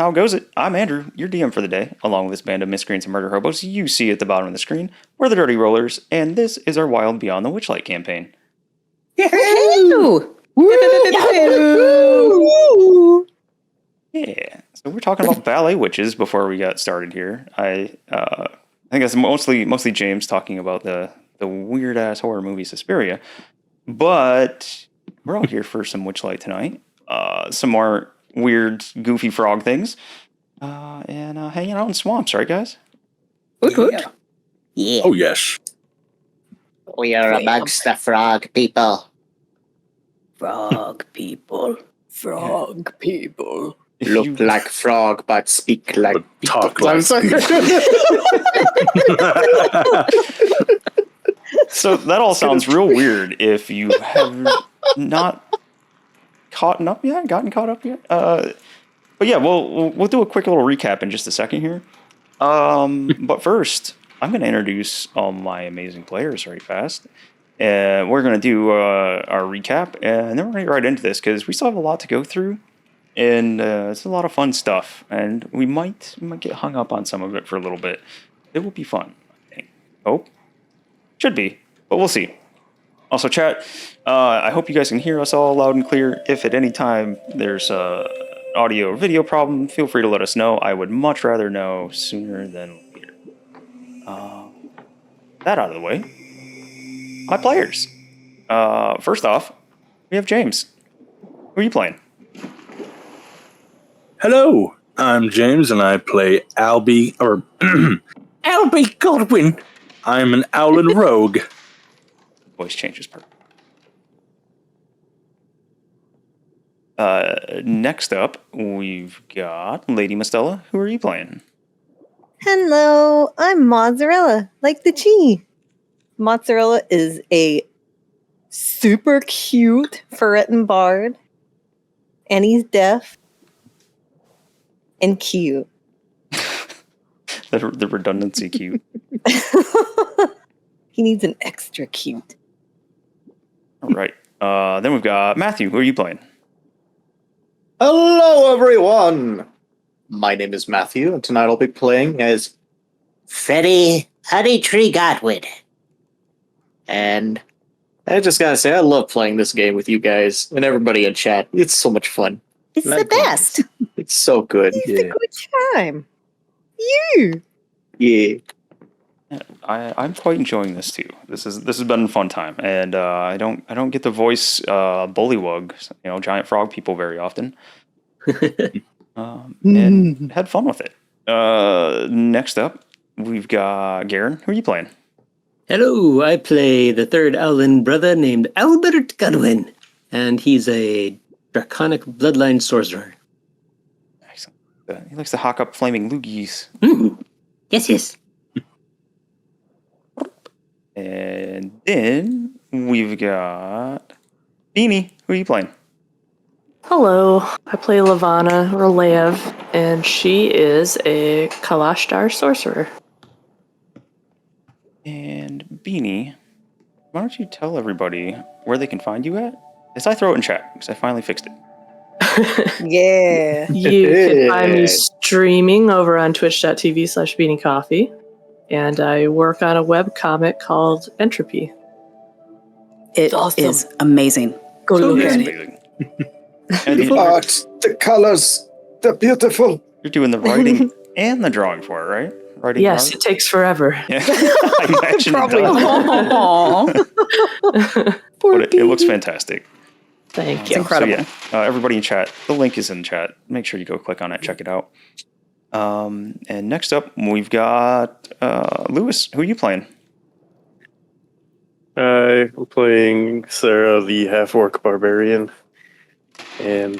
how goes it? I'm Andrew, your DM for the day, along with this band of miscreants and murder hobos you see at the bottom of the screen. We're the Dirty Rollers, and this is our Wild Beyond the Witchlight campaign. Yahoo! Yeah, so we're talking about ballet witches before we got started here. I think it's mostly James talking about the weird ass horror movie Suspiria, but we're all here for some Witchlight tonight. Some more weird, goofy frog things, and hanging out in swamps, right, guys? Yeah. Oh, yes. We are amongst the frog people. Frog people. Frog people. Look like frog, but speak like But talk people. like So that all sounds real weird if you have not gotten caught up yet. But yeah, we'll do a quick little recap in just a second here. But first, I'm going to introduce all my amazing players right fast. We're going to do our recap, and then we're going to get right into this because we still have a lot to go through, and it's a lot of fun stuff. And we might get hung up on some of it for a little bit. It will be fun, I think. Hope. Should be, but we'll see. Also, chat, I hope you guys can hear us all loud and clear. If at any time there's a audio or video problem, feel free to let us know. I would much rather know sooner than later. That out of the way. My players. First off, we have James. Who are you playing? Hello, I'm James, and I play Albie Godwin. I'm an Owlin rogue. Voice changes per. Next up, we've got Lady Mistella. Who are you playing? Hello, I'm Mozzarella, like the cheese. Mozzarella is a super cute ferretin bard, and he's deaf and cute. The redundancy cute. He needs an extra cute. All right. Then we've got Matthew. Who are you playing? Hello, everyone. My name is Matthew, and tonight I'll be playing as Fetty Honeytree Godwin. And I just gotta say, I love playing this game with you guys and everybody in chat. It's so much fun. It's the best. It's so good. It's a good time. You. Yeah. I'm quite enjoying this too. This has been a fun time, and I don't get to voice bullywug, giant frog people very often. And had fun with it. Next up, we've got Garen. Who are you playing? Hello, I play the third Owlin brother named Albert Godwin, and he's a draconic bloodline sorcerer. Excellent. He likes to hawk up flaming loogies. Yes. And then we've got Beanie. Who are you playing? Hello, I play Lavana Ralev, and she is a Kalashdar sorcerer. And Beanie, why don't you tell everybody where they can find you at? As I throw it in chat, because I finally fixed it. Yeah. You can find me streaming over on twitch.tv/beaniecoffee, and I work on a webcomic called Entropy. It is amazing. Go look It's at it. amazing. And The art, the colors, they're beautiful. you're doing the writing and the drawing for it, right? Writing Yes, art? it takes forever. Yeah. I imagine Probably. it does. But it looks fantastic. Thank It's you. incredible. So yeah, everybody in chat, the link is in chat. Make sure you go click on it, check it out. And next up, we've got Lewis. Who are you playing? I'm playing Sarah, the half-orc barbarian. And,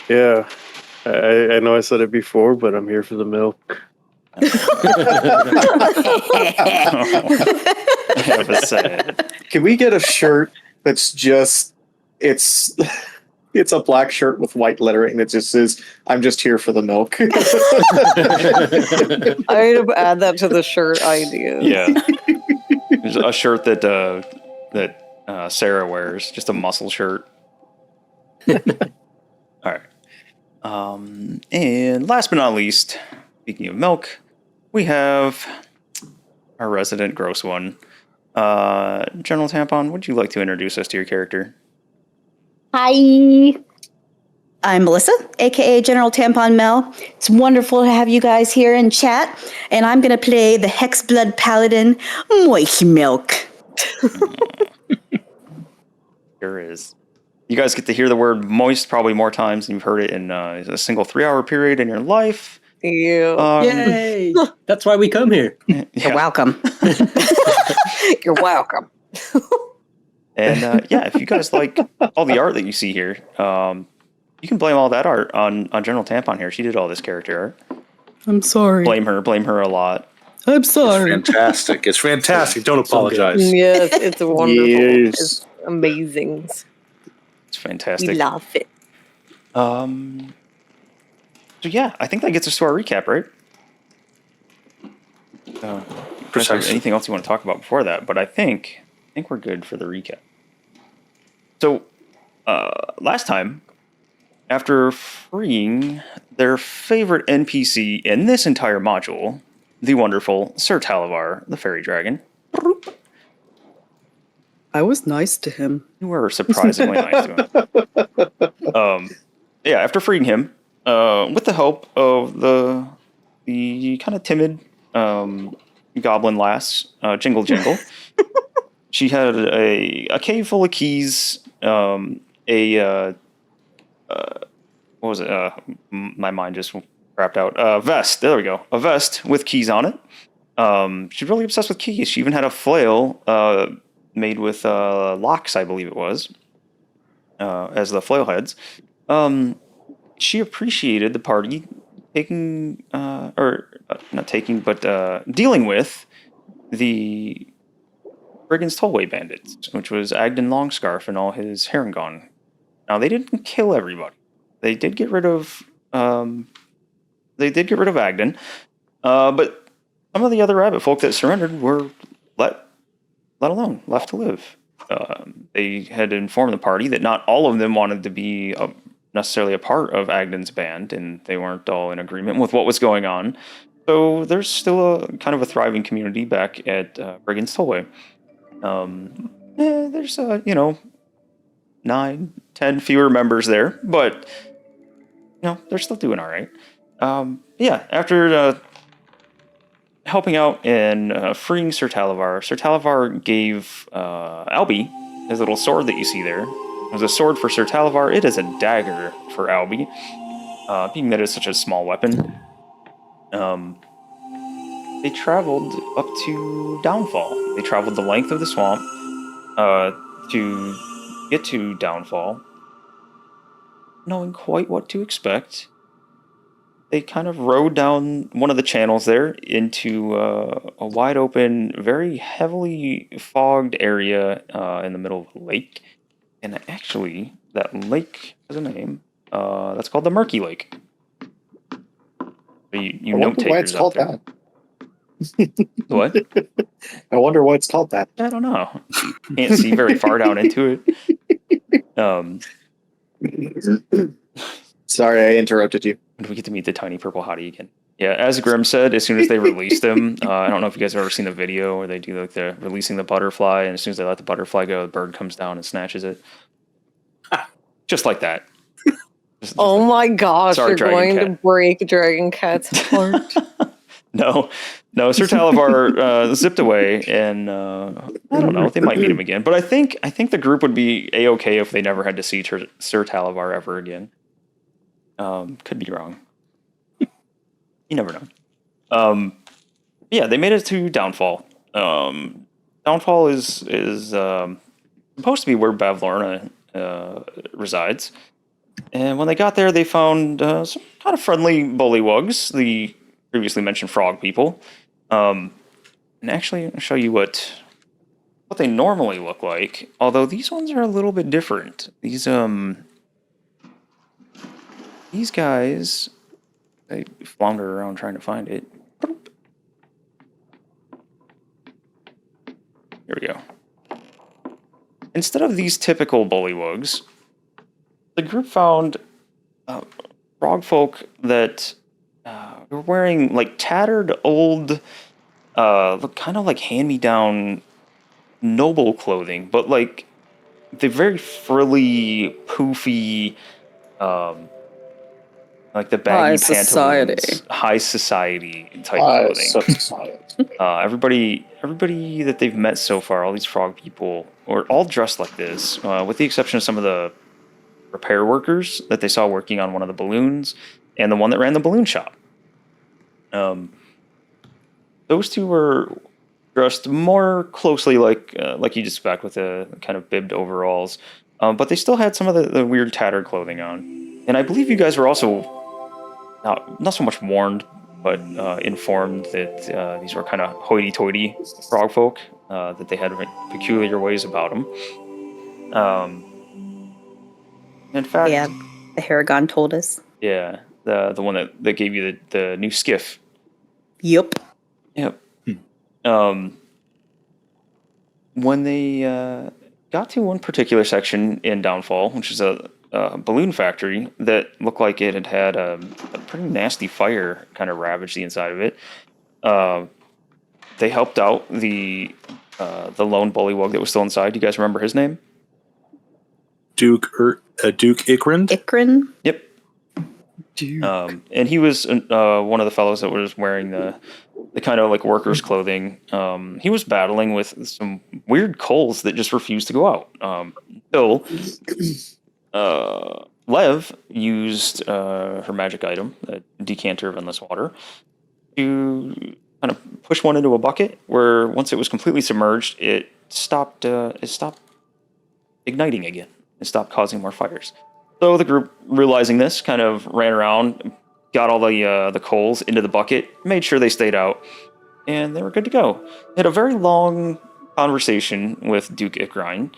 yeah, I know I said it before, but I'm here for the milk. I have to say. Can we get a shirt that's just it's a black shirt with white lettering that just says "I'm just here for the milk"? I would add that to the shirt idea. Yeah. There's a shirt that Sarah wears, just a muscle shirt. All right. And last but not least, speaking of milk, we have our resident gross one. General Tampon, would you like to introduce us to your character? Hi. I'm Melissa, aka General Tampon Mel. It's wonderful to have you guys here in chat, and I'm going to play the Hexblood Paladin, Moist Milk. There is. You guys get to hear the word moist probably more times than you've heard it in a single 3-hour period in your life. You. Yay! That's why we come here. You're welcome. You're welcome. And if you guys like all the art that you see here, you can blame all that art on General Tampon here. She did all this character art. I'm sorry. Blame her a lot. I'm sorry. It's fantastic. It's fantastic. Don't apologize. Yes, it's wonderful. Yes. It's amazing. It's fantastic. We love it. So yeah, I think that gets us to our recap, right? Precisely. Anything else you want to talk about before that? But I think we're good for the recap. So last time, after freeing their favorite NPC in this entire module, the wonderful Sir Talavar, the fairy dragon. I was nice to him. You were surprisingly nice to him. After freeing him, with the help of the kind of timid goblin lass, Jingle Jingle, she had a cave full of keys, what was it? My mind just crapped out. Vest. There we go. A vest with keys on it. She's really obsessed with keys. She even had a flail made with locks, I believe it was, as the flail heads. She appreciated the party dealing with the Brigand's Tollway Bandits, which was Agden Longscarf and all his Harangon. Now, they didn't kill everybody. They did get rid of Agden, but some of the other rabbit folk that surrendered were let alone, left to live. They had informed the party that not all of them wanted to be necessarily a part of Agden's band, and they weren't all in agreement with what was going on. So there's still a kind of a thriving community back at Brigand's Tollway. There's 9, 10 fewer members there, but they're still doing all right. After helping out and freeing Sir Talavar gave Albie his little sword that you see there. It was a sword for Sir Talavar. It is a dagger for Albie, being that it's such a small weapon. They traveled up to Downfall. They traveled the length of the swamp to get to Downfall, knowing quite what to expect. They kind of rode down one of the channels there into a wide open, very heavily fogged area in the middle of a lake. And actually, that lake has a name. That's called the Murky Lake. You note takers out there. What? I wonder why it's called that. I don't know. Can't see very far down into it. Sorry, I interrupted you. We get to meet the tiny purple hottie again. Yeah, as Grim said, as soon as they released him, I don't know if you guys have ever seen the video where they do like the releasing the butterfly, and as soon as they let the butterfly go, the bird comes down and snatches it. Just like that. Oh my gosh, Sorry, you're Dragon going Cat. to break Dragon Cat's heart. No, Sir Talavar zipped away, and I don't know. They might meet him again, but I think the group would be a-okay if they never had to see Sir Talavar ever again. Could be wrong. You never know. They made it to Downfall. Downfall is supposed to be where Bavlorna resides. And when they got there, they found some kind of friendly bullywugs, the previously mentioned frog people. And actually, I'll show you what they normally look like. Although these ones are a little bit different. These guys, I flounder around trying to find it. Here we go. Instead of these typical bullywugs, the group found frog folk that were wearing like tattered old, kind of like hand-me-down noble clothing, but like the very frilly, poofy, like the baggy High society. pantaloons, high society type I clothing. society. Everybody that they've met so far, all these frog people, are all dressed like this, with the exception of some of the repair workers that they saw working on one of the balloons, and the one that ran the balloon shop. Those two were dressed more closely like you'd expect, with the kind of bibbed overalls, but they still had some of the weird tattered clothing on. And I believe you guys were also not so much warned, but informed that these were kind of hoity-toity frog folk, that they had peculiar ways about them. In fact, Yeah, the Haragon told us. yeah, the one that gave you the new skiff. Yep. Yep. When they got to one particular section in Downfall, which is a balloon factory that looked like it had a pretty nasty fire kind of ravaged the inside of it, they helped out the lone bullywug that was still inside. Do you guys remember his name? Duke Ikrind? Ikrin? Yep. And he was one of the fellows that was wearing the kind of like workers' clothing. He was battling with some weird coals that just refused to go out. Until Lev used her magic item, a decanter of endless water, to kind of push one into a bucket, where once it was completely submerged, it stopped igniting again. It stopped causing more fires. So the group, realizing this, kind of ran around, got all the coals into the bucket, made sure they stayed out, and they were good to go. Had a very long conversation with Duke Ikrind,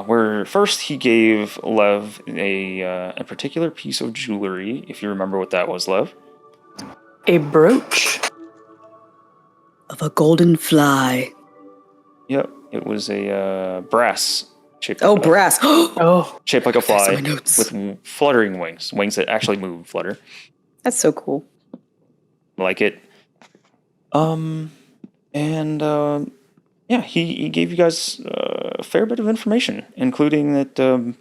where first he gave Lev a particular piece of jewelry, if you remember what that was, Lev. A brooch. Of a golden fly. Yep, it was a brass shaped. Oh, like brass. Oh, shaped like a That's fly my notes. with fluttering wings that actually move, flutter. That's so cool. Like it. Yeah, he gave you guys a fair bit of information, including that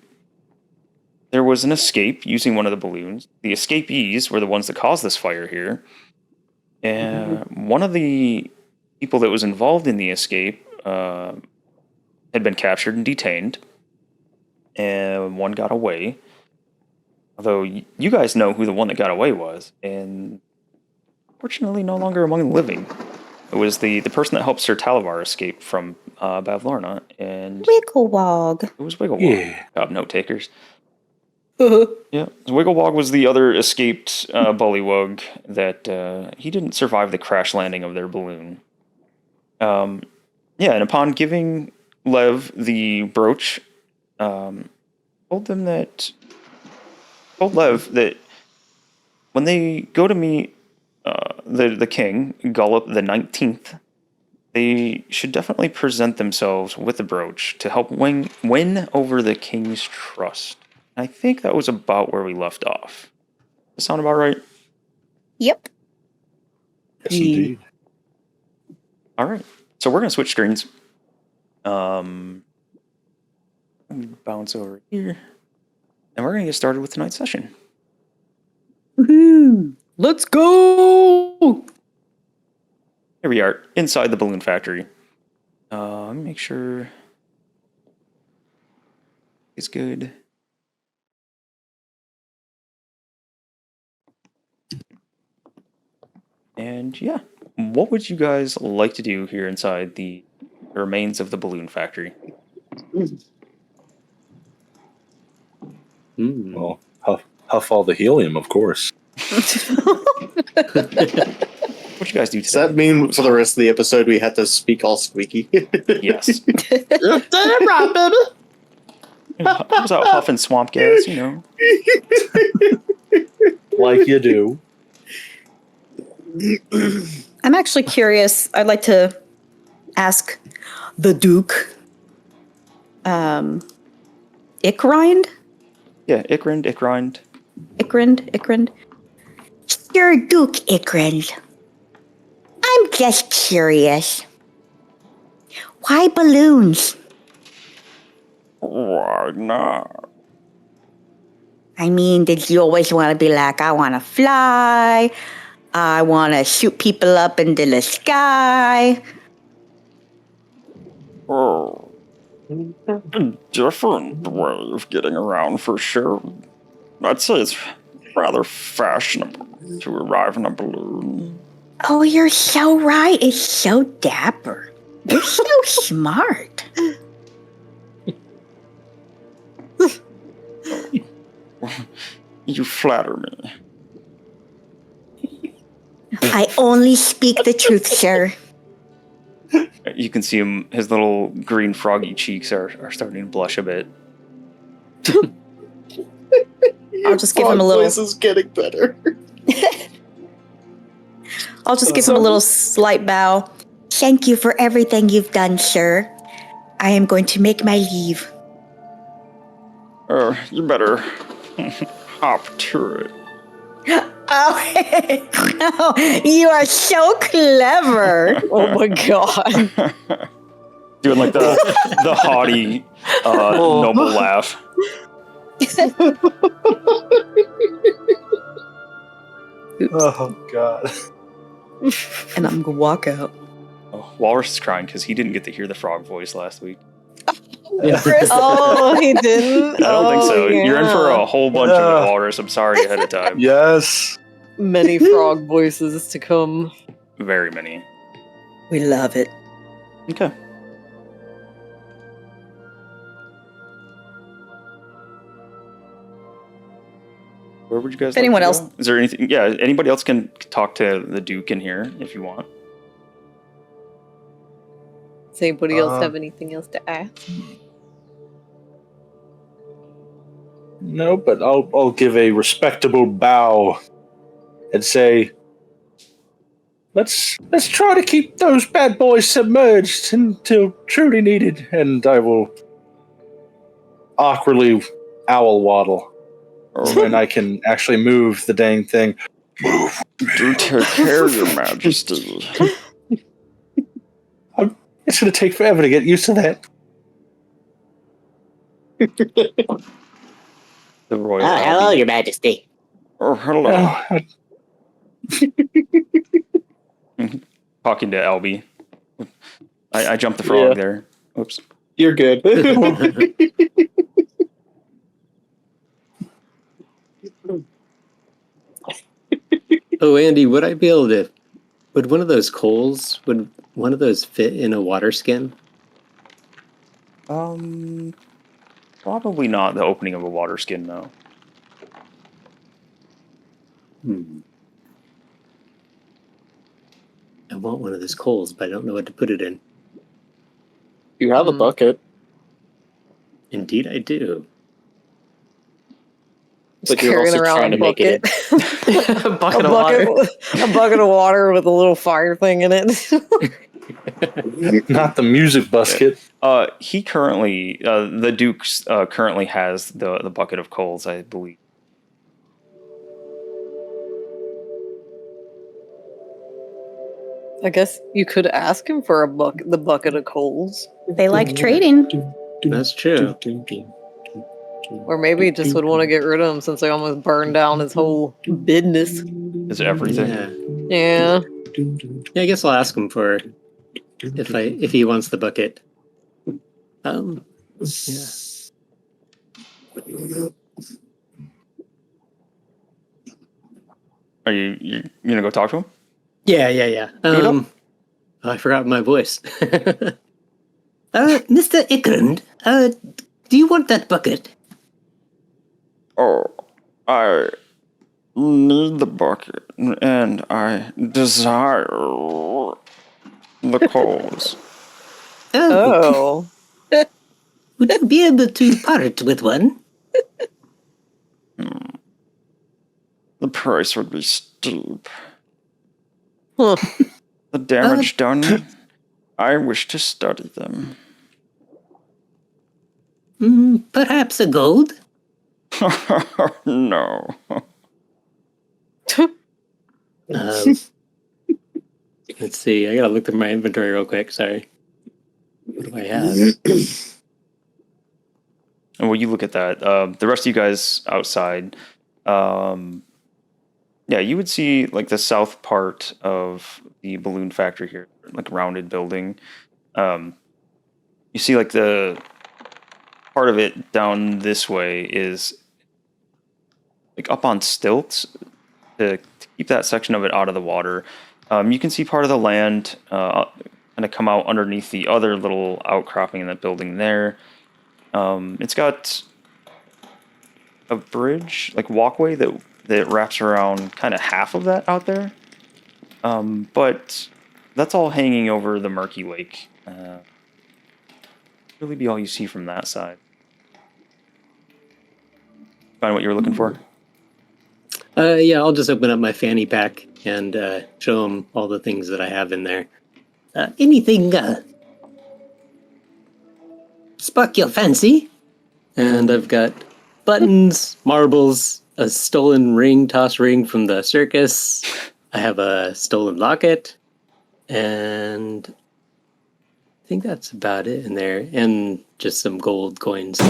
there was an escape using one of the balloons. The escapees were the ones that caused this fire here. And one of the people that was involved in the escape had been captured and detained, and one got away. Although you guys know who the one that got away was, and fortunately no longer among the living. It was the person that helped Sir Talavar escape from Bavlorna, and Wigglewog. it was Wigglewog. Yeah. Note takers. Yeah, Wigglewog was the other escaped bullywug that he didn't survive the crash landing of their balloon. Yeah, and upon giving Lev the brooch, told Lev that when they go to meet the king, Gullop the 19th, they should definitely present themselves with the brooch to help win over the king's trust. I think that was about where we left off. Does that sound about right? Yep. Yes, indeed. All right. So we're going to switch screens. Let me bounce over here. And we're going to get started with tonight's session. Woohoo! Let's go! Here we are, inside the balloon factory. Let me make sure it's good. And yeah, what would you guys like to do here inside the remains of the balloon factory? Well, huff all the helium, of course. What you guys do Does today? that mean for the rest of the episode we had to speak all squeaky? Yes. right, baby. I was out huffing swamp gas, you know. Like you do. I'm actually curious. I'd like to ask the Duke. Ikrind? Yeah, Ikrind. Ikrand? Sir Duke Ikrand. I'm just curious. Why balloons? Why not? I mean, did you always want to be like, I want to fly, I want to shoot people up into the sky? Oh, a different way of getting around for sure. I'd say it's rather fashionable to arrive in a balloon. Oh, you're so right. It's so dapper. You're so smart. You flatter me. I only speak the truth, sir. You can see him, his little green froggy cheeks are starting to blush a bit. I'll just give him a little. Voice is getting better. I'll just give him a little slight bow. Thank you for everything you've done, sir. I am going to make my leave. You better hop to it. Oh, you are so clever. Oh my god. Doing like the haughty, noble laugh. Oh, God. And I'm gonna walk out. Oh, Walrus is crying because he didn't get to hear the frog voice last week. Oh, he didn't? I don't think so. Yeah. You're in for a whole bunch of it, Walrus. I'm sorry ahead of time. Yes. Many frog voices to come. Very many. We love it. Okay. Where would you guys? Anyone like to else? go? Is there anything? Yeah, anybody else can talk to the Duke in here if you want. Does anybody else have anything else to ask? No, but I'll give a respectable bow and say, let's try to keep those bad boys submerged until truly needed, and I will awkwardly owl waddle. And I can actually move the dang thing. Move. Do take care, Your Majesty. It's going to take forever to get used to that. The royal. Hello, Albie. Your Majesty. Oh, hello. Talking to Albie. I jumped the frog there. Oops. You're good. Oh, Andy, would I be able to? Would one of those coals? Would one of those fit in a water skin? Probably not the opening of a water skin, though. I want one of those coals, but I don't know what to put it in. You have a bucket. Indeed, I do. But you're Carrying also around trying a to make it. A bucket of water. A bucket of water with a little fire thing in it. Not the music basket. He currently, the Duke currently has the bucket of coals, I believe. I guess you could ask him for the bucket of coals. They like trading. That's true. Or maybe he just would want to get rid of him since they almost burned down his whole business. Is everything? Yeah. Yeah. Yeah, I guess I'll ask him for if he wants the bucket. Yeah. Are you gonna go talk to him? Yeah. I forgot my voice. Mr. Ikrand, do you want that bucket? Oh, I need the bucket, and I desire the coals. Oh. Would you be able to part with one? The price would be steep. Huh. The damage done, I wish to study them. Perhaps a gold? No. Let's see. I gotta look through my inventory real quick. Sorry. What do I have? And while you look at that, the rest of you guys outside, yeah, you would see like the south part of the balloon factory here, like rounded building. You see like the part of it down this way is like up on stilts to keep that section of it out of the water. You can see part of the land kind of come out underneath the other little outcropping in that building there. It's got a bridge, like walkway that wraps around kind of half of that out there. But that's all hanging over the murky lake. Really be all you see from that side. Find what you were looking for? Yeah, I'll just open up my fanny pack and show them all the things that I have in there. Anything spark your fancy? And I've got buttons, marbles, a stolen toss ring from the circus. I have a stolen locket, and I think that's about it in there, and just some gold coins.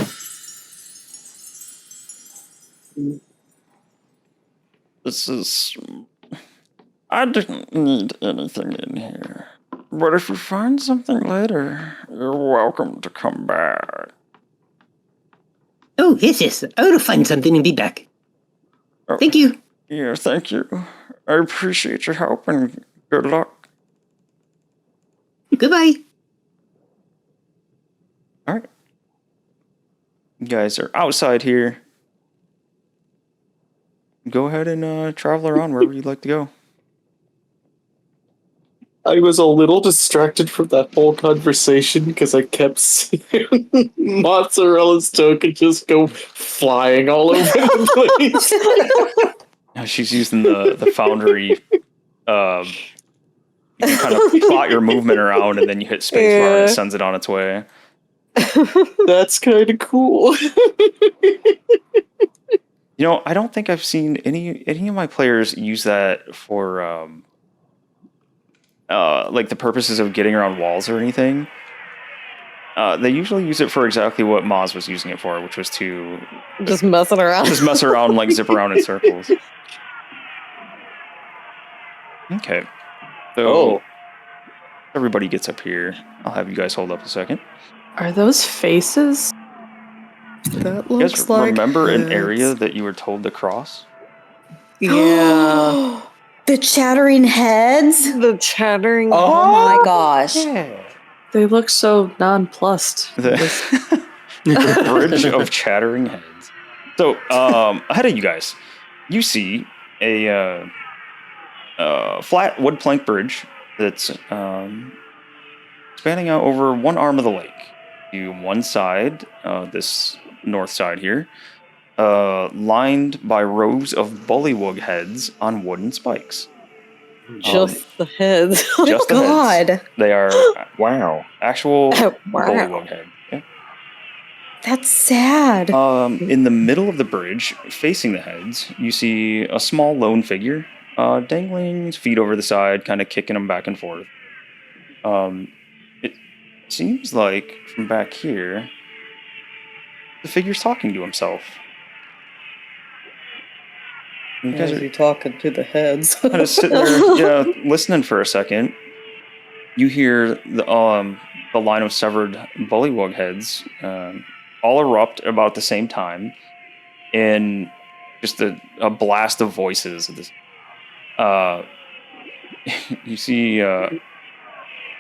I didn't need anything in here. But if you find something later, you're welcome to come back. Oh, yes. I will find something and be back. Oh, Thank you. Yeah, thank you. I appreciate your help and good luck. Goodbye. All right. You guys are outside here. Go ahead and travel around wherever you'd like to go. I was a little distracted from that whole conversation because I kept seeing Mozzarella's token just go flying all over the place. She's using the foundry. You kind of plot your movement around, and then you hit spacebar and it sends it on its way. That's kind of cool. You know, I don't think I've seen any of my players use that for like the purposes of getting around walls or anything. They usually use it for exactly what Maz was using it for, which was to just messing around. Just mess around, like zip around in circles. Okay. So everybody gets up here. I'll have you guys hold up a second. Are those faces? That You looks guys like remember an heads. area that you were told to cross? Yeah. The chattering heads? The chattering. Oh my gosh. They look so nonplussed. The bridge of chattering heads. So, ahead of you guys, you see a flat wood plank bridge that's spanning out over one arm of the lake. To one side, this north side here, lined by rows of bullywug heads on wooden spikes. Just the heads. Just the God. heads. They are actual Wow. bullywug head. Yeah. That's sad. In the middle of the bridge, facing the heads, you see a small lone figure dangling his feet over the side, kind of kicking them back and forth. It seems like from back here, the figure's talking to himself. You guys As are you talking to the heads. kind of sitting there, listening for a second. You hear the line of severed bullywug heads all erupt about at the same time in just a blast of voices. You see,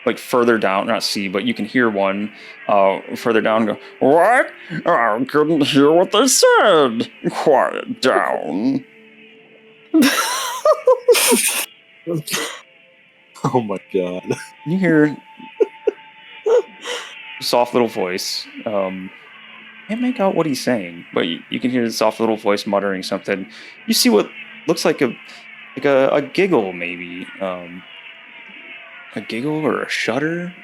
like further down, not see, but you can hear one further down go, "What? I couldn't hear what they said. Quiet down." Oh my god. You hear a soft little voice. Can't make out what he's saying, but you can hear the soft little voice muttering something. You see what looks like a giggle, maybe. A giggle or a shudder.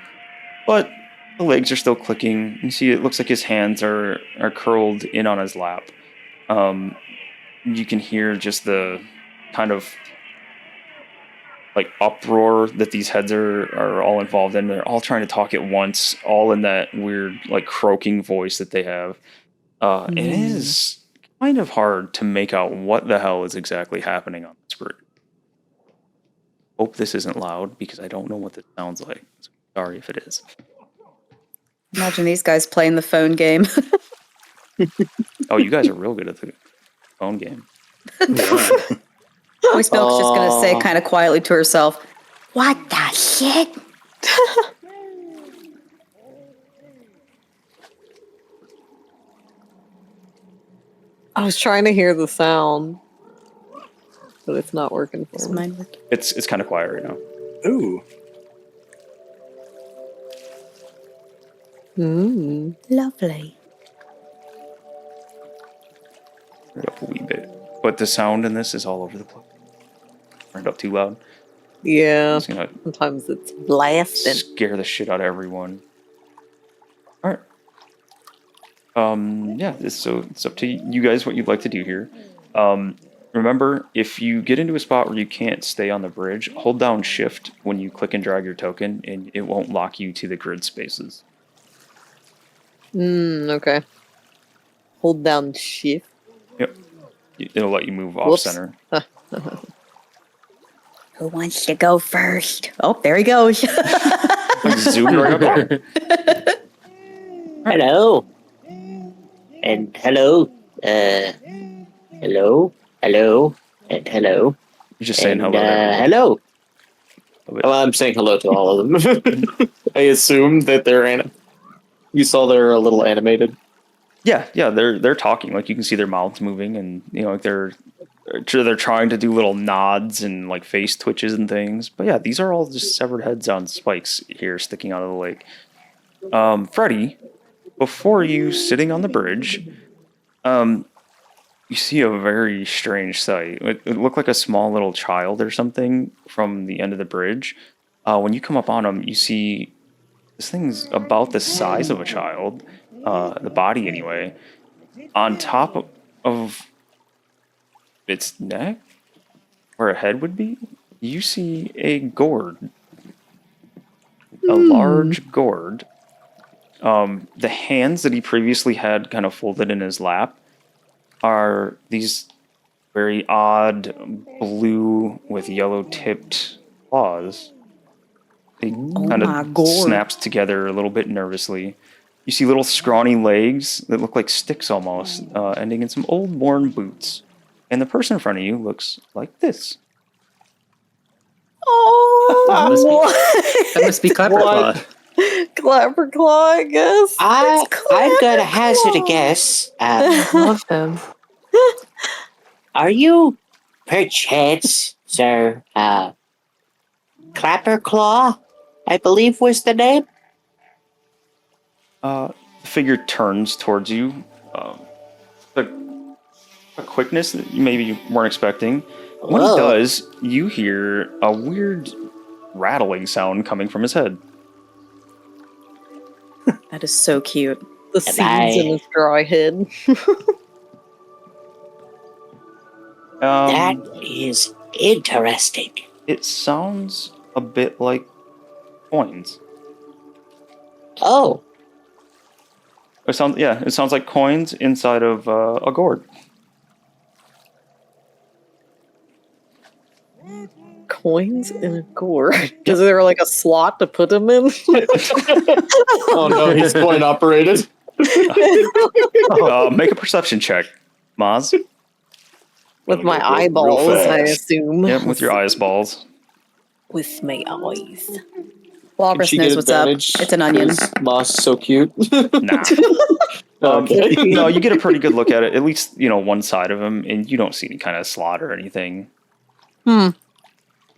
But the legs are still clicking. You see it looks like his hands are curled in on his lap. You can hear just the kind of like uproar that these heads are all involved in. They're all trying to talk at once, all in that weird like croaking voice that they have. It is kind of hard to make out what the hell is exactly happening on this bridge. Hope this isn't loud because I don't know what this sounds like. Sorry if it is. Imagine these guys playing the phone game. Oh, you guys are real good at the phone game. Voice Milk's just going to say kind of quietly to herself, "What the shit?" I was trying to hear the sound, but it's not working for Is me. mine working? It's kind of quiet right now. Ooh. Lovely. Turn it up a wee bit. But the sound in this is all over the place. Turned up too loud. Yeah, It's gonna sometimes it's blasting. scare the shit out of everyone. All right. Yeah. So it's up to you guys what you'd like to do here. Remember, if you get into a spot where you can't stay on the bridge, hold down Shift when you click and drag your token, and it won't lock you to the grid spaces. Okay. Hold down Shift. Yep. It'll let you move off Whoops. center. Who wants to go first? Oh, there he goes. Zoom right up there. Hello. And hello. Hello. Hello. And hello. You're just saying And, hello. to everyone. hello. Well, I'm saying hello to all of them. I assume that they're you saw they're a little animated. Yeah, they're talking. Like you can see their mouths moving, and like they're trying to do little nods and like face twitches and things. But yeah, these are all just severed heads on spikes here sticking out of the lake. Freddy, before you sitting on the bridge, you see a very strange sight. It looked like a small little child or something from the end of the bridge. When you come up on him, you see this thing's about the size of a child, the body anyway. On top of its neck, where a head would be, you see a gourd. A large gourd. The hands that he previously had kind of folded in his lap are these very odd blue with yellow tipped claws. He kind of snaps together a little bit nervously. You see little scrawny legs that look like sticks almost, ending in some old worn boots. And the person in front of you looks like this. Oh, That must be Clapperclaw. Clapperclaw, I guess. I'm gonna hazard a guess. Love him. Are you perchance, sir, Clapperclaw? I believe was the name. The figure turns towards you. A quickness that you maybe weren't expecting. When he does, you hear a weird rattling sound coming from his head. That is so cute. The seeds in his dry head. That is interesting. It sounds a bit like coins. Oh, It sounds like coins inside of a gourd. Coins in a gourd. Is there like a slot to put them in? Oh no, he's coin operated. Make a perception check, Maz. With my real eyeballs, I fast. assume. Yep, with your eyes balls. With my eyes. Walrus She knows get what's up. advantage It's an onion. 'cause Moss is so cute. Nah. Okay. No, you get a pretty good look at it. At least one side of him, and you don't see any kind of slot or anything.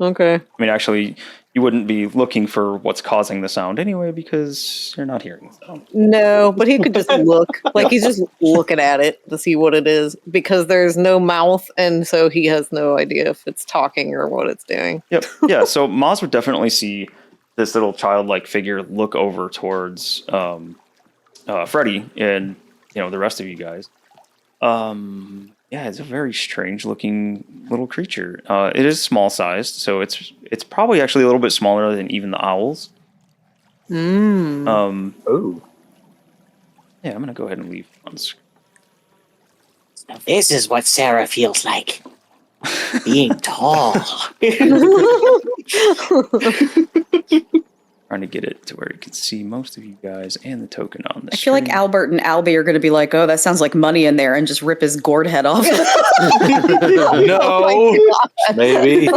Okay. I mean, actually, you wouldn't be looking for what's causing the sound anyway because you're not hearing the sound. No, but he could just look. Like he's just looking at it to see what it is because there's no mouth, and so he has no idea if it's talking or what it's doing. Yep. Yeah. So Maz would definitely see this little childlike figure look over towards Freddy and the rest of you guys, Yeah, it's a very strange looking little creature. It is small sized, so it's probably actually a little bit smaller than even the owls. Mm. Oh. Yeah, I'm gonna go ahead and leave on screen. Now this is what Sarah feels like. Being tall. Trying to get it to where you can see most of you guys and the token on the I feel like screen. Albert and Albie are going to be like, oh, that sounds like money in there, and just rip his gourd head off. No. Maybe.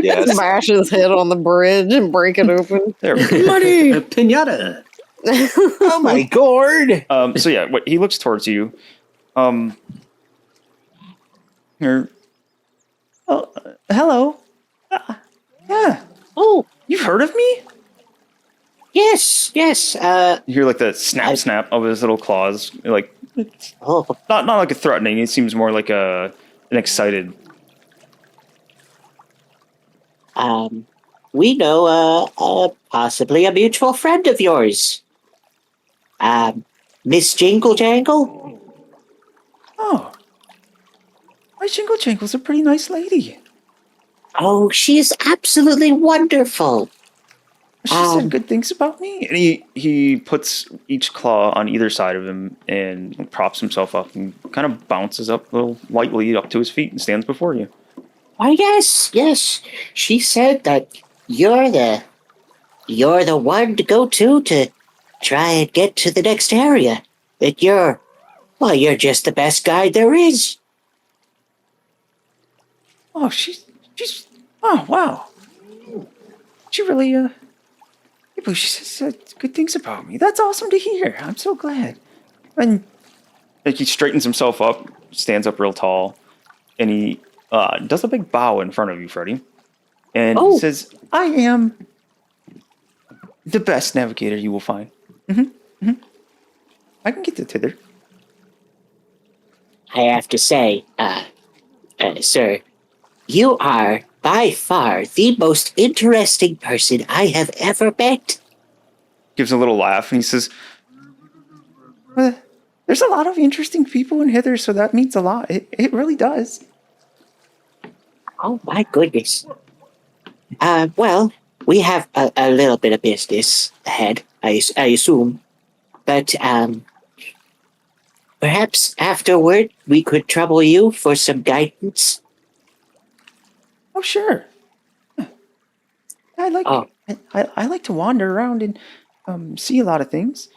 Yes. Smash his head on the bridge and break it open. There we go. Money! A pinata! Oh my gourd! So yeah, what he looks towards you. Here. Oh, hello. Yeah. Oh, You've heard of me? yes. You hear like the snap of his little claws, like Oh, not like a threatening. It seems more like an excited. we know possibly a mutual friend of yours. Miss Jingle Jangle? Oh, my Jingle Jangle's a pretty nice lady. Oh, she's absolutely wonderful. She said good things about me. And he puts each claw on either side of him and props himself up and kind of bounces up a little lightly up to his feet and stands before you. Oh, yes. She said that you're the one to go to try and get to the next area. That you're just the best guide there is. Oh, she's oh wow. She really she said good things about me. That's awesome to hear. I'm so glad. And like he straightens himself up, stands up real tall, and he does a big bow in front of you, Freddie. And he says, I am the best navigator you will find. I can get the tither. I have to say, sir, you are by far the most interesting person I have ever met. Gives a little laugh and he says, there's a lot of interesting people in Hither, so that means a lot. It really does. Oh my goodness. Well, we have a little bit of business ahead, I assume. But, perhaps afterward we could trouble you for some guidance. Oh, sure. I like to wander around and see a lot of things.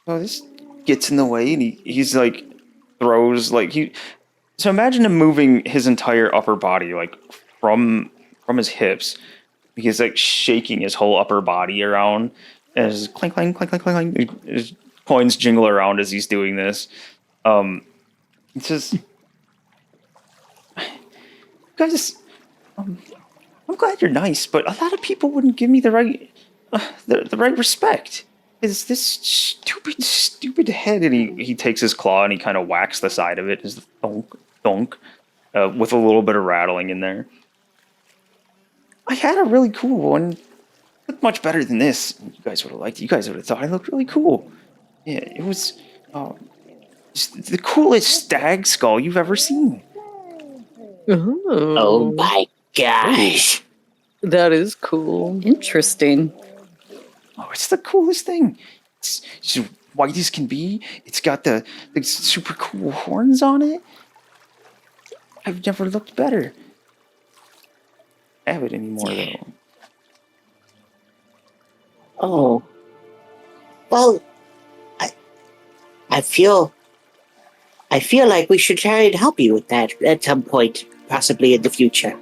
So this gets in the way, and he's like throws like he. So imagine him moving his entire upper body like from his hips. He's like shaking his whole upper body around as clank clank clank clank clank clank. His coins jingle around as he's doing this. He says, "Guys, I'm glad you're nice, but a lot of people wouldn't give me the right respect. Is this stupid head?" And he takes his claw and he kind of whacks the side of it, just thunk, with a little bit of rattling in there. I had a really cool one. Looked much better than this. You guys would have liked it. You guys would have thought I looked really cool. Yeah, it was the coolest stag skull you've ever seen. Oh my gosh. That is cool. Interesting. Oh, it's the coolest thing. It's white as can be. It's got the super cool horns on it. I've never looked better. Have it anymore though. Oh. Well, I feel like we should try and help you with that at some point, possibly in the future.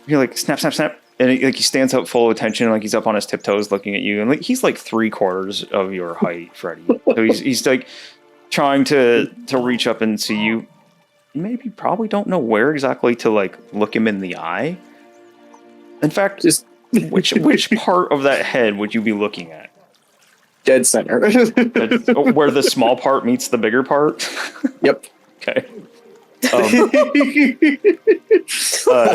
You're like snap, snap, snap, and he stands up full of attention, like he's up on his tiptoes looking at you, and like he's like 3/4 of your height, Freddie. So he's like trying to reach up and see you. You maybe probably don't know where exactly to like look him in the eye. In fact, Just which part of that head would you be looking at? dead center. Where the small part meets the bigger part? Yep. Okay.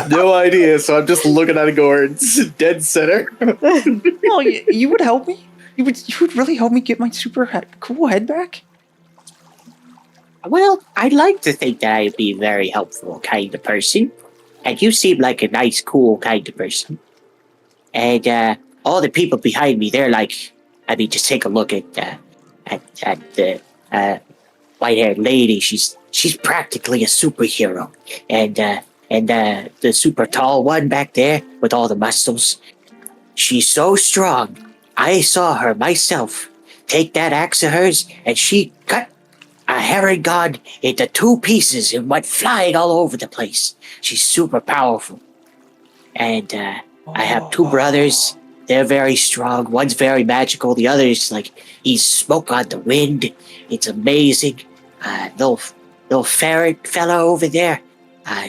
No idea, so I'm just looking at a gourd. Dead center. Well, you would help me. You would really help me get my super cool head back. Well, I'd like to think that I'd be a very helpful kind of person. And you seem like a nice, cool kind of person. And all the people behind me, they're like, I mean, just take a look at the white-haired lady. She's practically a superhero. And the super tall one back there with all the muscles, she's so strong. I saw her myself take that axe of hers, and she cut a herring god into 2 pieces and went flying all over the place. She's super powerful. And I have 2 brothers. They're very strong. One's very magical. The other's like, he's smoke on the wind. It's amazing. Little ferret fellow over there.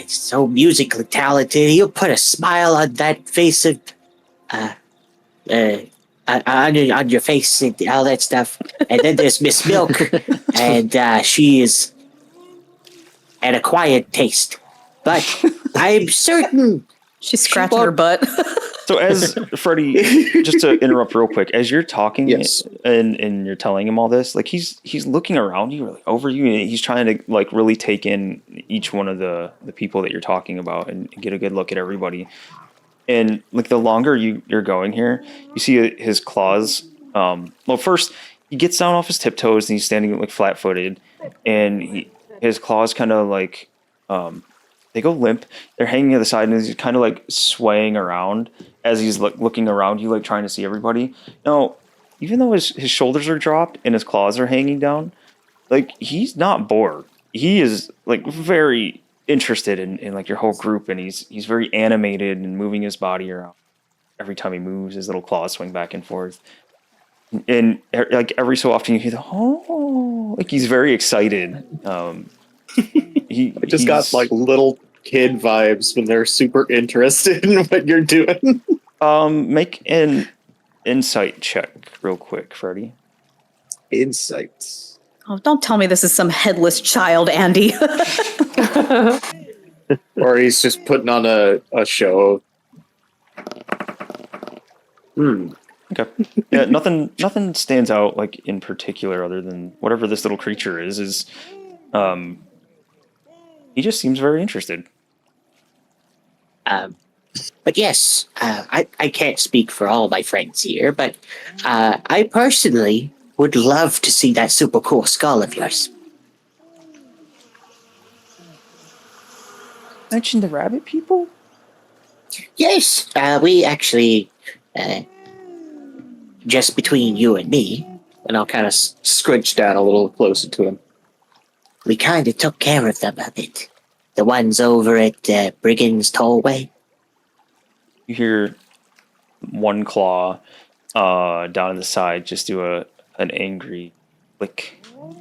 So musically talented. He'll put a smile on that face of, on your face and all that stuff. And then there's Miss Milk, and she is an acquired taste. But I'm certain She's scratching her butt. So as Freddie, just to interrupt real quick, as you're talking Yes. and you're telling him all this, like he's looking around you, like over you, and he's trying to like really take in each one of the people that you're talking about and get a good look at everybody. And like the longer you're going here, you see his claws. Well, first he gets down off his tiptoes and he's standing like flat-footed, and his claws kind of like they go limp. They're hanging at the side, and he's kind of like swaying around as he's looking around you, like trying to see everybody. Now, even though his shoulders are dropped and his claws are hanging down, like he's not bored. He is like very interested in like your whole group, and he's very animated and moving his body around. Every time he moves, his little claws swing back and forth. And like every so often you hear the like he's very excited. I just got like little kid vibes when they're super interested in what you're doing. Make an insight check real quick, Freddie. Insights. Oh, don't tell me this is some headless child, Andy. Or he's just putting on a show. Okay. Yeah, nothing stands out like in particular other than whatever this little creature is he just seems very interested. But yes, I can't speak for all my friends here, but I personally would love to see that super cool skull of yours. Mention the rabbit people? Yes, we actually, just between you and me, And I'll kind of scrunch down a little closer to him. we kind of took care of them a bit. The ones over at Brigand's Tollway. You hear one claw down in the side just do an angry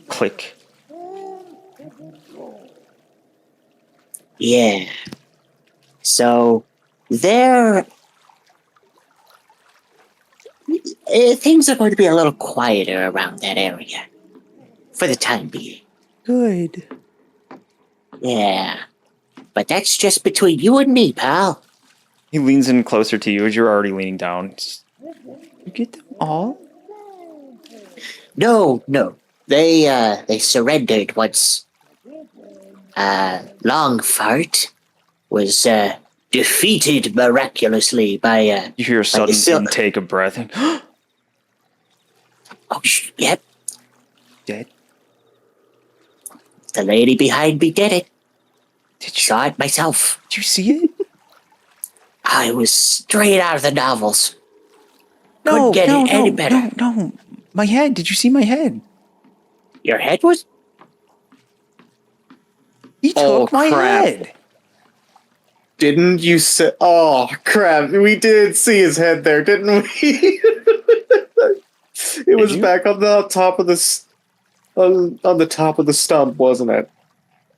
click. Yeah. So there, things are going to be a little quieter around that area for the time being. Good. Yeah. But that's just between you and me, pal. He leans in closer to you as you're already leaning down. You get them all? No. They surrendered once Longfart was defeated miraculously by You hear a by the sudden intake of breath. And, yep. dead? The lady behind me did it. Did you Saw it myself. Did you see it? I was straight out of the novels. No, Couldn't get it any better. No. My head. Did you see my head? Your head was? He took my head. Didn't you say? Oh crap! We did see his head there, didn't we? It was back on the top of on the top of the stump, wasn't it?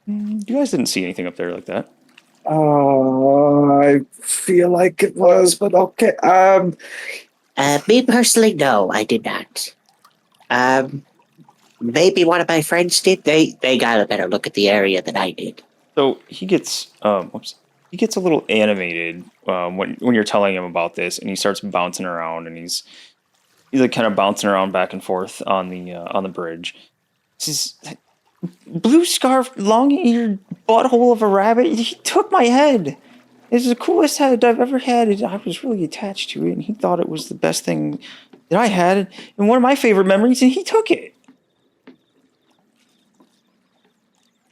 You guys didn't see anything up there like that. I feel like it was, but okay. Me personally, no, I did not. Maybe one of my friends did. They got a better look at the area than I did. So he gets he gets a little animated when you're telling him about this, and he starts bouncing around, and he's like kind of bouncing around back and forth on the bridge. blue scarf, long-eared butthole of a rabbit. He took my head. It's the coolest head I've ever had. I was really attached to it, and he thought it was the best thing that I had, and one of my favorite memories, and he took it.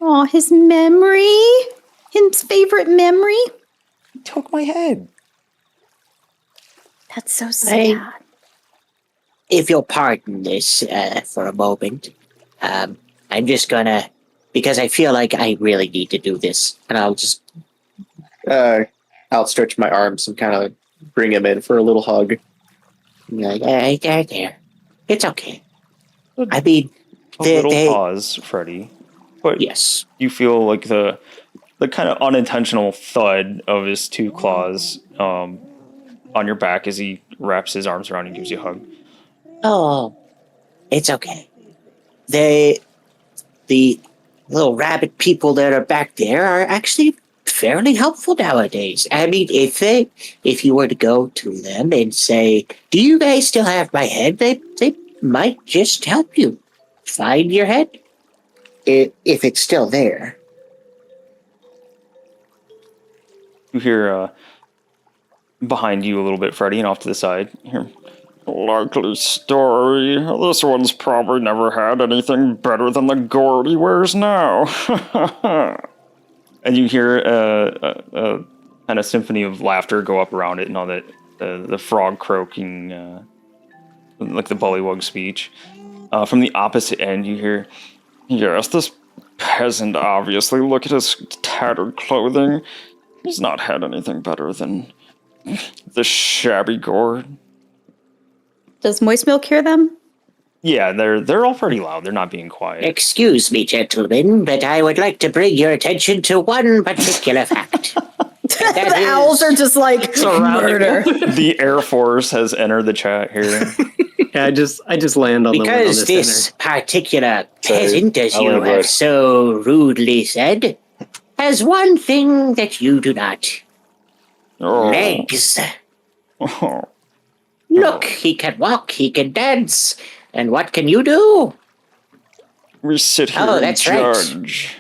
Oh, his memory? His favorite memory? He took my head. That's so sad. If you'll pardon this for a moment, I'm just gonna, because I feel like I really need to do this, And I'll just outstretch my arms and kind of bring him in for a little hug. like, there. It's okay. I mean, A little pause, Freddy. But yes, you feel like the kind of unintentional thud of his two claws on your back as he wraps his arms around you and gives you a hug. Oh, it's okay. The little rabbit people that are back there are actually fairly helpful nowadays. I mean, if you were to go to them and say, "Do you guys still have my head?" They might just help you find your head if it's still there. You hear behind you a little bit, Freddy, and off to the side. You hear, likely story. This one's probably never had anything better than the gourd he wears now. And you hear a kind of symphony of laughter go up around it, and all that the frog croaking, like the bullywug speech. From the opposite end, you hear, yes, this peasant, obviously. Look at his tattered clothing. He's not had anything better than this shabby gourd. Does moist milk hear them? Yeah, they're all pretty loud. They're not being quiet. Excuse me, gentlemen, but I would like to bring your attention to one particular fact. The owls are just like, murder. The Air Force has entered the chat here. Yeah, I just land on the one on Because the this center. particular peasant, as you I'll have invert. so rudely said, has one thing that you do not. Oh. Legs. Oh. Look, he can walk, he can dance, and what can you do? We sit here Oh, and that's right. judge.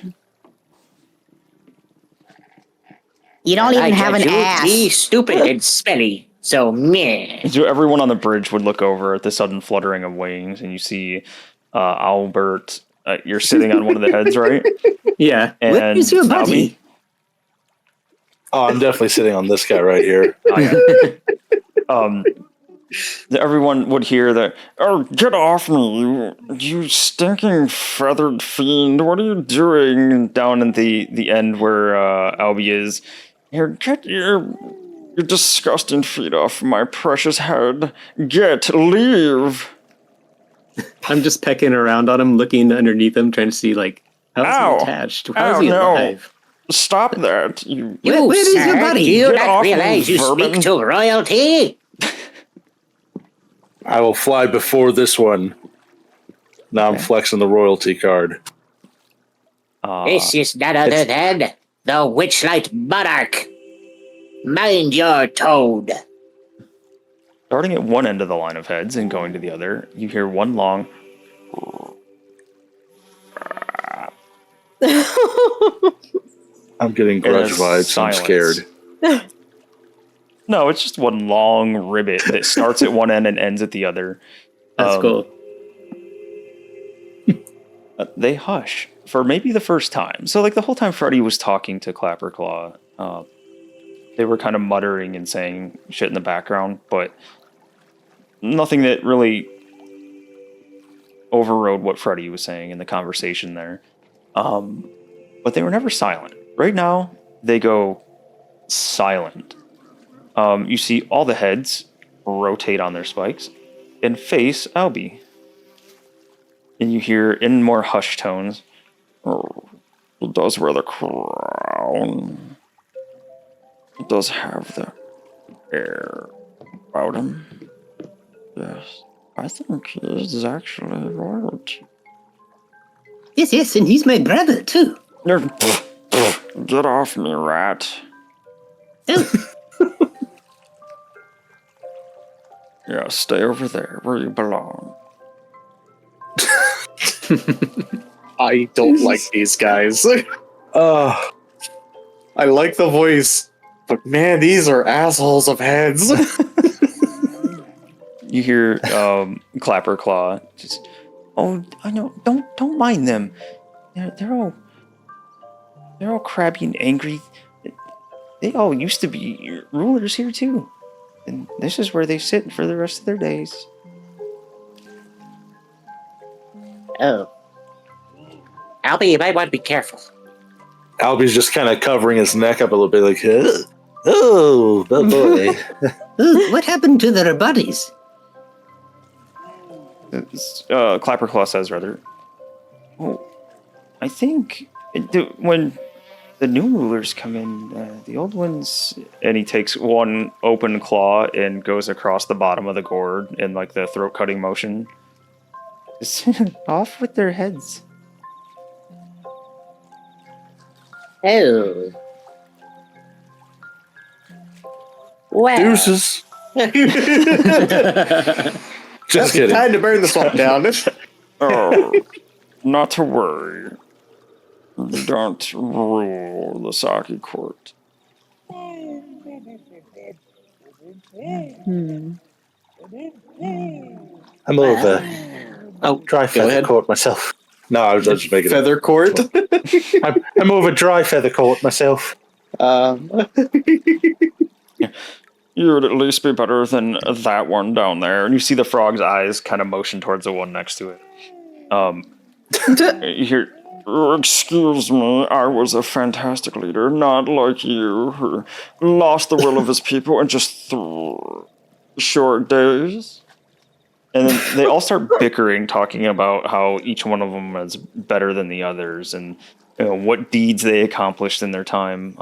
You don't even I have an judge you ass. be stupid and smelly, so meh. So everyone on the bridge would look over at the sudden fluttering of wings, and you see Albert. You're sitting on one of the heads, right? Yeah. And Where is your buddy? Albie? Oh, I'm definitely sitting on this guy right here. Oh, yeah. Everyone would hear that. Oh, get off me, you stinking feathered fiend! What are you doing down in the end where Albie is? Here, get your disgusting feet off my precious head. Leave. I'm just pecking around on him, looking underneath him, trying to see, like, how is he attached? How is he alive? Stop that, you. You, Where is sir, your buddy? do you Get not off me, realize you vermin. speak to royalty? I will fly before this one. Now I'm flexing the royalty card. This is none other than the Witchlight monarch. Mind your tone. Starting at one end of the line of heads and going to the other, you hear one long. I'm getting grudge It is vibes. I'm silence. scared. No, it's just one long ribbit that starts at one end and ends at the other. That's cool. They hush for maybe the first time. So, like, the whole time Freddy was talking to Clapperclaw, they were kind of muttering and saying shit in the background, but nothing that really overrode what Freddy was saying in the conversation there. But they were never silent. Right now, they go silent. You see all the heads rotate on their spikes and face Albie. And you hear in more hushed tones, oh, it does wear the crown. It does have the air about him. Yes, I think he is actually royalty. Yes, and he's my brother, too. Get off me, rat. Yeah, stay over there where you belong. I don't like these guys. Oh, I like the voice, but man, these are assholes of heads. You hear Clapper Claw just, oh, I know, don't mind them. They're all crabby and angry. They all used to be rulers here too, and this is where they sit for the rest of their days. Oh. Albie, you might want to be careful. Albie's just kind of covering his neck up a little bit, like, oh, boy. Ooh, what happened to their buddies? Clapperclaw says, rather. Oh, I think when the new rulers come in, the old ones... And he takes one open claw and goes across the bottom of the gourd in, like, the throat-cutting motion. Off with their heads. Oh. Well. Deuces. Just kidding. Time to burn the swamp down. Oh, not to worry. We don't rule the Soggy Court. I'm over dry feather court myself. No, I was just making Feather court. I'm over dry feather court myself. You would at least be better than that one down there. And you see the frog's eyes kind of motion towards the one next to it. You hear, excuse me, I was a fantastic leader, not like you, who lost the will of his people in just 3 short days. And then they all start bickering, talking about how each one of them is better than the others and what deeds they accomplished in their time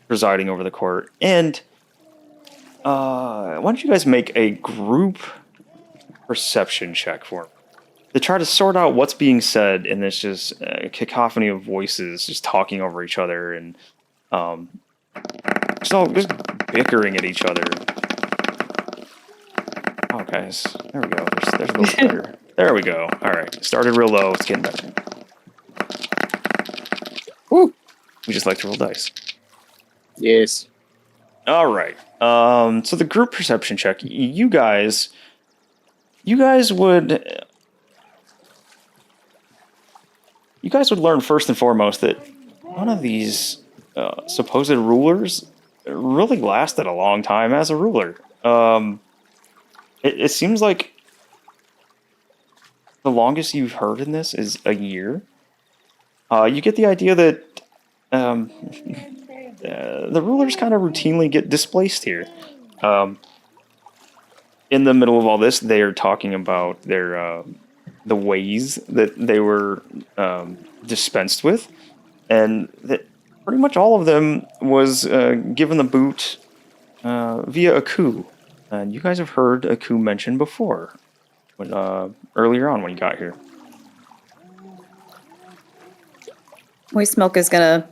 presiding over the court. And why don't you guys make a group perception check for me to try to sort out what's being said in this just cacophony of voices just talking over each other and just bickering at each other. Oh, guys, there we go. There's a little better. There we go. All right, started real low. It's getting better. Woo! We just like to roll dice. Yes. All right. So the group perception check. You guys would learn first and foremost that one of these supposed rulers really lasted a long time as a ruler. It seems like the longest you've heard in this is a year. You get the idea that the rulers kind of routinely get displaced here. In the middle of all this, they are talking about their the ways that they were dispensed with, and that pretty much all of them was given the boot via a coup. And you guys have heard a coup mentioned before, when, earlier on when you got here. Moist Milk is gonna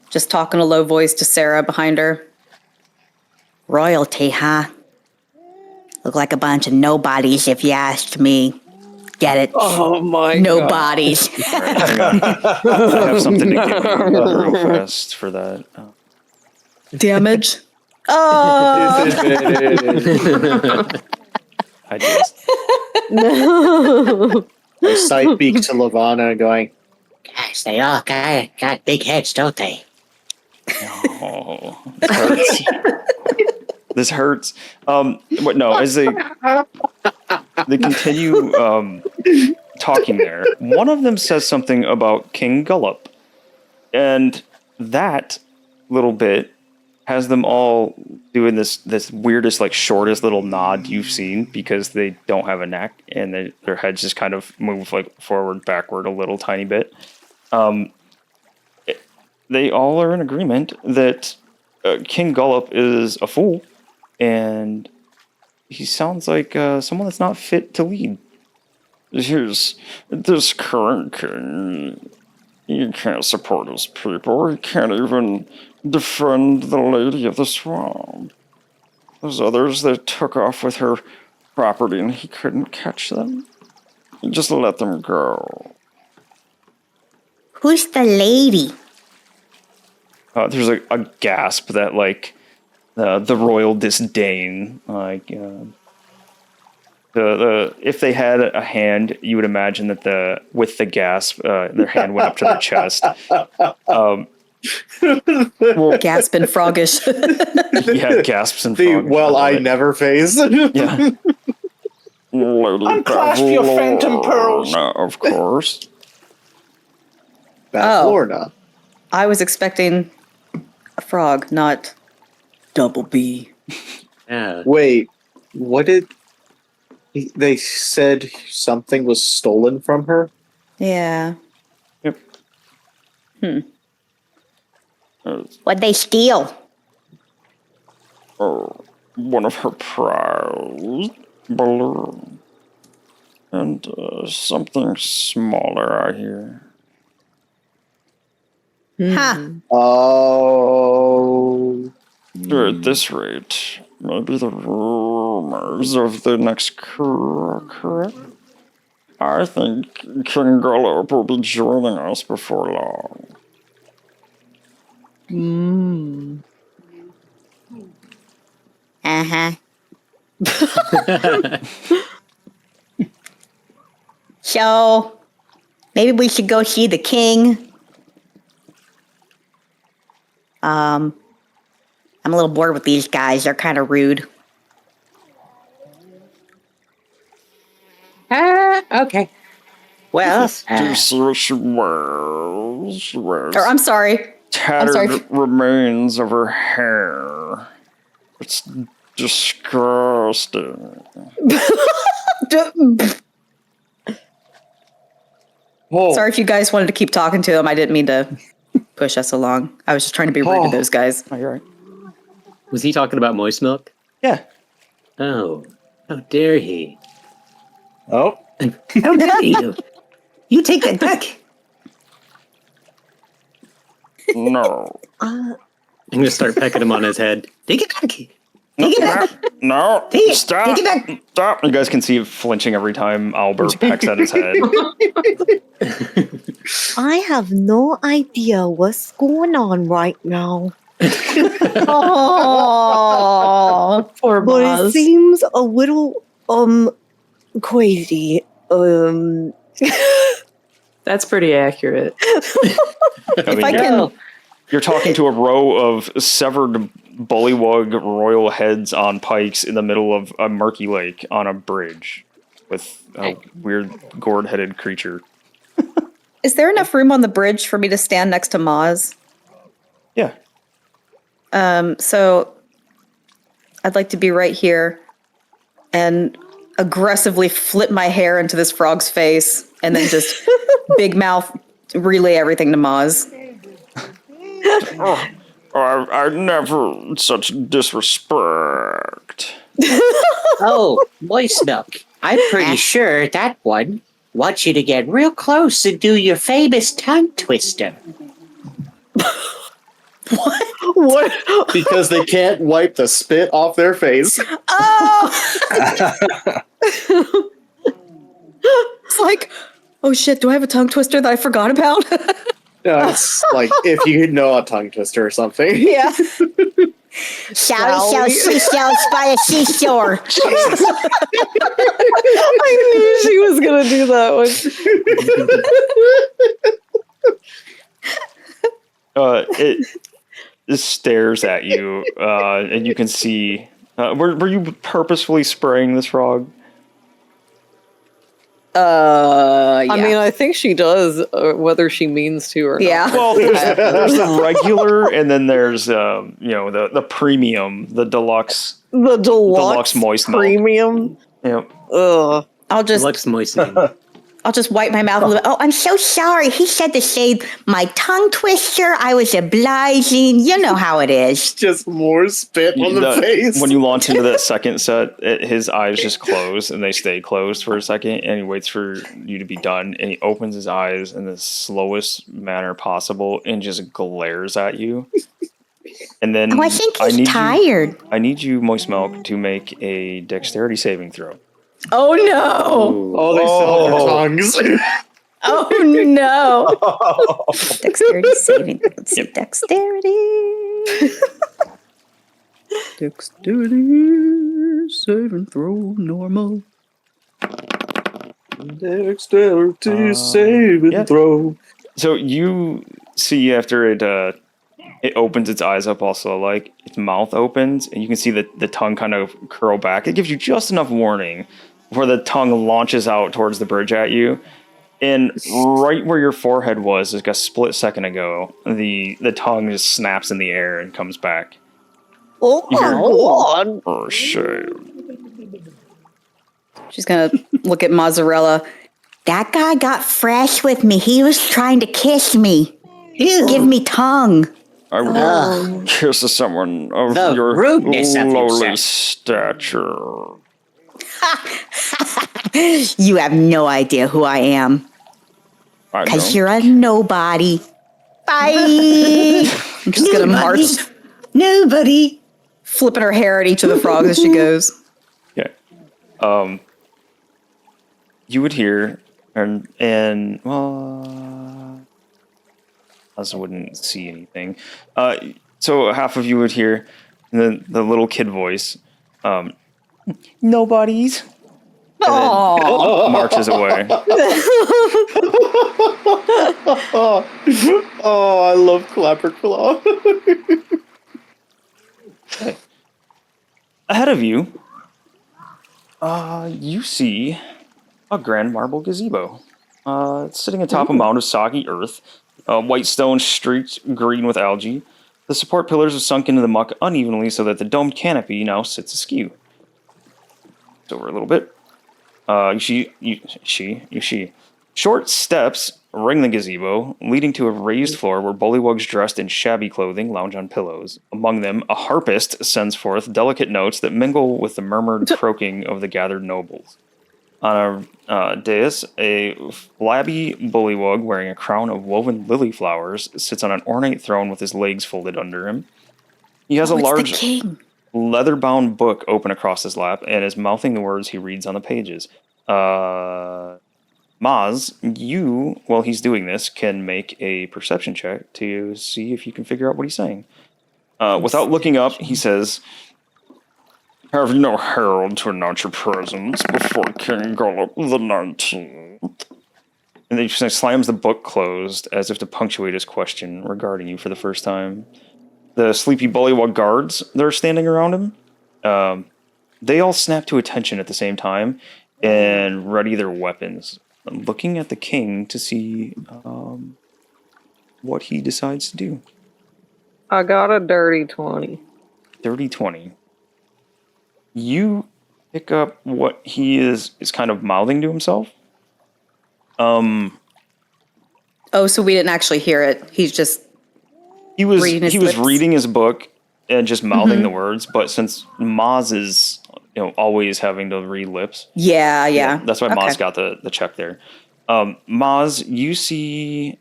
just talk in a low voice to Sarah behind her. Royalty, huh? Look like a bunch of nobodies if you asked me. Get it? Oh my Nobodies. Right, hang on. I have something to give you real fast for that. Damage. Oh. I just... I side beak to Lavana going, Gosh, they all got big heads, don't they? Oh, this hurts. This hurts. But no, as they continue talking there, one of them says something about King Gullop, and that little bit has them all doing this weirdest, like, shortest little nod you've seen, because they don't have a neck and their heads just kind of move like forward, backward a little tiny bit. They all are in agreement that King Gullop is a fool, and he sounds like someone that's not fit to lead. Here's this current king. He can't support his people. He can't even defend the Lady of the Swamp. Those others that took off with her property and he couldn't catch them. He just let them go. Who's the lady? There's a gasp that, like, the royal disdain, like, if they had a hand, you would imagine that with the gasp, their hand went up to their chest. Gasp and froggish. Yeah, gasps and froggish. I never phase. Yeah. Unclasp your phantom pearls. Of course. Florida. I was expecting a frog, not double B. Yeah. Wait, what did they said something was stolen from her? Yeah. Yep. What'd they steal? One of her prize balloon and something smaller out here. Huh. Oh. At this rate, maybe the rumors of the next crew are correct. I think King Gullop will be joining us before long. Uh-huh. So, maybe we should go see the king. I'm a little bored with these guys. They're kind of rude. Okay. Well, Do you see what she wears? She wears Or, I'm sorry. tattered remains of her hair. It's disgusting. Sorry if you guys wanted to keep talking to him. I didn't mean to push us along. I was just trying to be rude to those guys. Oh, you're right. Was he talking about moist milk? Yeah. Oh, how dare he? Oh, how dare you? You take that back. No. I'm gonna start pecking him on his head. Take it back. Take it back. No. Take it. Stop. Take it back. Stop. You guys can see it flinching every time Albert pecks at his head. I have no idea what's going on right now. Oh, Poor But it Boz. seems a little crazy. That's pretty accurate. if I can, You're talking to a row of severed bullywug royal heads on pikes in the middle of a murky lake on a bridge with a weird gourd-headed creature. is there enough room on the bridge for me to stand next to Maz? Yeah. So I'd like to be right here and aggressively flip my hair into this frog's face and then just big mouth relay everything to Maz. I never such disrespect. Oh, moist milk. I'm pretty sure that one wants you to get real close and do your famous tongue twister. What? Because they can't wipe the spit off their face. Oh! It's like, oh shit, do I have a tongue twister that I forgot about? It's like if you know a tongue twister or something. Yeah. Shall seashells by a seashore. I knew she was gonna do that one. It stares at you, and you can see. Were you purposefully spraying this frog? Yeah. I mean, I think she does, whether she means to or Yeah. not. Well, there's the regular, and then there's the premium, the deluxe. The deluxe moist milk. premium. Yep. Ugh. I'll just Deluxe moistening. I'll just wipe my mouth a little bit. Oh, I'm so sorry. He said to say my tongue twister. I was obliging. You know how it is. Just more spit on the face. When you launch into that second set, his eyes just close and they stay closed for a second, and he waits for you to be done, and he opens his eyes in the slowest manner possible and just glares at you. And then Oh, I think he's tired. I need you, Moist Milk, to make a dexterity saving throw. Oh no. Oh, they still have their tongues. Oh no! Dexterity saving. Let's see. Dexterity. Dexterity saving throw normal. Dexterity save and yeah. throw. So you see after it opens its eyes up also, like its mouth opens, and you can see the tongue kind of curl back. It gives you just enough warning before the tongue launches out towards the bridge at you. And right where your forehead was, like a split second ago, the tongue just snaps in the air and comes back. Oh my god! For sure. She's gonna look at Mozzarella. That guy got fresh with me. He was trying to kiss me. Give me tongue. I would kiss someone of The your rudeness of you, lowly sir. stature. You have no idea who I am. I Because don't. you're a nobody. Bye. I'm just gonna march. Nobody. Flipping her hair at each of the frogs as she goes. Yeah. You would hear, and well, I also wouldn't see anything. So half of you would hear the little kid voice. Nobody's. And then marches away. Oh, I love Clapperclaw. Ahead of you, you see a grand marble gazebo. It's sitting atop a mound of soggy earth, white stone streaked green with algae. The support pillars are sunk into the muck unevenly so that the domed canopy now sits askew. It's over a little bit. You see. Short steps ring the gazebo, leading to a raised floor where bullywugs dressed in shabby clothing lounge on pillows. Among them, a harpist sends forth delicate notes that mingle with the murmured croaking of the gathered nobles. On a dais, a flabby bullywug wearing a crown of woven lily flowers sits on an ornate throne with his legs folded under him. He has a large leather-bound book open across his lap and is mouthing the words he reads on the pages. Maz, you, while he's doing this, can make a perception check to see if you can figure out what he's saying. Without looking up, he says, "Have no herald to announce your presence before King Gullop the 19th." And then he just slams the book closed as if to punctuate his question regarding you for the first time. The sleepy bullywug guards that are standing around him, they all snap to attention at the same time and ready their weapons, looking at the king to see what he decides to do. I got a dirty 20. Dirty 20. You pick up what he is kind of mouthing to himself. Oh, so we didn't actually hear it. He's just He was lips. reading his book and just mouthing the words, but since Maz is always having to read lips. Yeah. That's why Maz got the check there. Maz, you see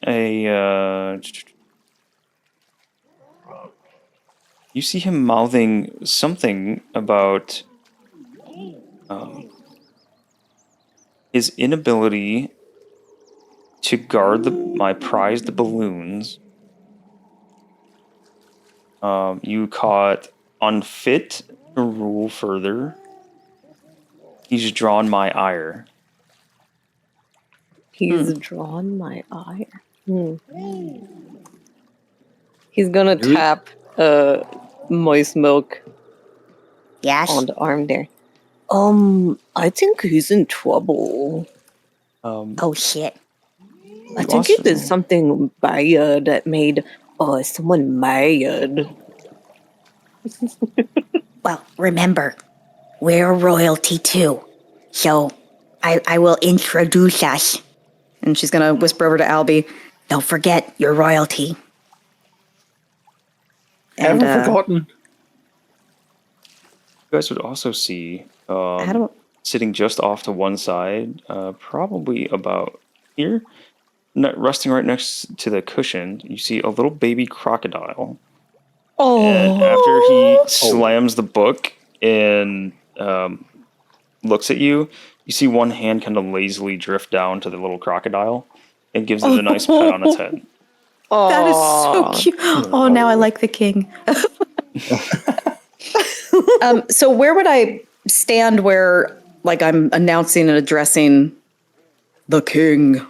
you see him mouthing something about his inability to guard my prized balloons. You caught unfit to rule further. He's drawn my ire. He's drawn my ire. He's gonna tap moist milk on the arm there. I think he's in trouble. oh shit. I think he did something bad that made someone mad. Well, remember, we're royalty too. So I will introduce us. And she's gonna whisper over to Albie, don't forget your royalty. Haven't forgotten. You guys would also see sitting just off to one side, probably about here, resting right next to the cushion, you see a little baby crocodile. Oh. And after he slams the book and looks at you, you see one hand kind of lazily drift down to the little crocodile. and gives it a nice pat on its head. That is so cute. Oh, now I like the king. So where would I stand where, like, I'm announcing and addressing the king?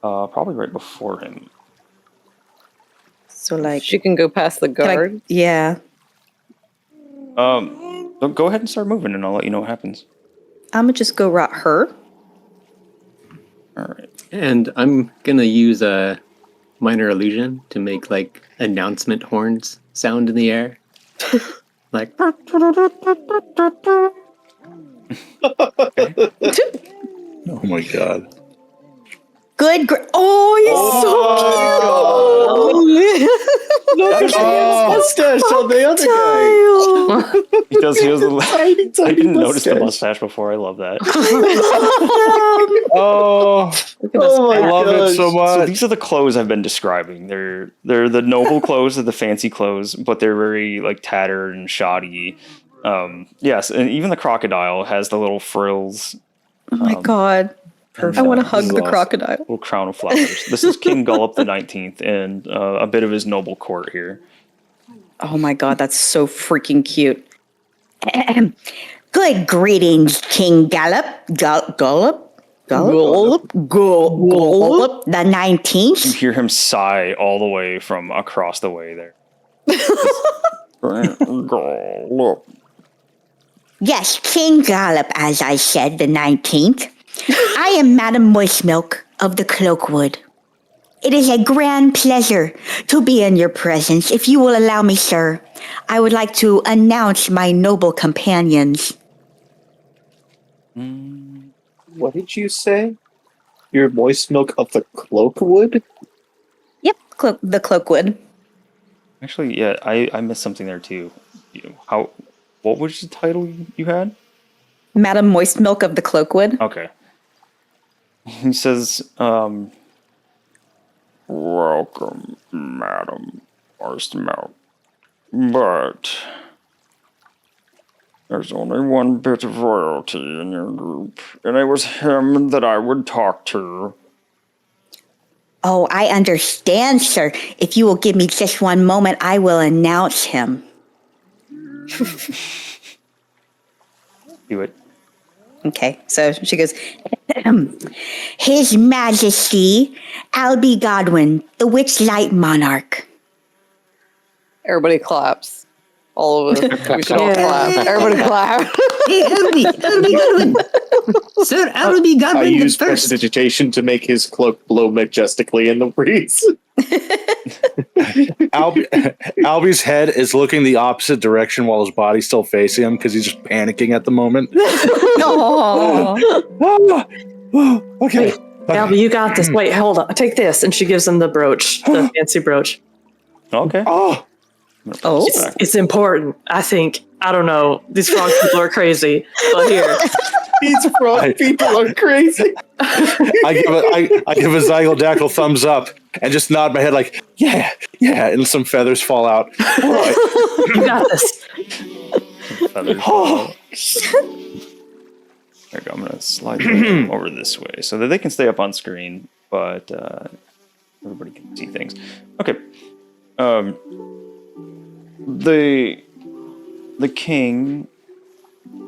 Probably right before him. So, like, She can go past the guard. yeah. So go ahead and start moving, and I'll let you know what happens. I'm gonna just go rot her. All right. And I'm gonna use a minor illusion to make like announcement horns sound in the air. Like Oh my god. Good. Oh, he's so cute. Look at the mustache on the other guy. He does. He has a Tiny, I didn't notice the mustache. mustache before. I love that. Oh, Oh my I love it so So much. these are the clothes I've been describing. They're the noble clothes, they're the fancy clothes, but they're very like tattered and shoddy. Yes, and even the crocodile has the little frills. Oh my god. Perfect. I want to hug This is the awesome. crocodile. Little crown of flowers. This is King Gullop the 19th and a bit of his noble court here. Oh my god, that's so freaking cute. Good greetings, King Gallop. Gullop? Gullop? Gullop the You 19th. hear him sigh all the way from across the way there. Gullop. Yes, King Gallop, as I said, the 19th. I am Madam Moistmilk of the Cloakwood. It is a grand pleasure to be in your presence. If you will allow me, sir, I would like to announce my noble companions. What did you say? Your moist milk of the cloakwood? Yep, the cloakwood. Actually, yeah, I missed something there too. What was the title you had? Madam Moist Milk of the Cloakwood. Okay. He says, welcome, Madam Moist Milk. But there's only one bit of royalty in your group, and it was him that I would talk to. Oh, I understand, sir. If you will give me just one moment, I will announce him. Do it. Okay, so she goes, His Majesty, Albie Godwin, the Witchlight Monarch. Everybody claps. All of us. We should all clap. Everybody clap. Hey, Albie Godwin. Sir Albie Godwin I the use first. prestidigitation to make his cloak blow majestically in the breeze. Albie's head is looking the opposite direction while his body's still facing him because he's just panicking at the moment. Okay. Albie, you got this. Wait, hold on. Take this. And she gives him the brooch, the fancy brooch. Okay. Oh, It's important, I think. I don't know. These frog people are crazy. But here. These frog people are crazy. I give a Zygodackle thumbs up and just nod my head like, yeah, and some feathers fall out. All right. You got this. Feathers fall out. There we go. I'm going to slide them over this way so that they can stay up on screen, but everybody can see things. Okay. The king,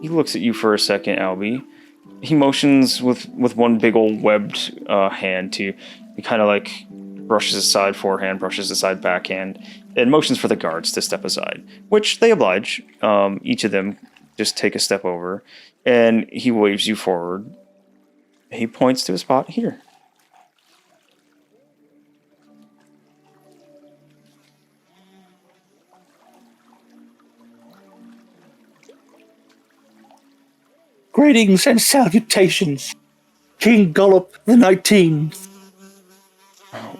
he looks at you for a second, Albie. He motions with one big old webbed hand to, he kind of like brushes aside forehand, brushes aside backhand, and motions for the guards to step aside, which they oblige. Each of them just take a step over, and he waves you forward. He points to a spot here. Greetings and salutations, King Gullop the 19th.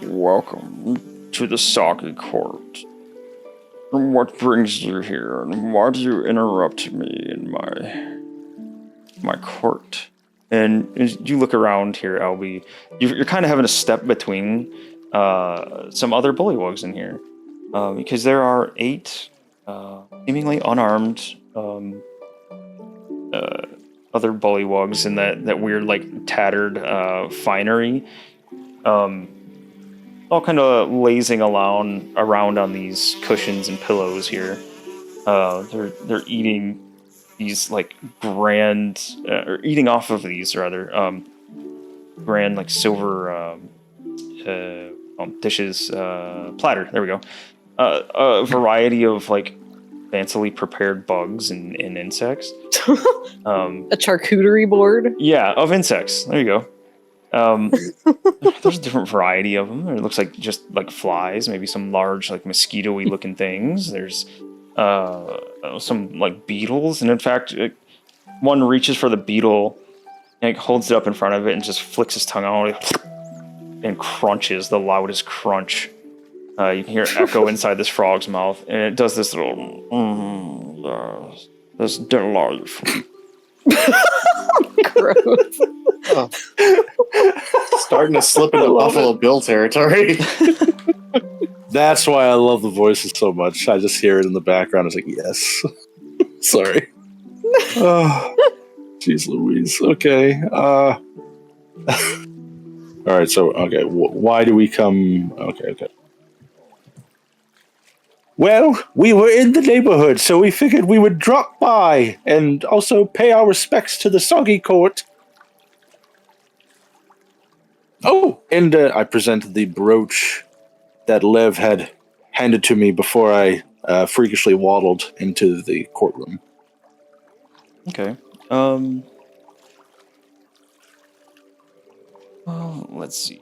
Welcome to the Soggy Court. And what brings you here, and why do you interrupt me in my court? And as you look around here, Albie, you're kind of having a step between some other bullywugs in here, because there are 8 seemingly unarmed other bullywugs in that weird like tattered finery. all kind of lazing around on these cushions and pillows here. They're eating these like grand, or eating off of these rather, grand like silver dishes, platter. There we go. A variety of like fancily prepared bugs and insects. A charcuterie board. Yeah, of insects. There you go. There's a different variety of them. It looks like just like flies, maybe some large like mosquito-y looking things. There's some like beetles, and in fact, one reaches for the beetle and holds it up in front of it and just flicks his tongue out and crunches the loudest crunch. You can hear it echo inside this frog's mouth, and it does this little this delightful. Gross. Oh. Starting to slip into Buffalo Bill territory. That's why I love the voices so much. I just hear it in the background. It's like, yes. Sorry. Oh, jeez Louise. Okay. All right, so, okay, why do we come... Okay. Well, we were in the neighborhood, so we figured we would drop by and also pay our respects to the Soggy Court. Oh, and I presented the brooch that Lev had handed to me before I freakishly waddled into the courtroom. Okay. Well, let's see.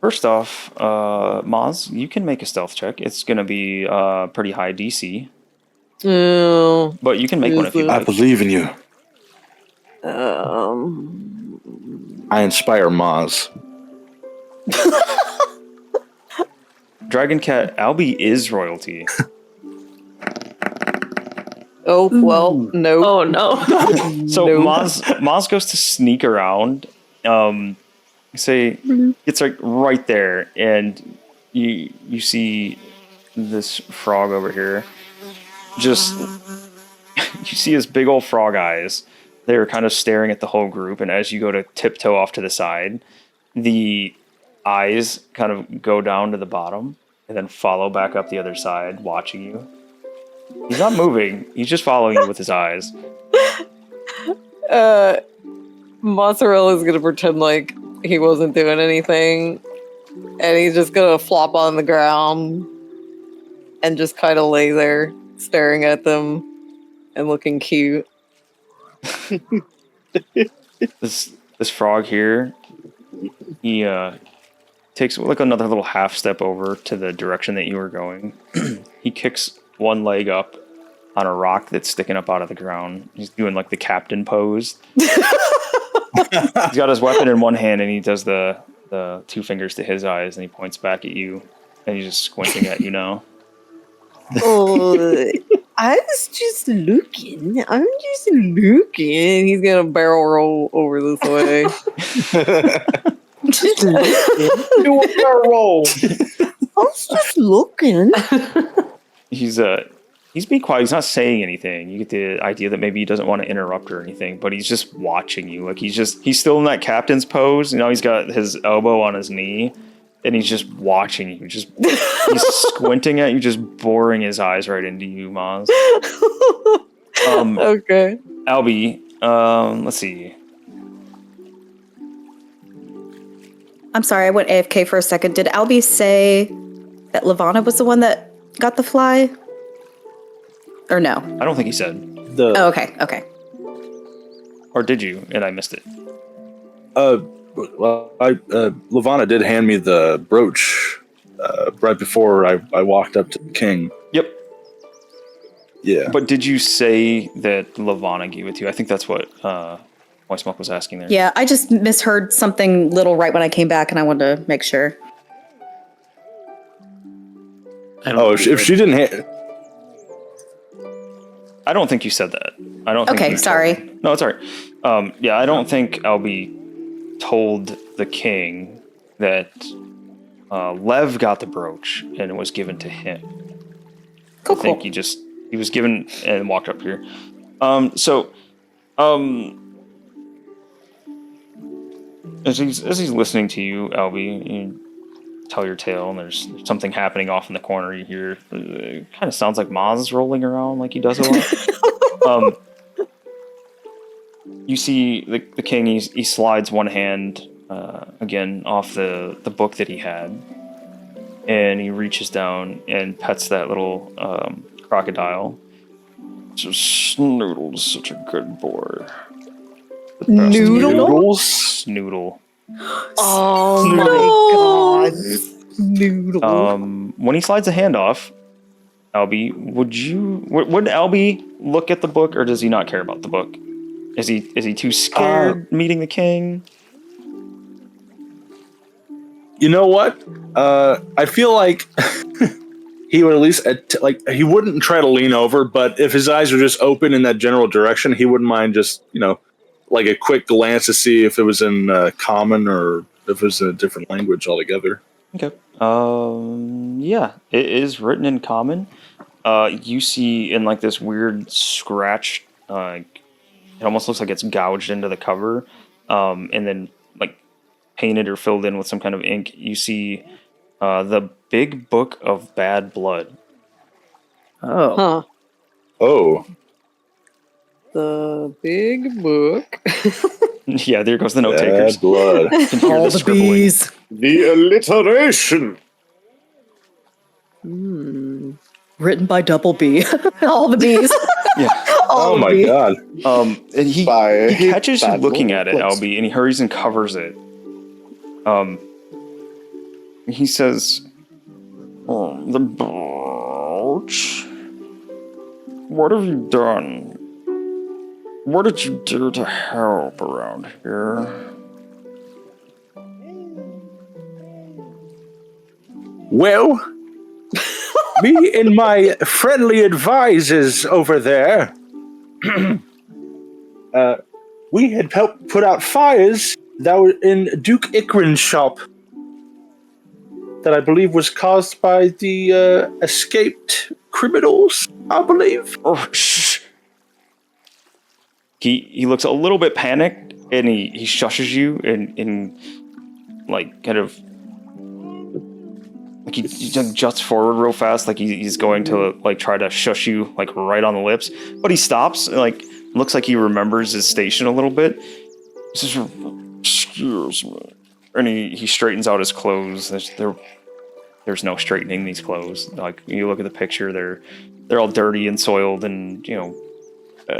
First off, Maz, you can make a stealth check. It's going to be pretty high DC. Oh, But you can make one if you I like. believe in you. I inspire Maz. Dragon Cat Albie is royalty. Oh, well, no. Oh no. So No. Maz goes to sneak around. Say it's like right there, and you see this frog over here. Just you see his big old frog eyes. They're kind of staring at the whole group, and as you go to tiptoe off to the side, the eyes kind of go down to the bottom and then follow back up the other side, watching you. He's not moving. He's just following you with his eyes. Mozzarella's gonna pretend like he wasn't doing anything, and he's just gonna flop on the ground and just kind of lay there staring at them and looking cute. This frog here, he takes like another little half step over to the direction that you were going. He kicks one leg up on a rock that's sticking up out of the ground. He's doing like the captain pose. He's got his weapon in one hand, and he does the two fingers to his eyes, and he points back at you, and he's just squinting at you now. Oh, I was just looking. I'm just looking. He's gonna barrel roll over this way. Just looking. Do a barrel roll. I was just looking. He's being quiet. He's not saying anything. You get the idea that maybe he doesn't want to interrupt or anything, but he's just watching you. Like he's still in that captain's pose. You know, he's got his elbow on his knee, and he's just watching you. He's squinting at you, just boring his eyes right into you, Maz. Okay. Albie, let's see. I'm sorry, I went AFK for a second. Did Albie say that Lavana was the one that got the fly? Or no? I don't think he said. Oh, okay. Or did you? And I missed it. Well, Lavana did hand me the brooch right before I walked up to the king. Yep. Yeah. But did you say that Lavana gave it to you? I think that's what White Smoke was asking there. Yeah, I just misheard something little right when I came back, and I wanted to make sure. If she didn't I don't think you said that. I don't think Okay, you sorry. told- No, it's all right. Yeah, I don't think Albie told the king that Lev got the brooch and it was given to him. Cool. I think he was given and walked up here. as he's listening to you, Albie, you tell your tale, and there's something happening off in the corner. You hear, it kind of sounds like Maz rolling around like he does a lot. You see the king. He slides one hand again off the book that he had, and he reaches down and pets that little crocodile. So Snoodle's such a good boy. Noodles? Noodle. Oh my god. Noodle. When he slides a hand off, Albie, would Albie look at the book, or does he not care about the book? Is he too scared meeting the king? You know what? I feel like he would at least he wouldn't try to lean over, but if his eyes are just open in that general direction, he wouldn't mind just like a quick glance to see if it was in common or if it was in a different language altogether. Okay. Yeah, it is written in common. You see in like this weird scratch. It almost looks like it's gouged into the cover, and then like painted or filled in with some kind of ink. You see the Big Book of Bad Blood. Oh. Huh. Oh. The big book. Yeah, there goes the note takers. Bad blood. All the bees. The alliteration. Written by Double B. All the bees. Yeah. Oh my god. And he catches you looking at it, Albie, and he hurries and covers it. He says, "The brooch? What have you done? What did you do to help around here?" Well, me and my friendly advisors over there, we had helped put out fires that were in Duke Ikrin's shop that I believe was caused by the escaped criminals, I believe. Oh, shh. He looks a little bit panicked, and he shushes you and like kind of like he juts forward real fast, like he's going to like try to shush you like right on the lips, but he stops. Like looks like he remembers his station a little bit. He says, "Excuse me," and he straightens out his clothes. There's no straightening these clothes. Like you look at the picture, they're all dirty and soiled, and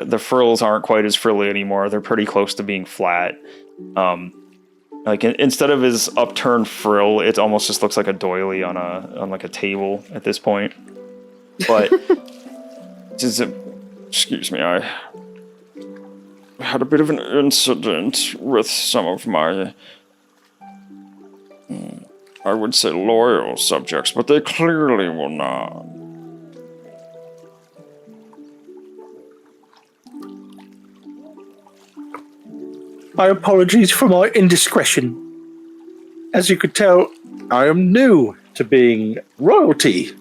the frills aren't quite as frilly anymore. They're pretty close to being flat. Like instead of his upturned frill, it almost just looks like a doily on like a table at this point. But excuse me, I had a bit of an incident with some of my, I would say, loyal subjects, but they clearly will not. My apologies for my indiscretion. As you could tell, I am new to being royalty.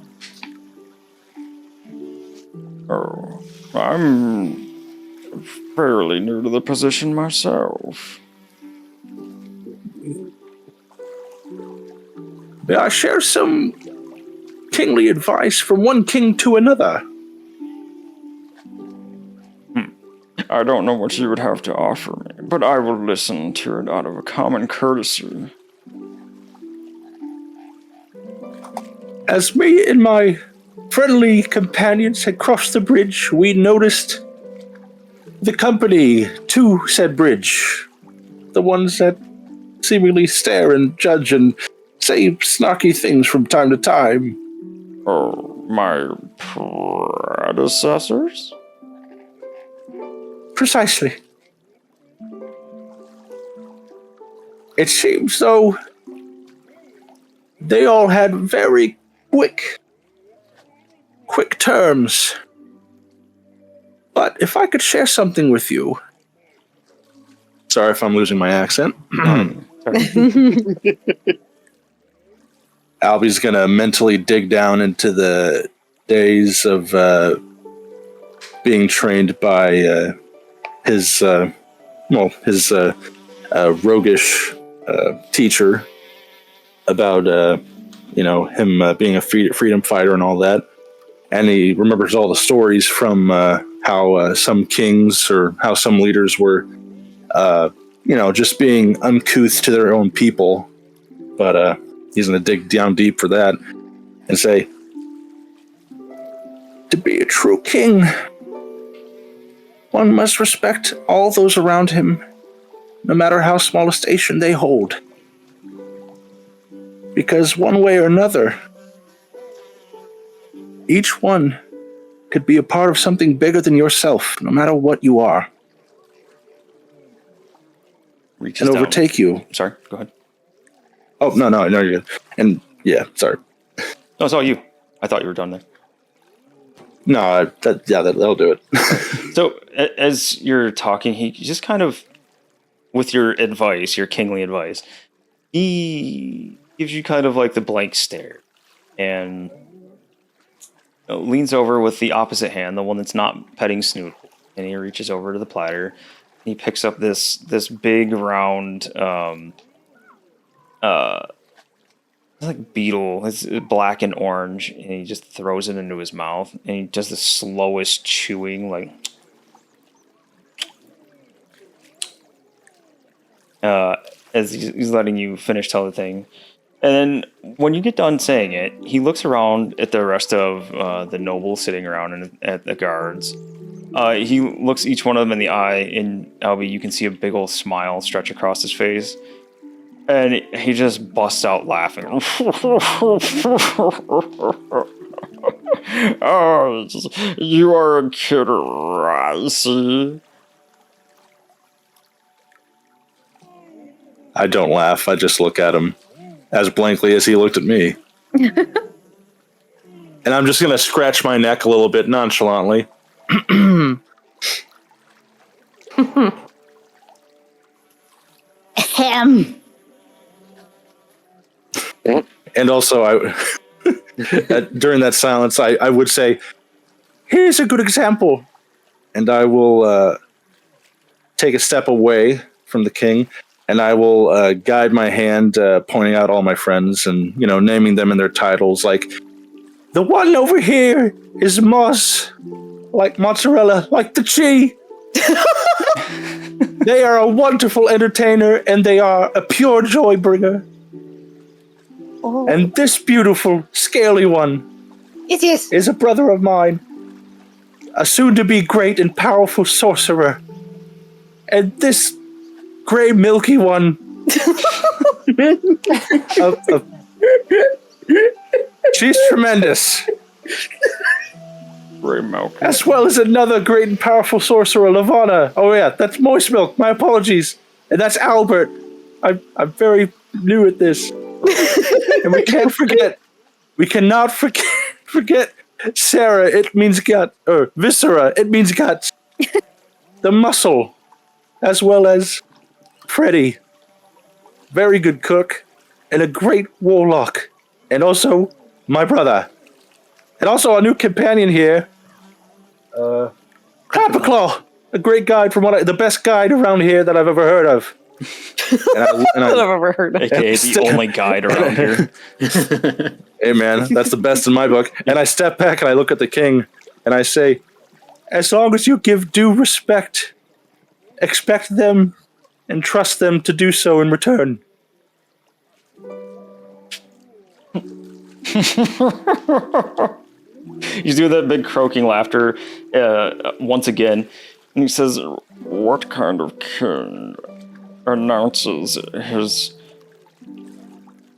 Oh, I'm fairly new to the position myself. May I share some kingly advice from one king to another? I don't know what you would have to offer me, but I will listen to it out of a common courtesy. As me and my friendly companions had crossed the bridge, we noticed the company to said bridge. The ones that seemingly stare and judge and say snarky things from time to time. Oh, my predecessors? Precisely. It seems though they all had very quick terms. But if I could share something with you. Sorry if I'm losing my accent. Albie's gonna mentally dig down into the days of being trained by his roguish teacher about him being a freedom fighter and all that, and he remembers all the stories from how some kings or how some leaders were just being uncouth to their own people. But he's going to dig down deep for that and say, to be a true king, one must respect all those around him, no matter how small a station they hold. Because one way or another, each one could be a part of something bigger than yourself, no matter what you are. Reaches and down. Overtake you. Sorry, go ahead. Oh, no, you're good. And, yeah, sorry. No, it's all you. I thought you were done there. No, that'll do it. So, as you're talking, he just kind of, with your advice, your kingly advice, he gives you kind of like the blank stare and leans over with the opposite hand, the one that's not petting Snoot, and he reaches over to the platter. He picks up this big round like beetle. It's black and orange, and he just throws it into his mouth, and he does the slowest chewing, like as he's letting you finish tell the thing. And then when you get done saying it, he looks around at the rest of the nobles sitting around and at the guards. He looks each one of them in the eye, and Albie, you can see a big old smile stretch across his face. And he just busts out laughing. Oh, you are a kid, I see. I don't laugh. I just look at him as blankly as he looked at me. And I'm just going to scratch my neck a little bit nonchalantly. And also, during that silence, I would say, here's a good example. And I will take a step away from the king, and I will guide my hand, pointing out all my friends and, naming them in their titles. Like, the one over here is Moss, like mozzarella, like the chi. They are a wonderful entertainer, and they are a pure joy bringer. Oh. And this beautiful, scaly one is a brother of mine, a soon-to-be great and powerful sorcerer. And this gray, milky one, she's tremendous. Gray milk. As well as another great and powerful sorcerer, Lavana. Oh yeah, that's Moist Milk. My apologies. And that's Albert. I'm very new at this. And we cannot forget Sarah. It means gut, or Viscera. It means guts. The muscle, as well as Freddy. Very good cook, and a great warlock, and also my brother, and also our new companion here, Clapperclaw, a great guide the best guide around here that I've ever heard of. That I've ever heard of. AKA the only guide around here. Hey man, that's the best in my book. And I step back and I look at the king and I say, as long as you give due respect, expect them and trust them to do so in return. He's doing that big croaking laughter once again. And he says, what kind of king announces his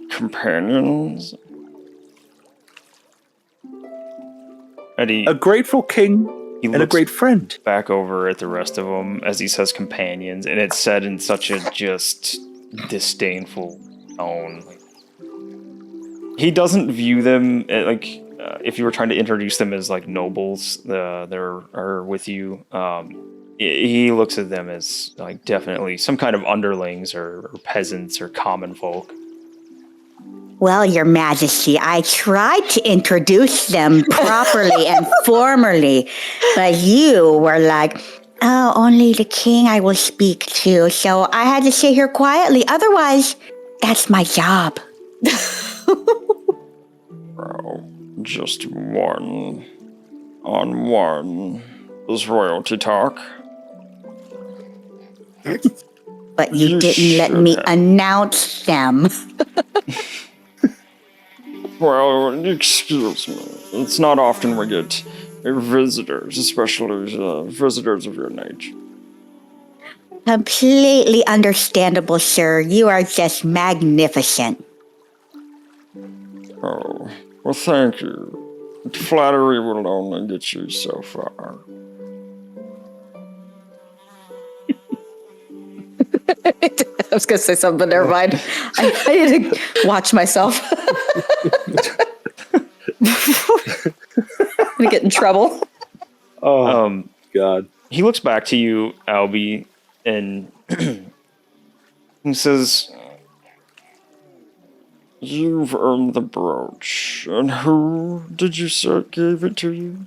companions? And a grateful king and a great friend. Back over at the rest of them as he says companions, and it's said in such a just disdainful tone. He doesn't view them like if you were trying to introduce them as like nobles that are with you. He looks at them as like definitely some kind of underlings or peasants or common folk. Well, Your Majesty, I tried to introduce them properly and formally, but you were like, Oh, only the king I will speak to, so I had to sit here quietly. Otherwise, that's my job. Well, just one-on-one is royalty talk. But you didn't let me announce them. Well, excuse me. It's not often we get visitors, especially visitors of your nature. Completely understandable, sir. You are just magnificent. Oh, well, thank you. Flattery will only get you so far. I was going to say something, but never mind. I need to watch myself. I'm going to get in trouble. Oh, God. He looks back to you, Albie, and he says, "You've earned the brooch. And who did you say gave it to you?"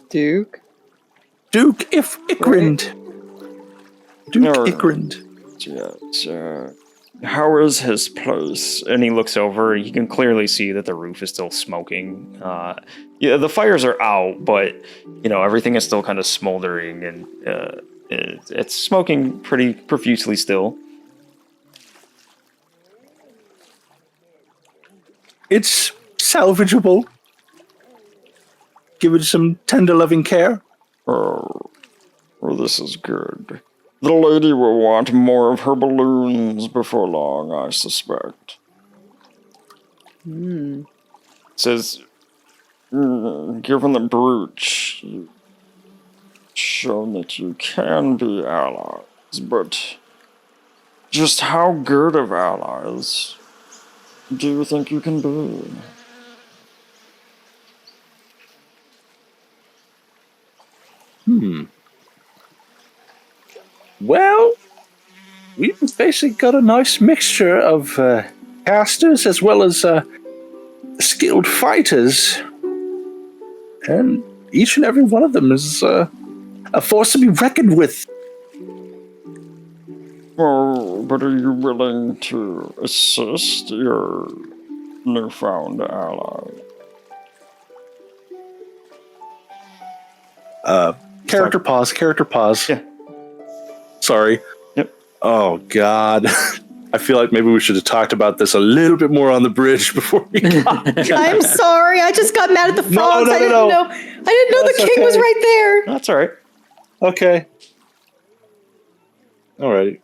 Duke Ikrind. Duke Ikrind. Yes. How is his place? And he looks over. You can clearly see that the roof is still smoking. Yeah, the fires are out, but everything is still kind of smoldering, and it's smoking pretty profusely still. It's salvageable. Give it some tender, loving care. Oh, well, this is good. The lady will want more of her balloons before long, I suspect. Says, given the brooch, you've shown that you can be allies, but just how good of allies do you think you can be? Well, we've basically got a nice mixture of casters as well as skilled fighters. And each and every one of them is a force to be reckoned with. Oh, but are you willing to assist your newfound ally? Character pause. Yeah. Sorry. Yep. Oh, God. I feel like maybe we should have talked about this a little bit more on the bridge before we got I'm sorry. I just got mad at the frogs. No. I didn't know the king was right there. That's all right. Okay. Alrighty.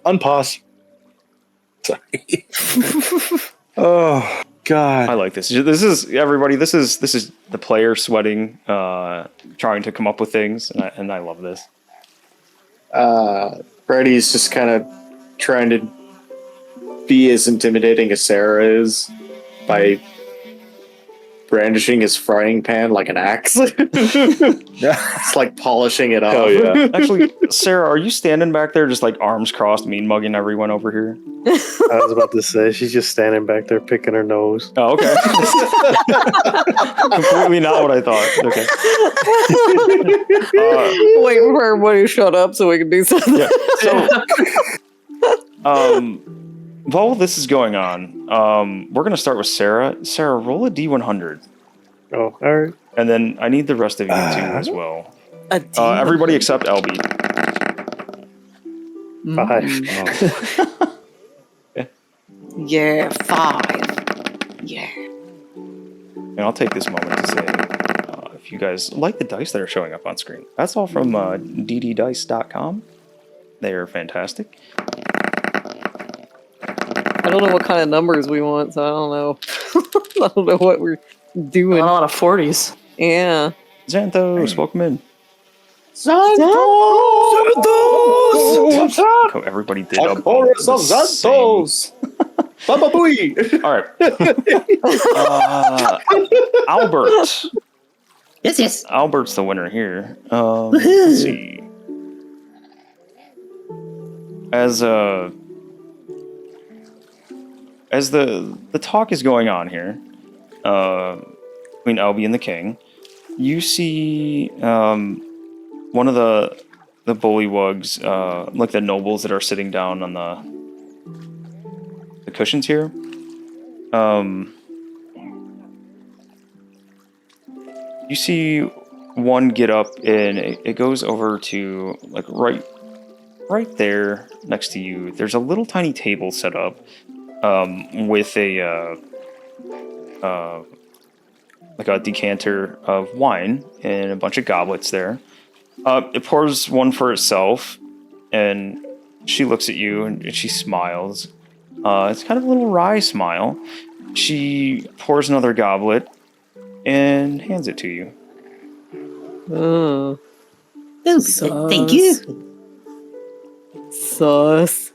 Unpause. Sorry. Oh, God. I like this. This is everybody. This is the player sweating, trying to come up with things, and I love this. Freddy's just kind of trying to be as intimidating as Sarah is by brandishing his frying pan like an axe. It's like polishing it off. Oh, yeah. Actually, Sarah, are you standing back there just like arms crossed, mean mugging everyone over here? I was about to say, she's just standing back there picking her nose. Oh, okay. Completely not what I thought. Okay. Waiting for everybody to shut up so we can do something. Yeah. So, while this is going on, we're going to start with Sarah. Sarah, roll a D100. Oh, all right. And then I need the rest of you too as well. Everybody except LB. 5. Yeah, 5. Yeah. And I'll take this moment to say, if you guys like the dice that are showing up on screen, that's all from dddice.com. They are fantastic. I don't know what kind of numbers we want, so I don't know. I don't know what we're doing. A lot of 40s. Yeah. Xanthos, welcome in. Xanthos! Oh, everybody did A chorus of Xanthos! Baba booey! All right. Albert. Yes. Albert's the winner here. Let's see. As the talk is going on here, between Albie and the king, you see one of the bullywugs, like the nobles that are sitting down on the cushions here. You see one get up and it goes over to like right there next to you. There's a little tiny table set up with a like a decanter of wine and a bunch of goblets there. It pours one for itself, and she looks at you and she smiles. It's kind of a little wry smile. She pours another goblet and hands it to you. Oh, Thank you. Sauce.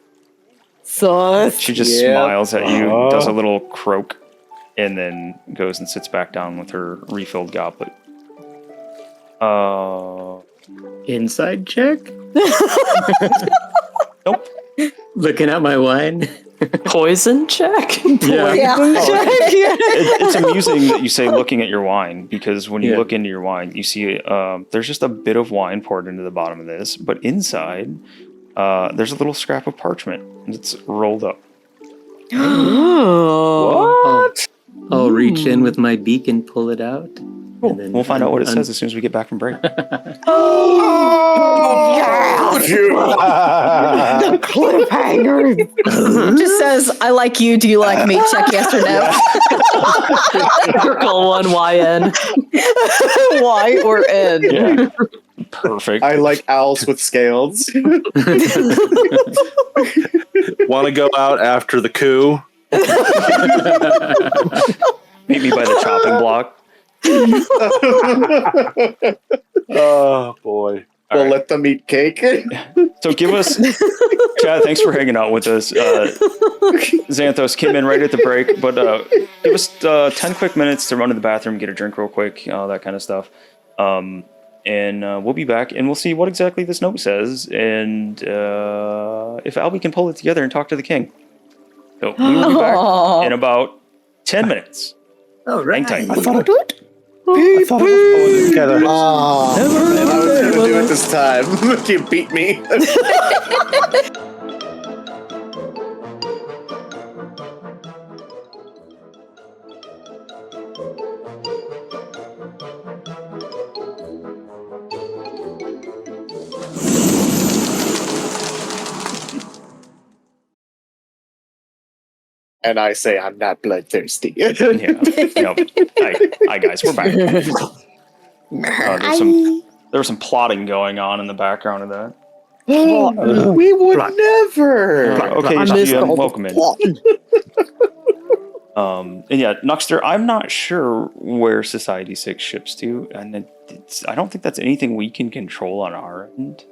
She just Yeah. smiles at you, does a little croak, and then goes and sits back down with her refilled goblet. inside check? Nope. Looking at my wine. Poison check? Yeah. It's amusing that you say looking at your wine, because when you look into your wine, you see there's just a bit of wine poured into the bottom of this, but inside there's a little scrap of parchment, and it's rolled up. What? I'll reach in with my beak and pull it out. Cool. And then We'll find out what it says as soon as we get back from break. The cliffhanger. It just says, I like you, do you like me? Check yes or no. Circle 1 YN. Y or N. Yeah. Perfect. I like owls with scales. Want to go out after the coup? Meet me by the chopping block. Oh boy. We'll right. let them eat cake. So give us, Chad, thanks for hanging out with us. Xanthos came in right at the break, but give us 10 quick minutes to run to the bathroom, get a drink real quick, all that kind of stuff. And we'll be back, and we'll see what exactly this note says, and if Albie can pull it together and talk to the king. So we will be back in about 10 minutes. Oh, right. Hang tight. I thought it was pulling together. I was going to do it this time. You beat me. And I say I'm not bloodthirsty. Yeah. Hi guys, we're back. There was some plotting going on in the background of that. We would never. Okay, GM, welcome in. And yeah, Nuxter, I'm not sure where Society 6 ships to, and I don't think that's anything we can control on our end.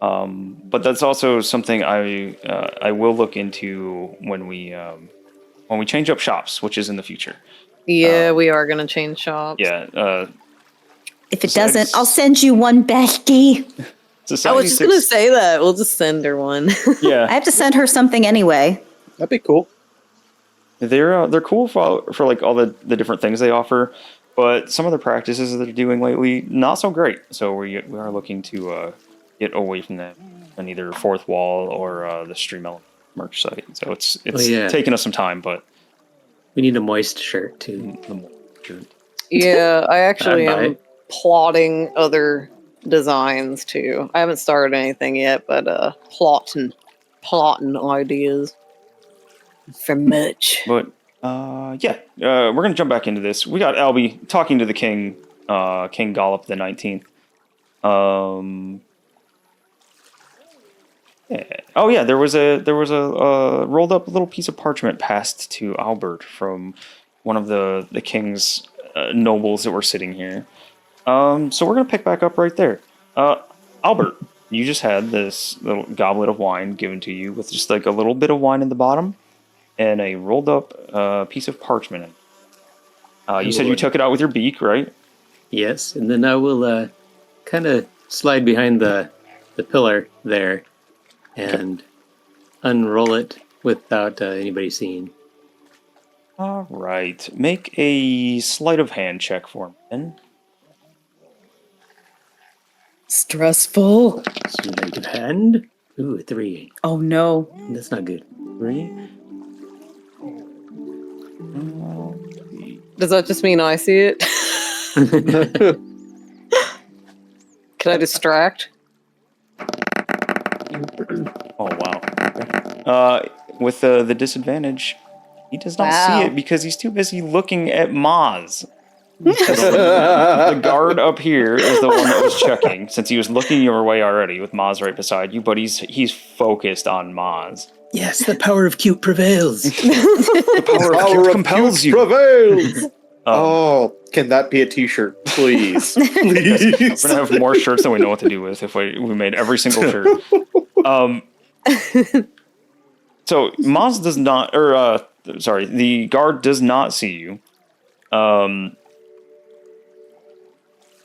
But that's also something I will look into when we change up shops, which is in the future. Yeah, we are gonna change shops. Yeah. If it doesn't, I'll send you one, bestie. I was just gonna say that. We'll just send her one. Yeah, I have to send her something anyway. That'd be cool. they're cool for like all the different things they offer, but some of the practices that they're doing lately not so great. So we are looking to get away from that on either Fourth Wall or the Stream Element merch site. So it's taking us some time, but We need a moist shirt, too. Yeah, I actually I'd buy am it. plotting other designs too. I haven't started anything yet, but plotting ideas for much. But we're gonna jump back into this. We got Albie talking to the king, King Gollop the 19th. Oh yeah, there was a rolled up little piece of parchment passed to Albert from one of the king's nobles that were sitting here. So we're gonna pick back up right there. Albert, you just had this little goblet of wine given to you with just like a little bit of wine in the bottom and a rolled up piece of parchment in it. You said you took it out with your beak, right? Yes, and then I will kind of slide behind the pillar there and unroll it without anybody seeing. All right. Make a sleight of hand check for me, then. Stressful. Sleight of hand. Ooh, 3. Oh no. That's not good. 3. Does that just mean I see it? Can I distract? Oh wow. Okay. With the disadvantage, he does not see it because he's too busy looking at Maz. The guard up here is the one that was checking, since he was looking your way already with Maz right beside you, but he's focused on Maz. Yes, the power of cute prevails. The power of cute compels you. Prevails. Oh, can that be a T-shirt, please? Please. We're gonna have more shirts than we know what to do with if we made every single shirt. So Maz does not, or sorry, the guard does not see you.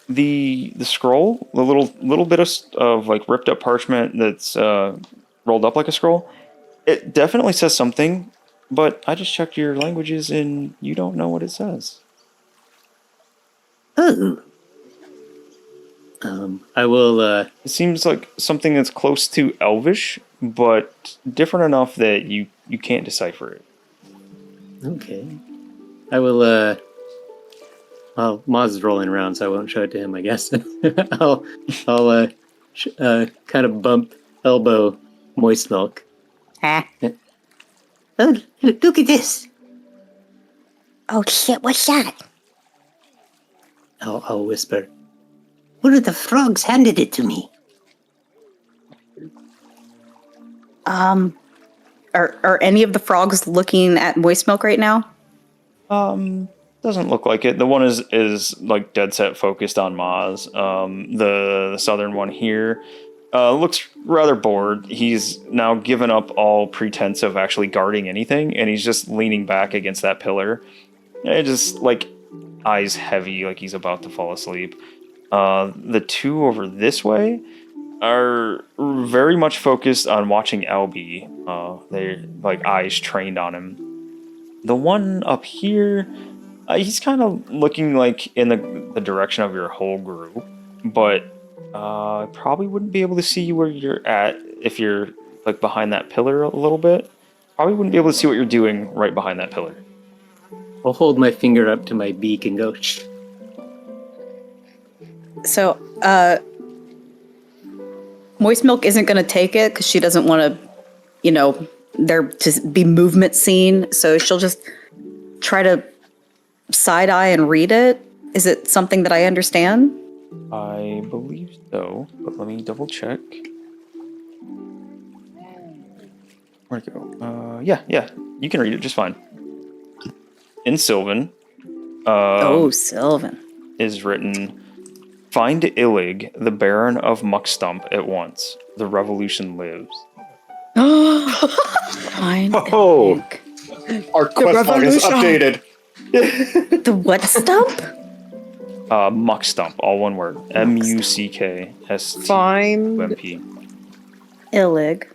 The scroll, the little bit of like ripped up parchment that's rolled up like a scroll, it definitely says something, but I just checked your languages and you don't know what it says. Oh. I will. It seems like something that's close to Elvish, but different enough that you can't decipher it. Okay. I will. Well, Maz is rolling around, so I won't show it to him. I guess. I'll kind of bump elbow moist milk. Oh, look at this. Oh shit, what's that? I'll whisper. One of the frogs handed it to me. Are any of the frogs looking at moist milk right now? Doesn't look like it. The one is like dead set focused on Maz. The southern one here looks rather bored. He's now given up all pretense of actually guarding anything, and he's just leaning back against that pillar. It just like eyes heavy, like he's about to fall asleep. The two over this way are very much focused on watching Albie. They're like eyes trained on him. The one up here, he's kind of looking like in the direction of your whole group, but probably wouldn't be able to see where you're at if you're like behind that pillar a little bit. Probably wouldn't be able to see what you're doing right behind that pillar. I'll hold my finger up to my beak and go, shh. So, moist milk isn't going to take it because she doesn't want to, there to be movement seen. So she'll just try to side eye and read it. Is it something that I understand? I believe so, but let me double check. Where'd it go? Yeah, you can read it just fine. In Sylvan, Sylvan is written, "Find Illig, the Baron of Muckstump, at once. The revolution lives." Fine. Oh, Our quest log is updated. The what stump? Muckstump, all one word. MUCKSTUMP. Find Illig.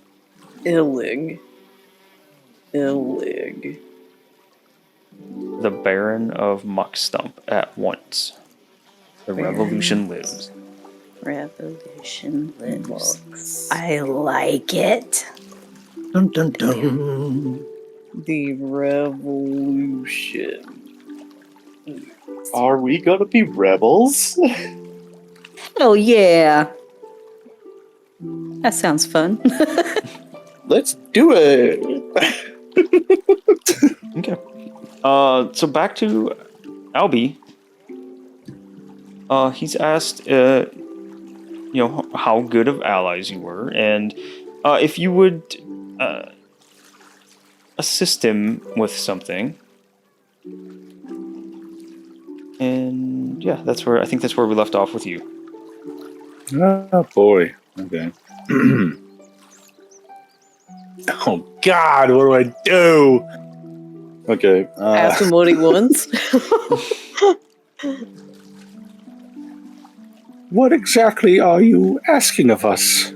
The Baron of Muckstump at once. The revolution lives. Revolution lives. I like it. Dun dun dun. The revolution. Are we gonna be rebels? Oh yeah. That sounds fun. Let's do it. Okay. So back to Albie. He's asked, how good of allies you were, and if you would assist him with something. And yeah, I think that's where we left off with you. Oh boy. Okay. Oh God, what do I do? Okay. Ask him what he wants. What exactly are you asking of us?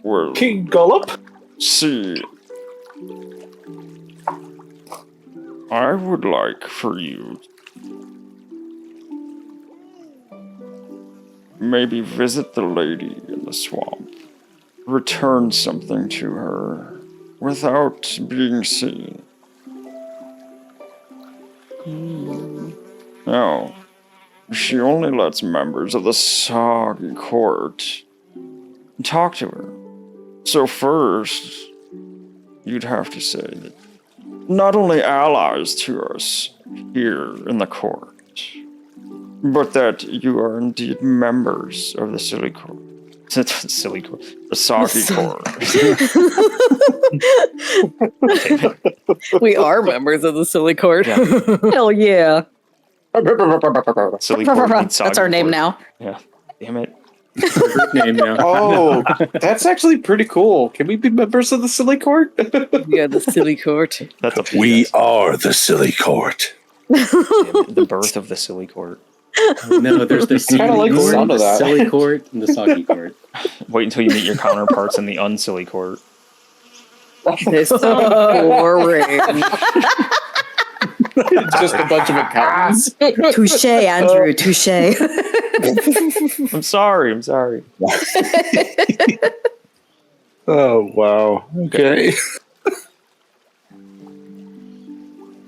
We're King Gullop? see. I would like for you maybe visit the lady in the swamp. Return something to her without being seen. No, she only lets members of the Soggy Court talk to her. So first, you'd have to say that not only allies to us here in the court, but that you are indeed members of the Silly Court. Silly Court. The Soggy Court. We are members of the Silly Court. Yeah. Hell yeah. Silly Court means That's Soggy our name Court. now. Yeah. Damn it. Group name now. Oh, that's actually pretty cool. Can we be members of the Silly Court? Yeah, the Silly Court. That's a We are the Silly Court. the birth of the Silly Court. No, there's the Kinda like the Court, sound of the that. Silly Court, and the Soggy Court. Wait until you meet your counterparts in the unsilly court. This is boring. It's just a bunch of accountants. Touche, Andrew. Touche. I'm sorry. Oh, wow. Okay.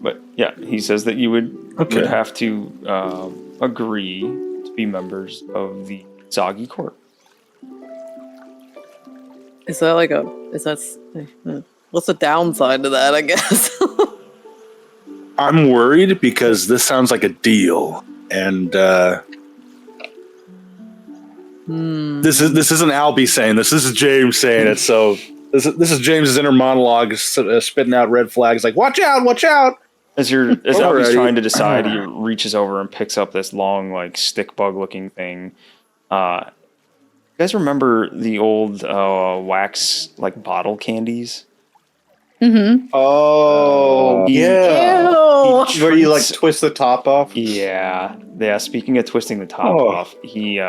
But yeah, he says that you would have to agree to be members of the Soggy Court. Is that like what's the downside to that, I guess? I'm worried because this sounds like a deal. And this isn't Albie saying this. This is James saying it. So this is James's inner monologue spitting out red flags like, watch out. As Albie's trying to decide, he reaches over and picks up this long, like, stick bug looking thing. You guys remember the old wax, like, bottle candies? Mm-hmm. Oh, yeah. Ew. Where you, like, twist the top off? Yeah. Speaking of twisting the top off, he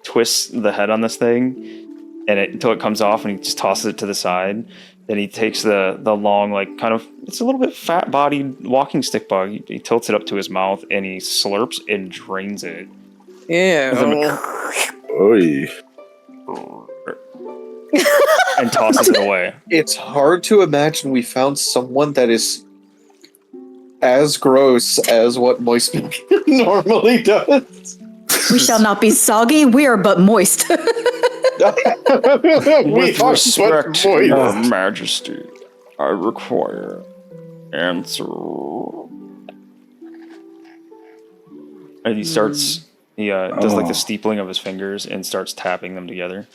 twists the head on this thing and until it comes off, and he just tosses it to the side. Then he takes the long, like, kind of, it's a little bit fat-bodied walking stick bug. He tilts it up to his mouth, and he slurps and drains it. Yeah. Oy. And tosses it away. It's hard to imagine we found someone that is as gross as what moist milk normally does. We shall not be soggy. We are but moist. With respect, Your Majesty, I require answer. And he starts, does like the steepling of his fingers and starts tapping them together.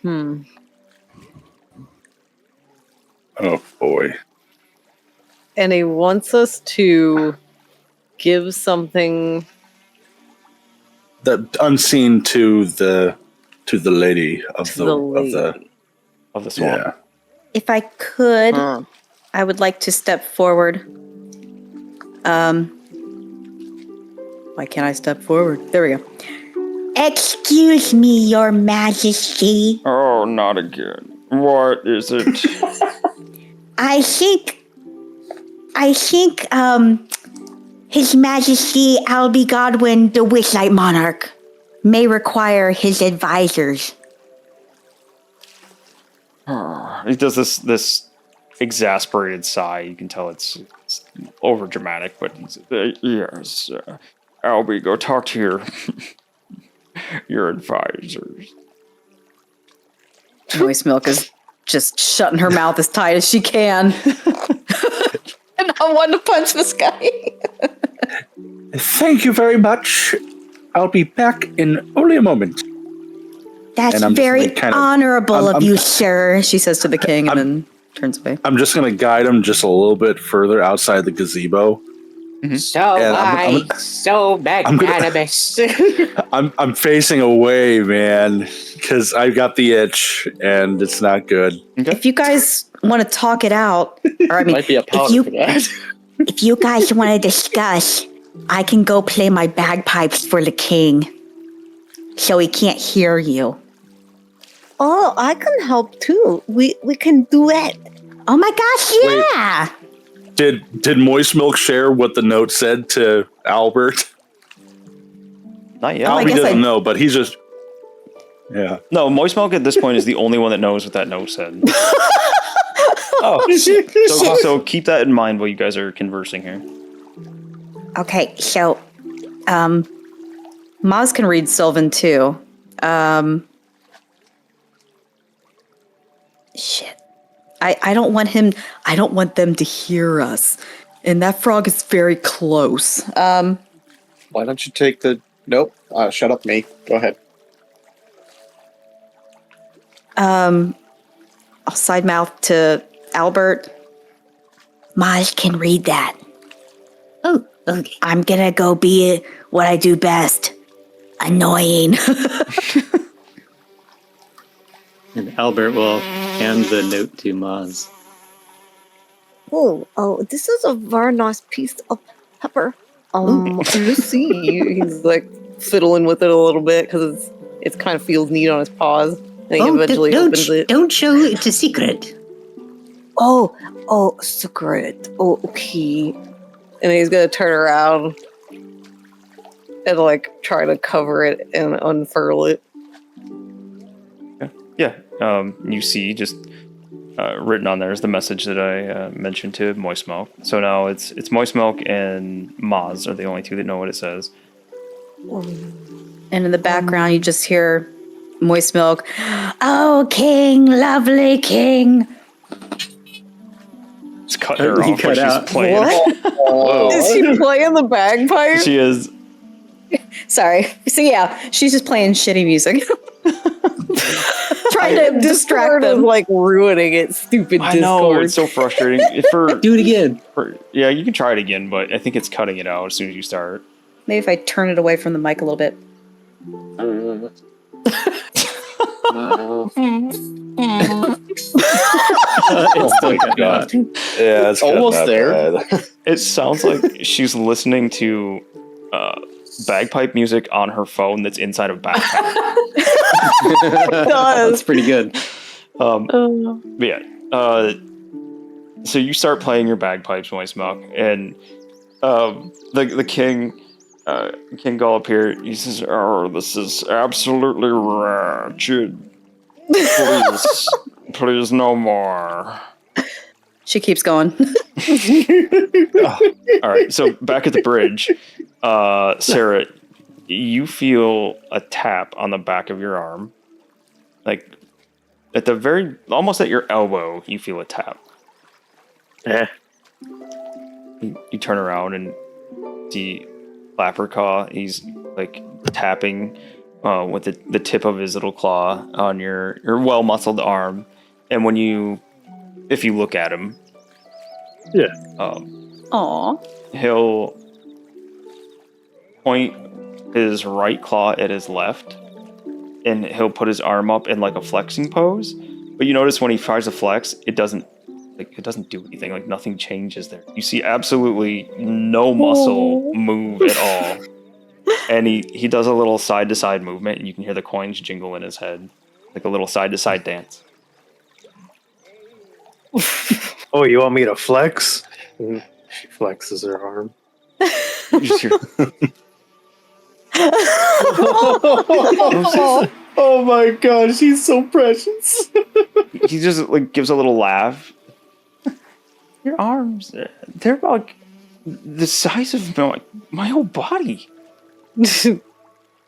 Oh, boy. And he wants us to give something The unseen to the lady of the swamp. Yeah. If I could, I would like to step forward. Why can't I step forward? There we go. Excuse me, Your Majesty. Oh, not again. What is it? I think, His Majesty Albie Godwin, the Witchlight Monarch, may require his advisors. He does this exasperated sigh. You can tell it's over dramatic, but he's yes, Albie, go talk to your advisors. Moist Milk is just shutting her mouth as tight as she can. And I want to punch this guy. Thank you very much. I'll be back in only a moment. That's very honorable of you, sir. She says to the king and then turns away. I'm just going to guide him just a little bit further outside the gazebo. So magnanimous. I'm facing away, man, because I've got the itch and it's not good. Okay. If you guys want to talk it out, or I mean, Might be a powder for that. If you guys want to discuss, I can go play my bagpipes for the king, so he can't hear you. Oh, I can help too. We can duet. Oh my gosh, yeah! Did Moist Milk share what the note said to Albert? Not yet. Albie doesn't know, but he's just... Yeah. No, Moist Milk at this point is the only one that knows what that note said. Oh, So keep that in mind while you guys are conversing here. Okay, so Maz can read Sylvan too. Shit. I don't want them to hear us. And that frog is very close. Why don't you take the... Nope. Shut up, me. Go ahead. I'll side mouth to Albert. Maj can read that. Oh, okay. I'm gonna go be what I do best. Annoying. And Albert will hand the note to Maz. Oh, this is a very nice piece of pepper. You see, he's like fiddling with it a little bit because it kind of feels neat on his paws. And he eventually opens it. Don't show it's a secret. Oh, secret. Oh, okay. And he's gonna turn around and like try to cover it and unfurl it. Yeah. You see just written on there is the message that I mentioned to Moist Milk. So now it's Moist Milk and Maz are the only two that know what it says. And in the background, you just hear Moist Milk. Oh, King, lovely King. It's cutting her He off cut while out. she's playing. Whoa. Is she playing the bagpipe? She is. Sorry. So yeah, she's just playing shitty music. Trying to distract them. Like ruining it, stupid I Discord. know, it's so frustrating. Do it again. Yeah, you can try it again, but I think it's cutting it out as soon as you start. Maybe if I turn it away from the mic a little bit. It's still cutting out. yeah, it's almost there. It sounds like she's listening to bagpipe music on her phone that's inside of backpack. That's pretty good. But yeah, so you start playing your bagpipes, Moist Milk, and the king, King Gullop here, he says, "Oh, this is absolutely wretched. Please, no more." She keeps going. All right, so back at the bridge, Sarah, you feel a tap on the back of your arm, like at the almost at your elbow. You feel a tap. You turn around and see Flappercaw. He's like tapping with the tip of his little claw on your well muscled arm, and if you look at him, he'll point his right claw at his left, and he'll put his arm up in like a flexing pose. But you notice when he tries to flex, it doesn't do anything. Like nothing changes there. You see absolutely no muscle move at all. And he does a little side to side movement, and you can hear the coins jingle in his head, like a little side to side dance. Oh, you want me to flex? She flexes her arm. You just hear, Oh my god, she's so precious. he just like gives a little laugh. Your arms, they're about the size of my whole body.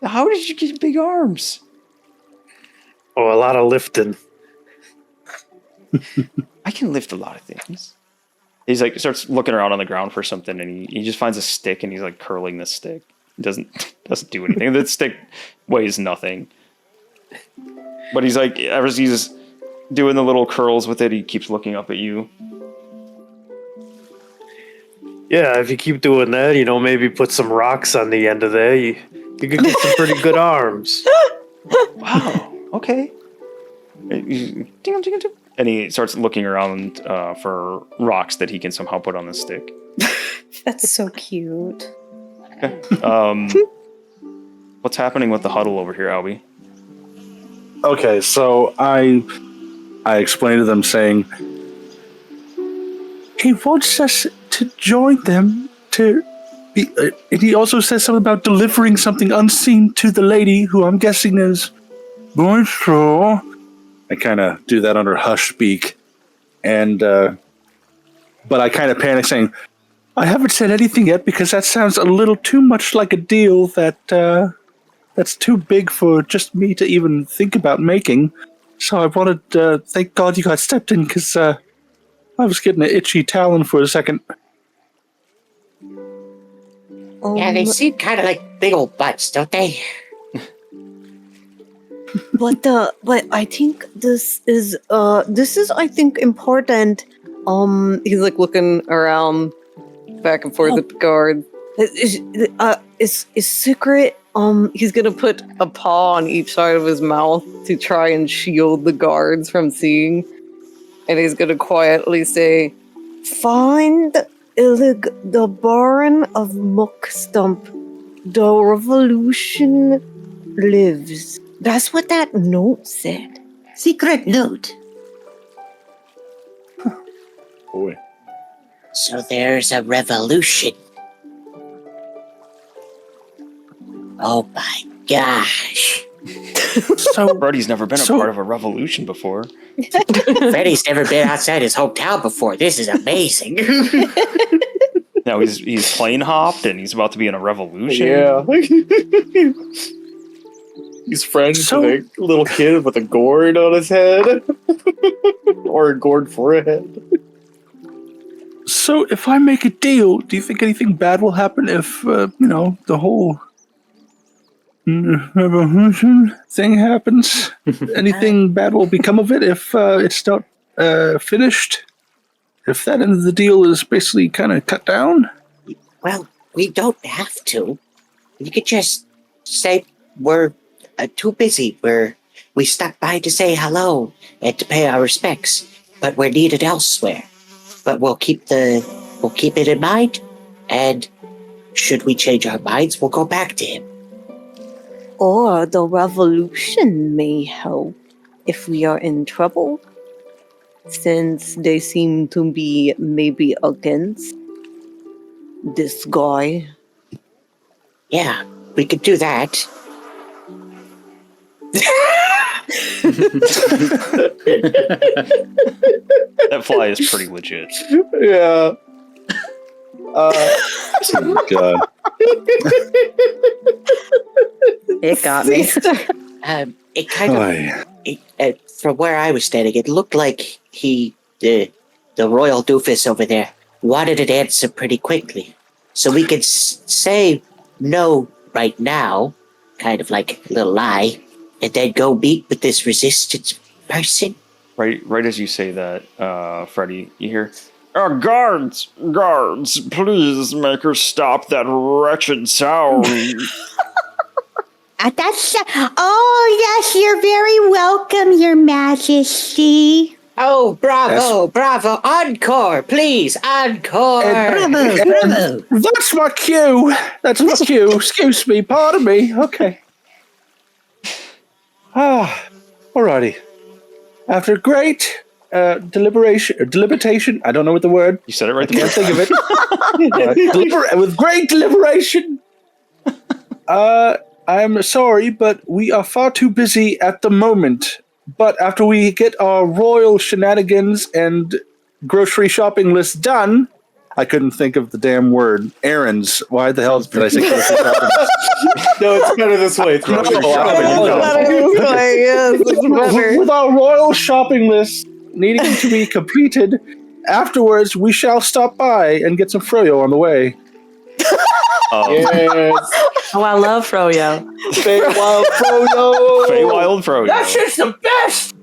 How did you get big arms? Oh, a lot of lifting. I can lift a lot of things. He's like starts looking around on the ground for something, and he just finds a stick, and he's like curling the stick. It doesn't do anything. The stick weighs nothing. But he's like, as he's doing the little curls with it, he keeps looking up at you. Yeah, if you keep doing that, maybe put some rocks on the end of there, you could get some pretty good arms. Wow. Okay. And he starts looking around for rocks that he can somehow put on the stick. That's so cute. Okay. What's happening with the huddle over here, Albie? Okay, so I explained to them saying he wants us to join them to he also says something about delivering something unseen to the lady, who I'm guessing is Bonjour. I kind of do that under hush speak, and but I kind of panic, saying, "I haven't said anything yet because that sounds a little too much like a deal that's too big for just me to even think about making." So I wanted, thank God you guys stepped in, because I was getting an itchy talon for a second. Yeah, they seem kind of like big old butts, don't they? But I think this is I think important. He's like looking around back and forth at the guard. Is secret. He's gonna put a paw on each side of his mouth to try and shield the guards from seeing. And he's gonna quietly say, Find the Baron of Muckstump. The revolution lives. That's what that note said. Secret note. Boy. So there's a revolution. Oh my gosh. So Freddy's never been a part of a revolution before. Freddy's never been outside his hometown before. This is amazing. Now he's plane hopped and he's about to be in a revolution. Yeah. He's friends with a little kid with a gourd on his head. Or a gourd for a head. So if I make a deal, do you think anything bad will happen if, the whole revolution thing happens? Anything bad will become of it if it's not finished? If that end of the deal is basically kind of cut down? Well, we don't have to. You could just say we're too busy. We stopped by to say hello and to pay our respects, but we're needed elsewhere. But we'll keep it in mind, and should we change our minds, we'll go back to him. Or the revolution may help if we are in trouble, since they seem to be maybe against this guy. Yeah, we could do that. That fly is pretty legit. Yeah. Oh, God. It got me. It kind of, from where I was standing, it looked like the royal doofus over there, wanted an answer pretty quickly. So we could say no right now, kind of like a little lie, and then go meet with this resistance person. Right as you say that, Freddy, you hear, guards, please make her stop that wretched sound. Oh, yes, you're very welcome, Your Majesty. Oh, bravo, encore, please, encore. Bravo. That's my cue. Excuse me, pardon me. Okay. Alrighty. After great deliberation, I don't know what the word. You said it right I can't think of it. With great deliberation, I'm sorry, but we are far too busy at the moment. But after we get our royal shenanigans and grocery shopping list done, I couldn't think of the damn word. Errands. Why the hell did I say grocery shopping list? No, it's better this way. It's grocery shopping. With our royal shopping list needing to be completed, afterwards we shall stop by and get some froyo on the way. Yes. Oh, I love froyo. Feywild froyo. Feywild froyo. That shit's the best!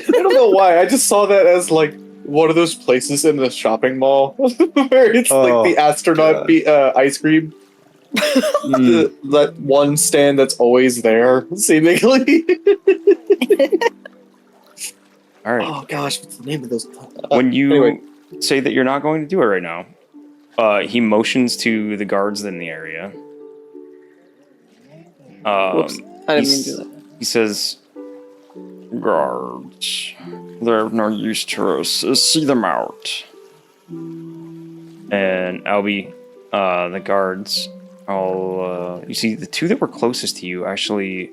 I don't know why. I just saw that as like one of those places in the shopping mall where it's like the astronaut ice cream. That one stand that's always there, seemingly. All right. Oh gosh, what's the name of those? When you say that you're not going to do it right now, he motions to the guards in the area. Whoops, I didn't mean to do that. He says, guards, they're of no use to us. See them out. And Albie, the guards, you see the two that were closest to you actually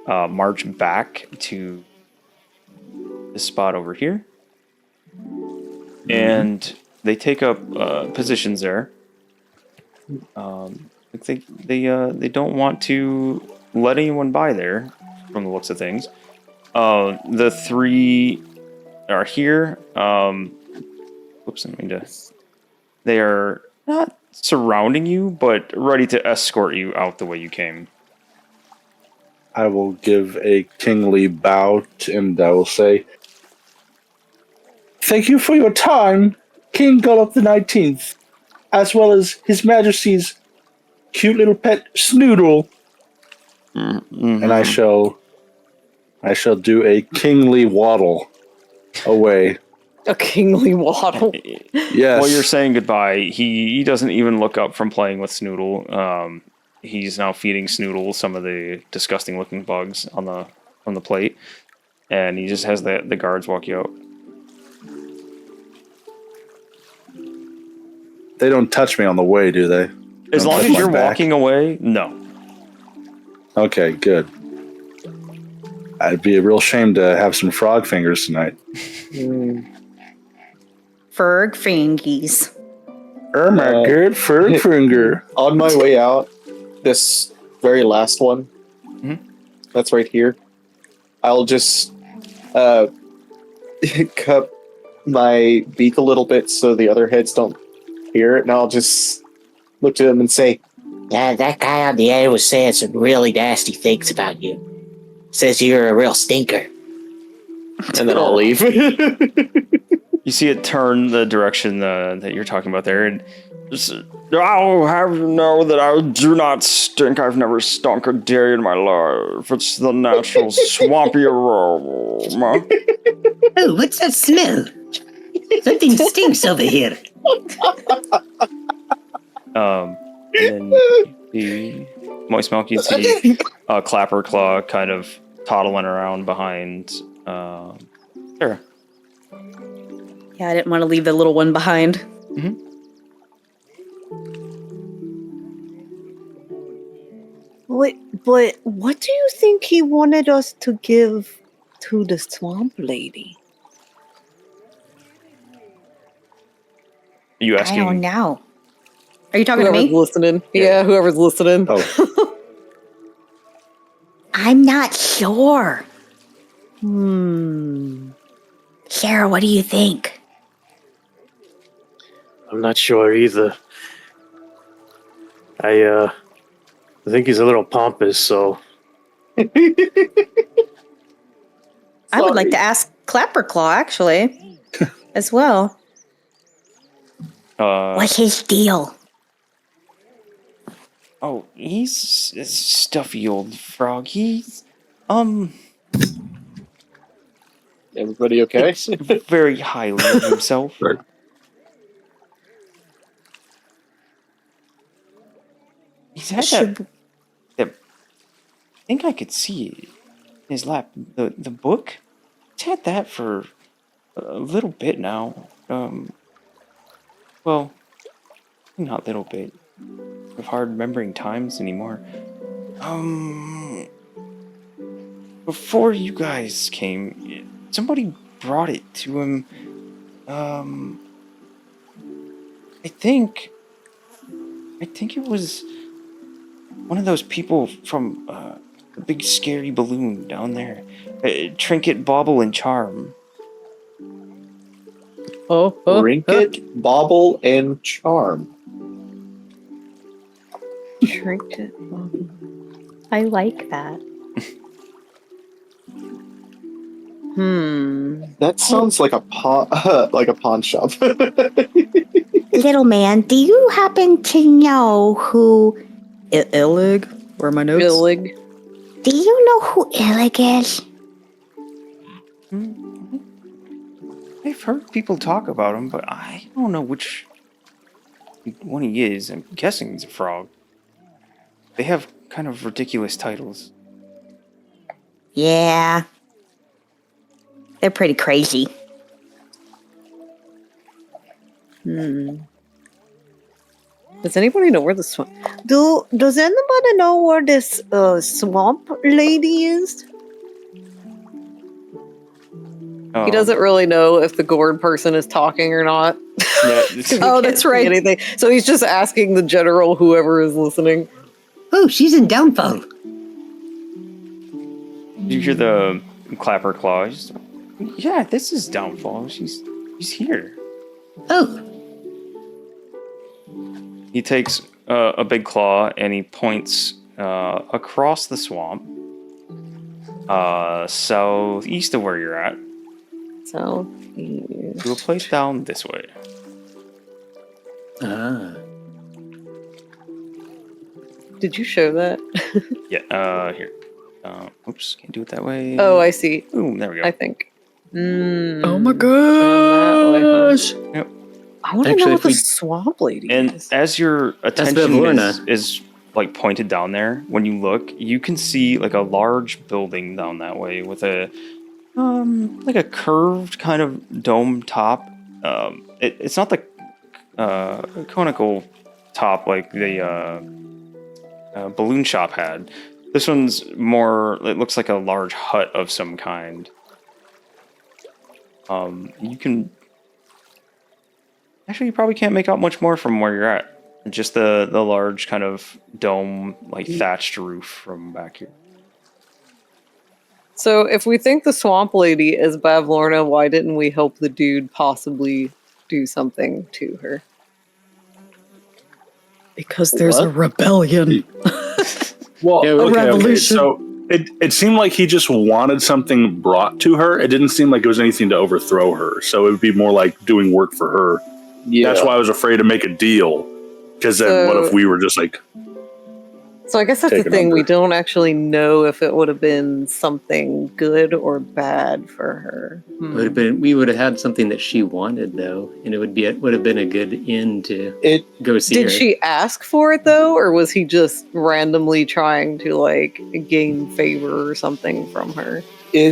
march back to this spot over here. And they take up positions there. They don't want to let anyone by there, from the looks of things. The three are here. Whoops, I mean to. They are not surrounding you, but ready to escort you out the way you came. I will give a kingly bow and I will say, "Thank you for your time, King Gullop the 19th, as well as His Majesty's cute little pet Snoodle." Mm-hmm. And I shall do a kingly waddle away. A kingly waddle. Yes. While you're saying goodbye, he doesn't even look up from playing with Snoodle. He's now feeding Snoodle some of the disgusting looking bugs on the plate, and he just has the guards walk you out. They don't touch me on the way, do they? As long as you're walking away, no. Okay, good. I'd be a real shame to have some frog fingers tonight. Ferg fingies. My good Ferg finger. On my way out, this very last one, that's right here, I'll just cup my beak a little bit so the other heads don't hear it, and I'll just look to them and say, Yeah, that guy on the end was saying some really nasty things about you. Says you're a real stinker. and then I'll leave. You see it turn the direction that you're talking about there, and just, I'll have you know that I do not stink. I've never stunk a day in my life. It's the natural swampy aroma. Oh, what's that smell? Something stinks over here. And then the Moist Milk, you see Clapper Claw kind of toddling around behind Sarah. Yeah, I didn't want to leave the little one behind. Mm-hmm. Wait, but what do you think he wanted us to give to the swamp lady? Are you asking? I don't know. Are you talking Whoever's to me? listening. Yeah, whoever's listening. Oh. I'm not sure. Sarah, what do you think? I'm not sure either. I think he's a little pompous, so. I would like to ask Clapperclaw, actually, as well. What's his deal? Oh, he's a stuffy old frog. He's Everybody okay? very highly of himself. Right. He's had that. I think I could see it in his lap. The book. He's had that for a little bit now. Well, not little bit. Of hard remembering times anymore. Before you guys came, somebody brought it to him. I think it was one of those people from the big scary balloon down there. Trinket, Bauble, and Charm. Trinket, Bauble, and Charm. Trinket. I like that. That sounds like a pawn shop. Little man, do you happen to know who... Illig? Where are my notes? Illig. Do you know who Illig is? I've heard people talk about him, but I don't know which one he is. I'm guessing he's a frog. They have kind of ridiculous titles. Yeah. They're pretty crazy. Does anybody know where the swamp? Does anybody know where this swamp lady is? He doesn't really know if the gourd person is talking or not. Yeah, Oh, that's right. Anything. So he's just asking the general, whoever is listening. Oh, she's in downfall. You hear the clapper claws. Yeah, this is downfall. She's here. Oh. He takes a big claw and he points across the swamp, southeast of where you're at, Southeast. to a place down this way. Ah. Did you show that? Yeah. Here. Oops, can't do it that way. Oh, I see. Boom. There we go. I think. Oh my gosh! Yep. I want to know what the swamp lady And is. as your attention Bavlorna. is like pointed down there, when you look, you can see like a large building down that way with a like a curved kind of dome top. It's not the conical top like the balloon shop had. This one's more. It looks like a large hut of some kind. You can. Actually, you probably can't make out much more from where you're at. Just the large kind of dome, like thatched roof from back here. So if we think the swamp lady is Bavlorna, why didn't we help the dude possibly do something to her? Because there's a rebellion. Well, Yeah, okay, revolution. so it seemed like he just wanted something brought to her. It didn't seem like it was anything to overthrow her. So it would be more like doing work for her. Yeah. That's why I was afraid to make a deal. Because then what if we were just like... So I guess that's the Taken thing. We under. don't actually know if it would have been something good or bad for her. We would have had something that she wanted though, and it would have been a good end to go see her. Did she ask for it though, or was he just randomly trying to like gain favor or something from her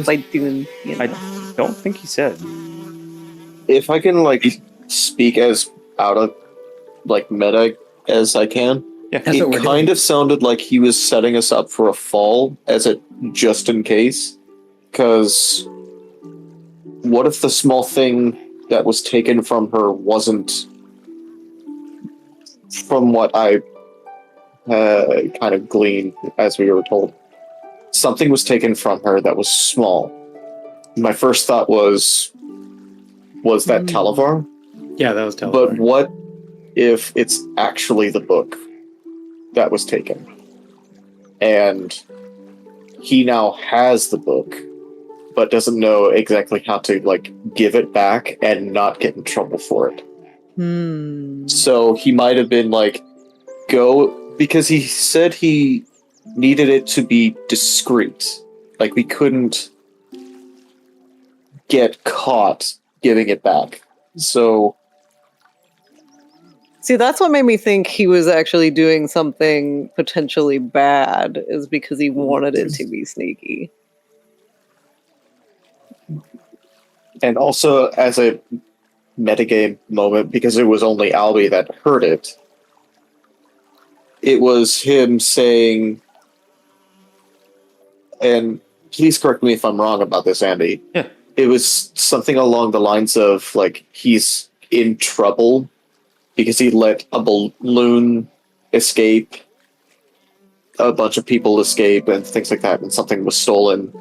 by doing? You know? I don't think he said. If I can like speak as out of like meta as I can. Yeah, That's what we're It kind doing. of sounded like he was setting us up for a fall as a just in case. Because what if the small thing that was taken from her wasn't, from what I kind of gleaned as we were told, something was taken from her that was small. My first thought was that Talavar? Yeah, that was Talavar. But what if it's actually the book that was taken? And he now has the book, but doesn't know exactly how to like give it back and not get in trouble for it. So he might have been like, because he said he needed it to be discreet. Like we couldn't get caught giving it back. So See, that's what made me think he was actually doing something potentially bad, is because he wanted it to be sneaky. and also as a metagame moment, because it was only Albie that heard it, it was him saying, and please correct me if I'm wrong about this, Andy. Yeah. It was something along the lines of, like, he's in trouble because he let a balloon escape, a bunch of people escape, and things like that, and something was stolen.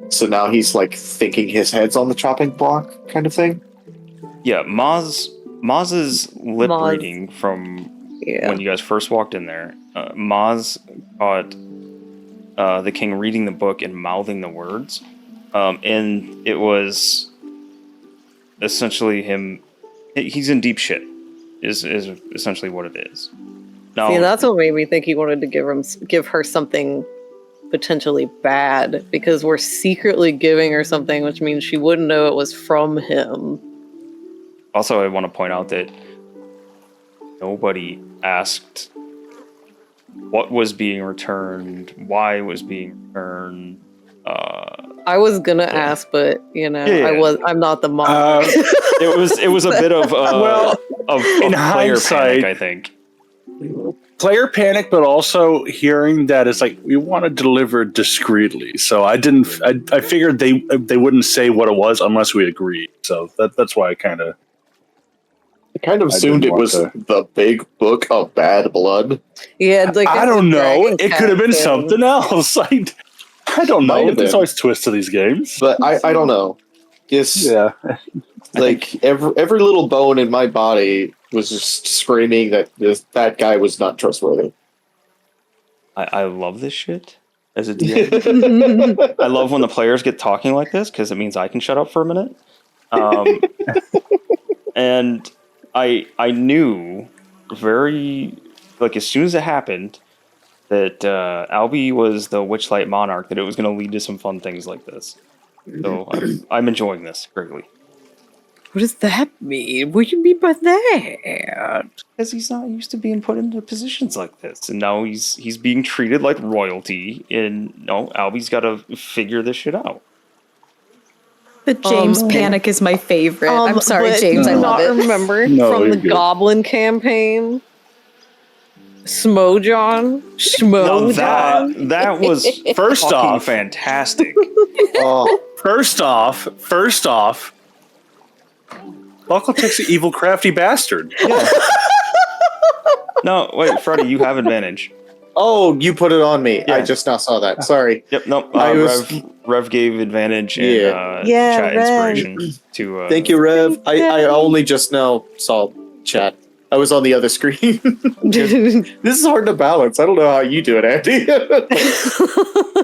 So now he's, like, thinking his head's on the chopping block kind of thing. Yeah, Maz's lip Maz. reading from when you guys first walked in there. Maz caught the king reading the book and mouthing the words. And it was essentially him. He's in deep shit, is essentially what it is. Now, See, that's what made me think he wanted to give her something potentially bad, because we're secretly giving her something, which means she wouldn't know it was from him. also, I want to point out that nobody asked what was being returned, why it was being returned. I was gonna ask, but I'm not the mom. It was a bit of well, of in player hindsight, panic, I think. player panic, but also hearing that it's like we want to deliver discreetly. So I didn't. I figured they wouldn't say what it was unless we agreed. So that's why I kind of assumed it was the big book of bad blood. Yeah, like I don't know. It could have been something else. I don't know. There's always twists to these games. But I don't know. Yeah. Like every little bone in my body was just screaming that that guy was not trustworthy. I love this shit as a DM. I love when the players get talking like this because it means I can shut up for a minute. And I knew very, like, as soon as it happened that Albie was the Witchlight monarch, that it was going to lead to some fun things like this. So I'm enjoying this greatly. What does that mean? What do you mean by that? Because he's not used to being put into positions like this, and now he's being treated like royalty. And no, Albie's got to figure this shit out. The James panic is my favorite. I'm sorry, James. I love it. Remember from the Goblin campaign, Smojon. That was first off fantastic. First off. Buckle takes the evil, crafty bastard. Yeah. No, wait, Freddie, you have advantage. Oh, you put it on me. Yeah. I just now saw that. Sorry. Yep, no. Rev gave advantage and chat inspiration to. Thank you, Rev. I only just now saw chat. I was on the other screen. This is hard to balance. I don't know how you do it, Andy.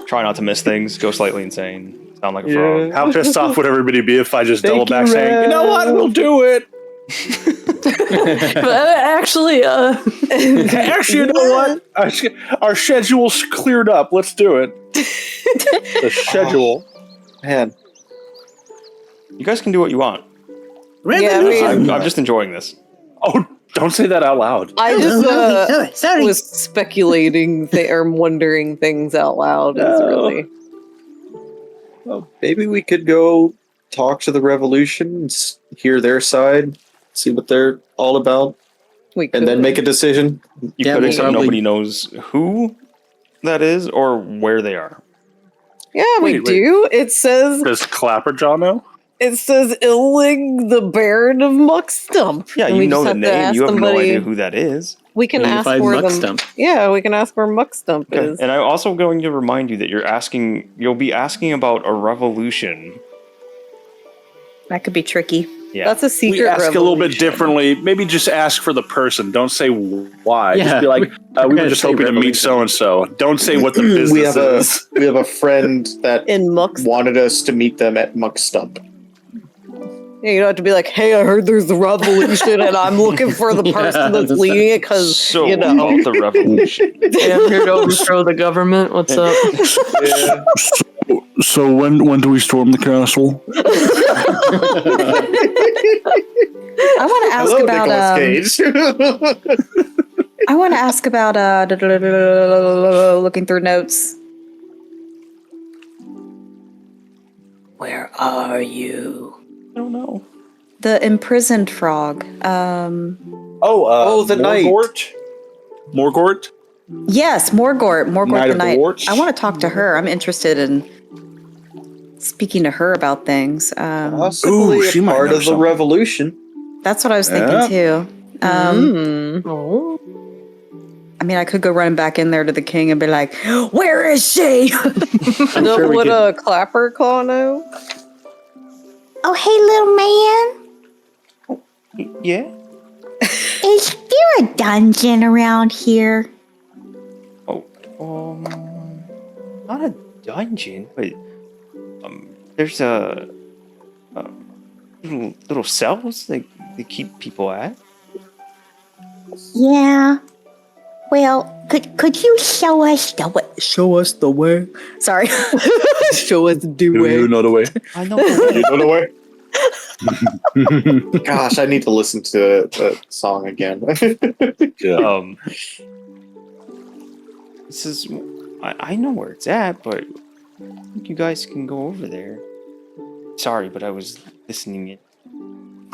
Try not to miss things. Go slightly insane. Sound like a frog. How pissed off would everybody be if I just double back saying, you know what, we'll do it. But actually, you know what? Our schedule's cleared up. Let's do it. The schedule. Man. You guys can do what you want. Yeah, I'm just enjoying this. Oh, don't say that out loud. I just was speculating or wondering things out loud. Really. Well, maybe we could go talk to the Revolution and hear their side, see what they're all about, and then make a decision. You could, except nobody knows who that is or where they are. Yeah, we do. It says... Does Clapperjaw know? It says Illig, the Baron of Muckstump. Yeah, you know the name. You have no idea who that is. We can ask where Muckstump. Yeah, we can ask where Muckstump is. And I'm also going to remind you that you'll be asking about a revolution. That could be tricky. Yeah. That's a secret We ask revolution. a little bit differently. Maybe just ask for the person. Don't say why. Yeah. Just be like, we were just hoping to meet so-and-so. Don't say what the business is. We have a friend that in Muckstump wanted us to meet them at Muckstump. Yeah, you don't have to be like, hey, I heard there's a revolution and I'm looking for the person that's leading it because, about the revolution. Yeah, I'm here to overthrow the government. What's up? Yeah. So when do we storm the castle? I want to ask I want to ask about looking through notes. Where are you? I don't know. The imprisoned frog. the Morgort? Morgort? Yes, Morgort. Morgort Knight the of the Knight. Warts? I want to talk to her. I'm interested in speaking to her about things. Possibly she a might part know of the something. revolution. That's what I was thinking too. I mean, I could go running back in there to the king and be like, "Where is she?" Would a Clapper Claw know? Oh, hey, little man. Yeah? Is there a dungeon around here? Not a dungeon, but there's a little cells they keep people at. Yeah. Well, could you show us the way? Show us the way. Sorry. Show us the way. You know the way. I know. You know the way? Gosh, I need to listen to the song again. Yeah. This is. I know where it's at, but I think you guys can go over there. Sorry, but I was listening.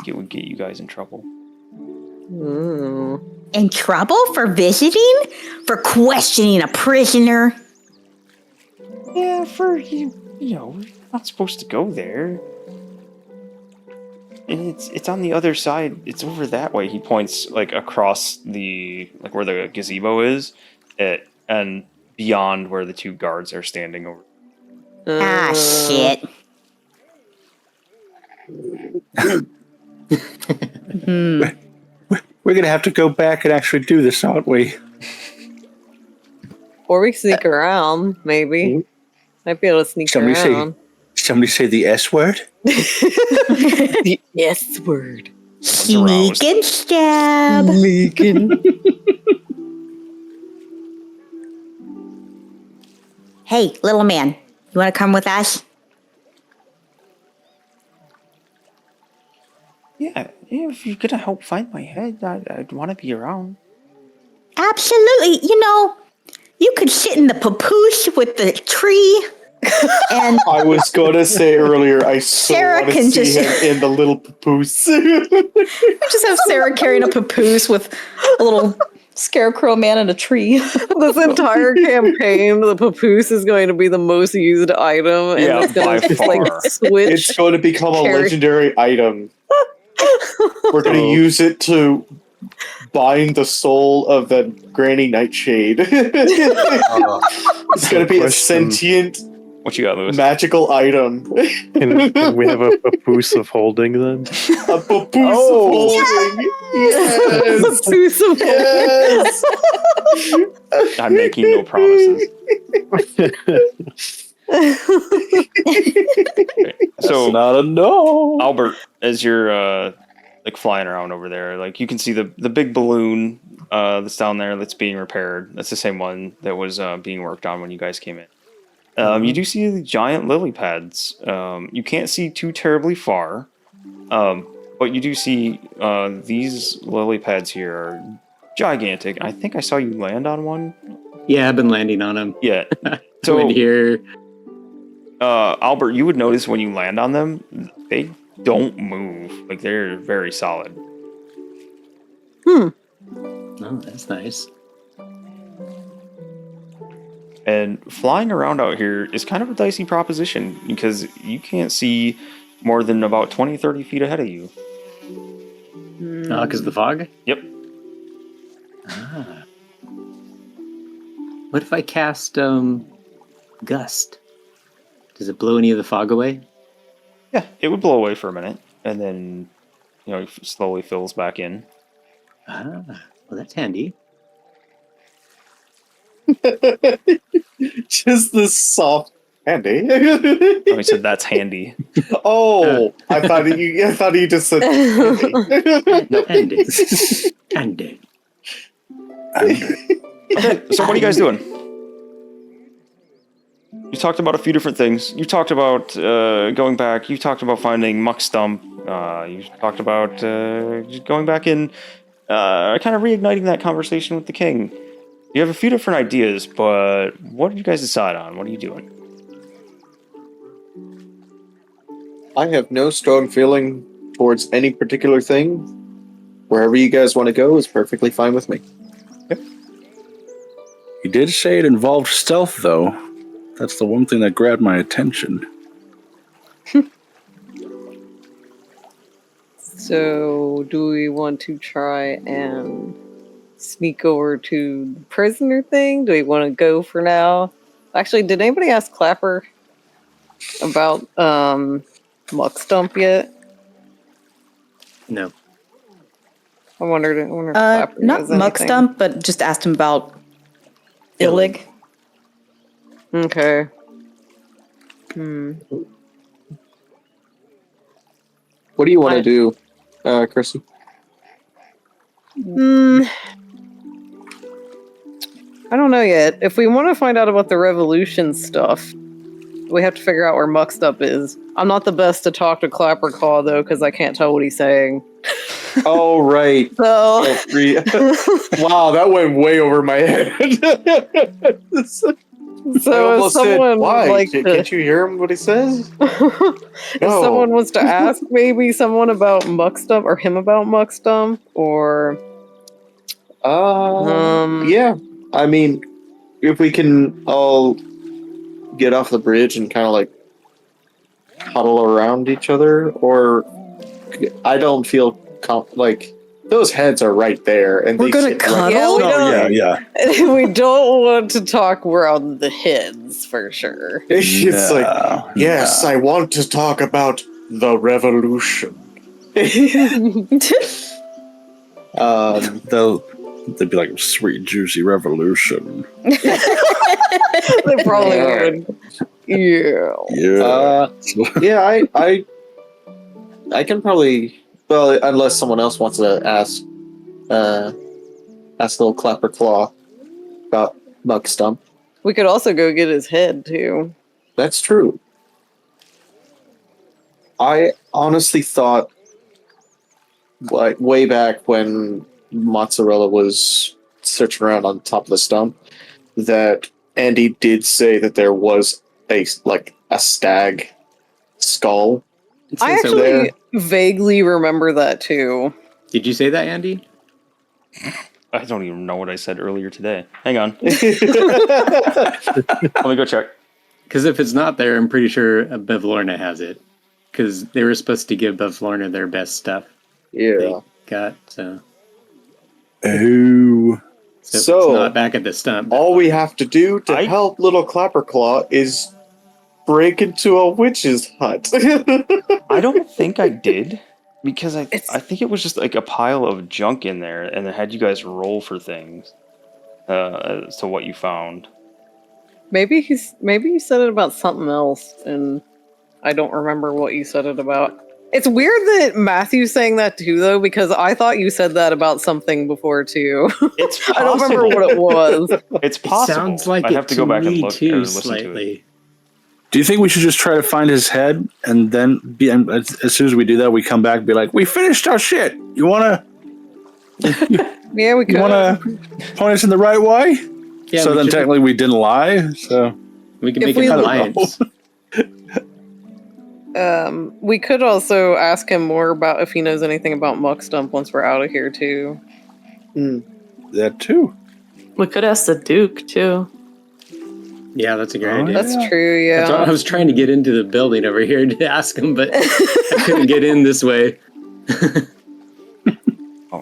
It would get you guys in trouble. In trouble for visiting? For questioning a prisoner? Yeah, we're not supposed to go there. And it's on the other side. It's over that way. He points like across the where the gazebo is, and beyond where the two guards are standing over. Shit. We're gonna have to go back and actually do this, aren't we? Or we sneak around, maybe. Might be able to sneak around. Somebody say the S word? The S word. Sneak and stab. Hey, little man, you want to come with us? Yeah, if you're gonna help find my head, I'd want to be around. Absolutely. You know, you could sit in the papoose with the tree. And I was gonna say earlier, I so Sarah want can to see just- him in the little papoose. We just have Sarah carrying a papoose with a little scarecrow man in a tree. This entire campaign, the papoose is going to be the most used item, and Yeah, it's going by to just far. like switch. It's going to become a Carry. legendary item. We're going to use it to bind the soul of the Granny Nightshade. It's going to be a sentient, What you got, Lewis? magical item. Can we have a papoose of holding then? A papoose of holding. Yes. Papoose of Yes. I'm making no promises. So not a no. Albert, as you're like flying around over there, like you can see the big balloon that's down there that's being repaired. That's the same one that was being worked on when you guys came in. You do see the giant lily pads. You can't see too terribly far, but you do see these lily pads here are gigantic. I think I saw you land on one. Yeah, I've been landing on them. Yeah. So in here, Albert, you would notice when you land on them, they don't move. Like they're very solid. oh, that's nice. And flying around out here is kind of a dicey proposition because you can't see more than about 20, 30 feet ahead of you. Because of the fog? Yep. Ah. What if I cast Gust? Does it blow any of the fog away? Yeah, it would blow away for a minute, and then, it slowly fills back in. Ah, well, that's handy. Just the soft handy. I said that's handy. Oh, I thought you just said handy. No, handy. Handy. Okay, so what are you guys doing? You talked about a few different things. You talked about going back. You talked about finding Muck Stump. You talked about going back and kind of reigniting that conversation with the king. You have a few different ideas, but what did you guys decide on? What are you doing? I have no strong feeling towards any particular thing. Wherever you guys want to go is perfectly fine with me. You did say it involved stealth, though. That's the one thing that grabbed my attention. So, do we want to try and sneak over to the prisoner thing? Do we want to go for now? Actually, did anybody ask Clapper about Muck Stump yet? No. I wondered if Clapper Not knows Muck anything. Stump, but just asked him about Illig. Okay. What do you want to do, Crissy? I don't know yet. If we want to find out about the revolution stuff, we have to figure out where Muck Stump is. I'm not the best to talk to Clapper Claw, though, because I can't tell what he's saying. Oh, right. So, Wow, that went way over my head. So if someone why? like Can't you hear him? What he says? if someone was to ask maybe someone about Muckstump or him about Muckstump or yeah. I mean, if we can all get off the bridge and kind of like huddle around each other, or I don't feel like those heads are right there, and We're they gonna sit cuddle? right we don't want to talk around the heads for sure. It's like, yes, I want to talk about the revolution. They'd be like, sweet, juicy revolution. They probably would. Yeah. Yeah. I can probably, well, unless someone else wants to ask little Clapper Claw about Muckstump. We could also go get his head too. That's true. I honestly thought, like, way back when Mozzarella was searching around on top of the stump, that Andy did say that there was a stag skull. I actually vaguely remember that too. Did you say that, Andy? I don't even know what I said earlier today. Hang on. Let me go check. Because if it's not there, I'm pretty sure Bevlorna has it. Because they were supposed to give Bevlorna their best stuff. Yeah. They got, so if it's not back at the stump. All we have to do to help little Clapperclaw is break into a witch's hut. I don't think I did, because I think it was just like a pile of junk in there, and it had you guys roll for things as to what you found. Maybe you said it about something else, and I don't remember what you said it about. It's weird that Matthew's saying that too, though, because I thought you said that about something before too. It's possible. I don't remember what it was. It's possible. It sounds like I'd have to go back and look or listen slightly. to it. Do you think we should just try to find his head, and then as soon as we do that, we come back and be like, we finished our shit. You want to... Yeah, we could. You want to point us in the right way? Yeah, so then technically we didn't lie. So we can make an alliance. We could also ask him more about if he knows anything about Muckstump once we're out of here too. That too. We could ask the Duke too. Yeah, that's a great idea. That's true, yeah. I was trying to get into the building over here to ask him, but I couldn't get in this way.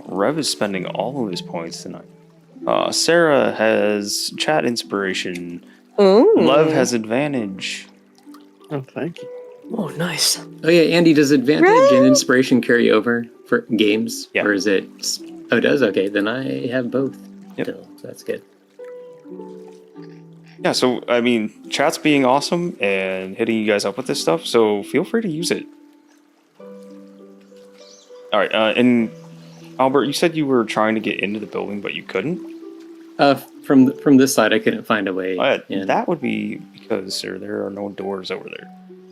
Rev is spending all of his points tonight. Sarah has chat inspiration. Ooh. Lev has advantage. Oh, thank you. Oh, nice. Oh yeah, Andy, does advantage and inspiration carry over for games? Yeah. Or is it... Oh, it does? Okay, then I have both. Yep. Still, so that's good. Yeah, so, I mean, chat's being awesome and hitting you guys up with this stuff, so feel free to use it. Alright, and Albert, you said you were trying to get into the building, but you couldn't? From this side, I couldn't find a way. That would be because there are no doors over there.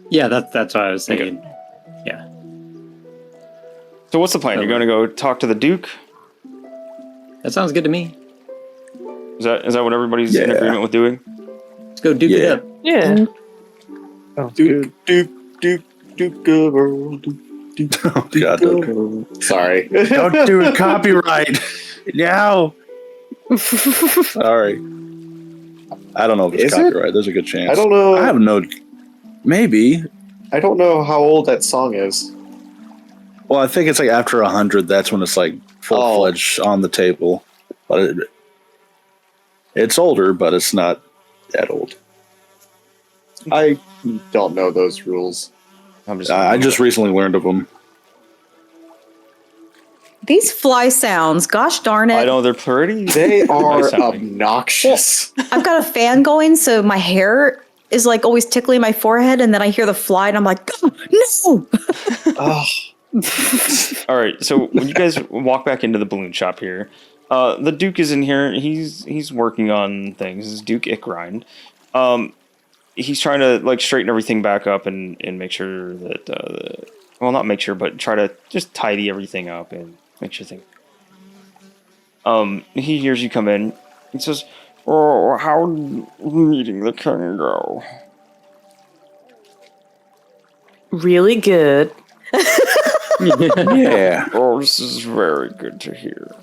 Yeah, that's what I was thinking. Okay. Yeah. So what's the plan? You're going to go talk to the Duke? That sounds good to me. Is that what everybody's in agreement with doing? Let's go Duke it up. Yeah. Duke, girl. Oh, God. Sorry. Don't do it copyright. No. Sorry. I don't know if it's copyright. There's a good chance. I don't know. I have no... Maybe. I don't know how old that song is. Well, I think it's like after 100, that's when it's like full-fledged on the table. But it's older, but it's not that old. I don't know those rules. I just recently learned of them. These fly sounds, gosh darn it. I know, they're pretty. They are nice sounding. obnoxious. I've got a fan going, so my hair is like always tickling my forehead, and then I hear the fly, and I'm like, oh, no! Oh. All right, so when you guys walk back into the balloon shop here, the Duke is in here. He's working on things. This is Duke Ickrind. He's trying to like straighten everything back up and make sure that well, not make sure, but try to just tidy everything up and make sure things. He hears you come in. He says, Oh, how meeting the king go? Really good. Yeah. Oh, this is very good to hear.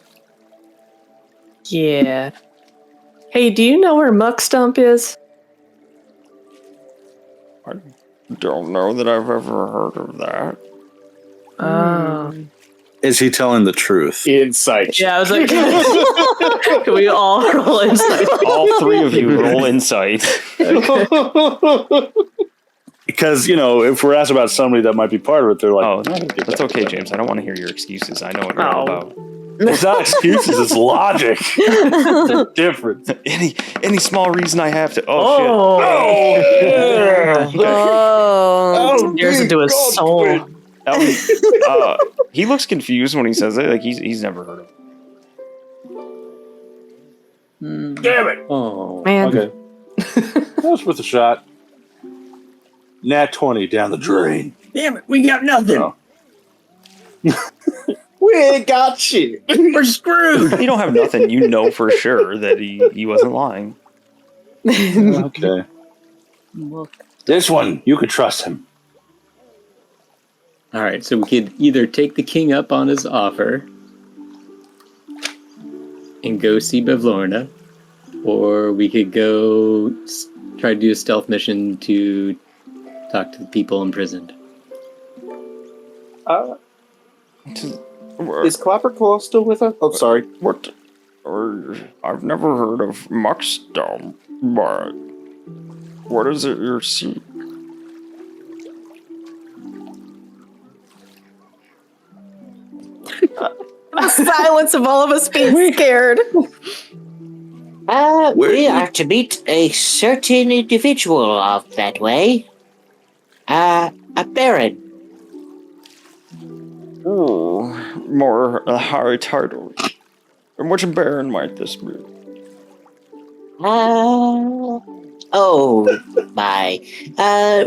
Yeah. Hey, do you know where Muck Stump is? I don't know that I've ever heard of that. Oh. Is he telling the truth? Insight. Yeah, I was like, can we all roll insight? All three of you roll insight. Because, if we're asked about somebody that might be part of it, they're like, Oh, that's okay, James. I don't want to hear your excuses. I know what you're all about. It's not excuses, it's logic. It's a difference. Any small reason I have to. Oh shit! Oh, stares into his soul. He looks confused when he says it. Like he's never heard of it. Damn it! Oh, man. Okay. That was worth a shot. Nat 20 down the drain. Damn it, we got nothing. Oh. we ain't got shit. We're screwed. You don't have nothing. You know for sure that he wasn't lying. Okay. This one, you could trust him. All right, so we could either take the king up on his offer and go see Bevlorna, or we could go try to do a stealth mission to talk to the people imprisoned. Is Clapperclaw still with us? Oh, sorry. What? I've never heard of Muck Stump, but what is it you're seeking? The silence of all of us being scared. We are to meet a certain individual of that way. A baron. Oh, more high title. And which baron might this be? Oh my.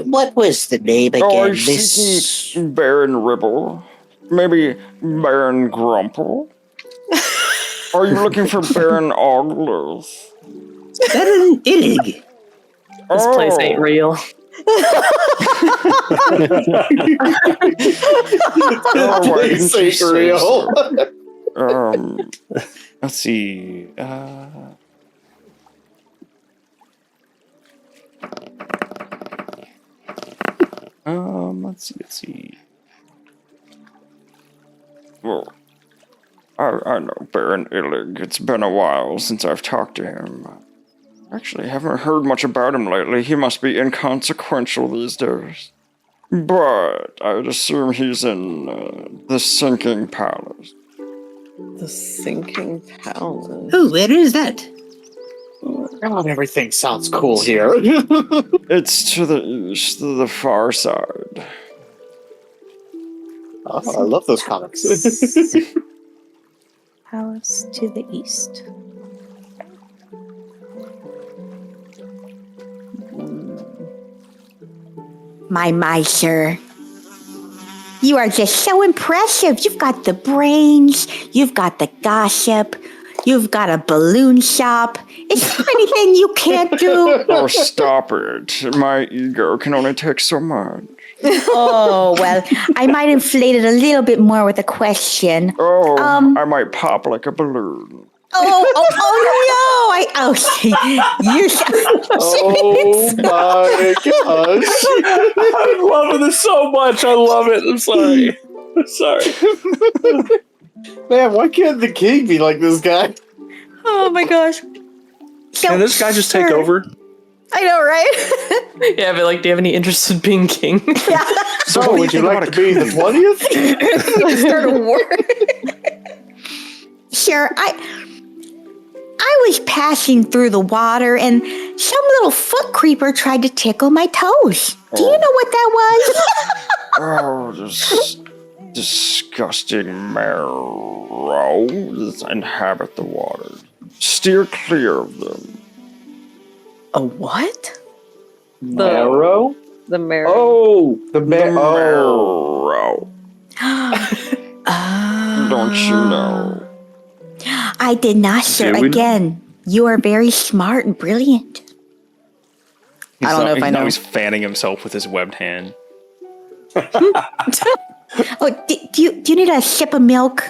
What was the name again? Oh, I'm seeking Baron Ribble. Maybe Baron Grumple? Are you looking for Baron Ogluth? That isn't Illig. This place ain't real. This ain't real. Let's see. Let's see. Well, I know Baron Illig. It's been a while since I've talked to him. Actually, haven't heard much about him lately. He must be inconsequential these days. But I'd assume he's in the Sinking Palace. The Sinking Palace. Oh, where is that? God, everything sounds cool here. It's to the east, to the far side. Oh, I love those comics. Palace to the east. My, sir. You are just so impressive. You've got the brains, you've got the gossip, you've got a balloon shop. Is there anything you can't do? Oh, stop it. My ego can only take so much. Oh, well, I might inflate it a little bit more with a question. Oh, I might pop like a balloon. Oh no! You're. Oh my gosh. I'm loving this so much. I love it. I'm sorry. I'm sorry. Man, why can't the king be like this guy? Oh my gosh! Can this guy just take over? I know, right? Yeah, but like, do you have any interest in being king? Yeah. So would you like to be the 20th? Start a war. Sure, I was passing through the water and some little foot creeper tried to tickle my toes. Do you know what that was? Oh, this disgusting marrows inhabit the water. Steer clear of them. A what? Marrow? The marrow. Oh, the Marrow. Don't you know? I did not, sir. Did we? Again, You are very smart and brilliant. I don't know if I know. He's fanning himself with his webbed hand. Oh, do you need a sip of milk?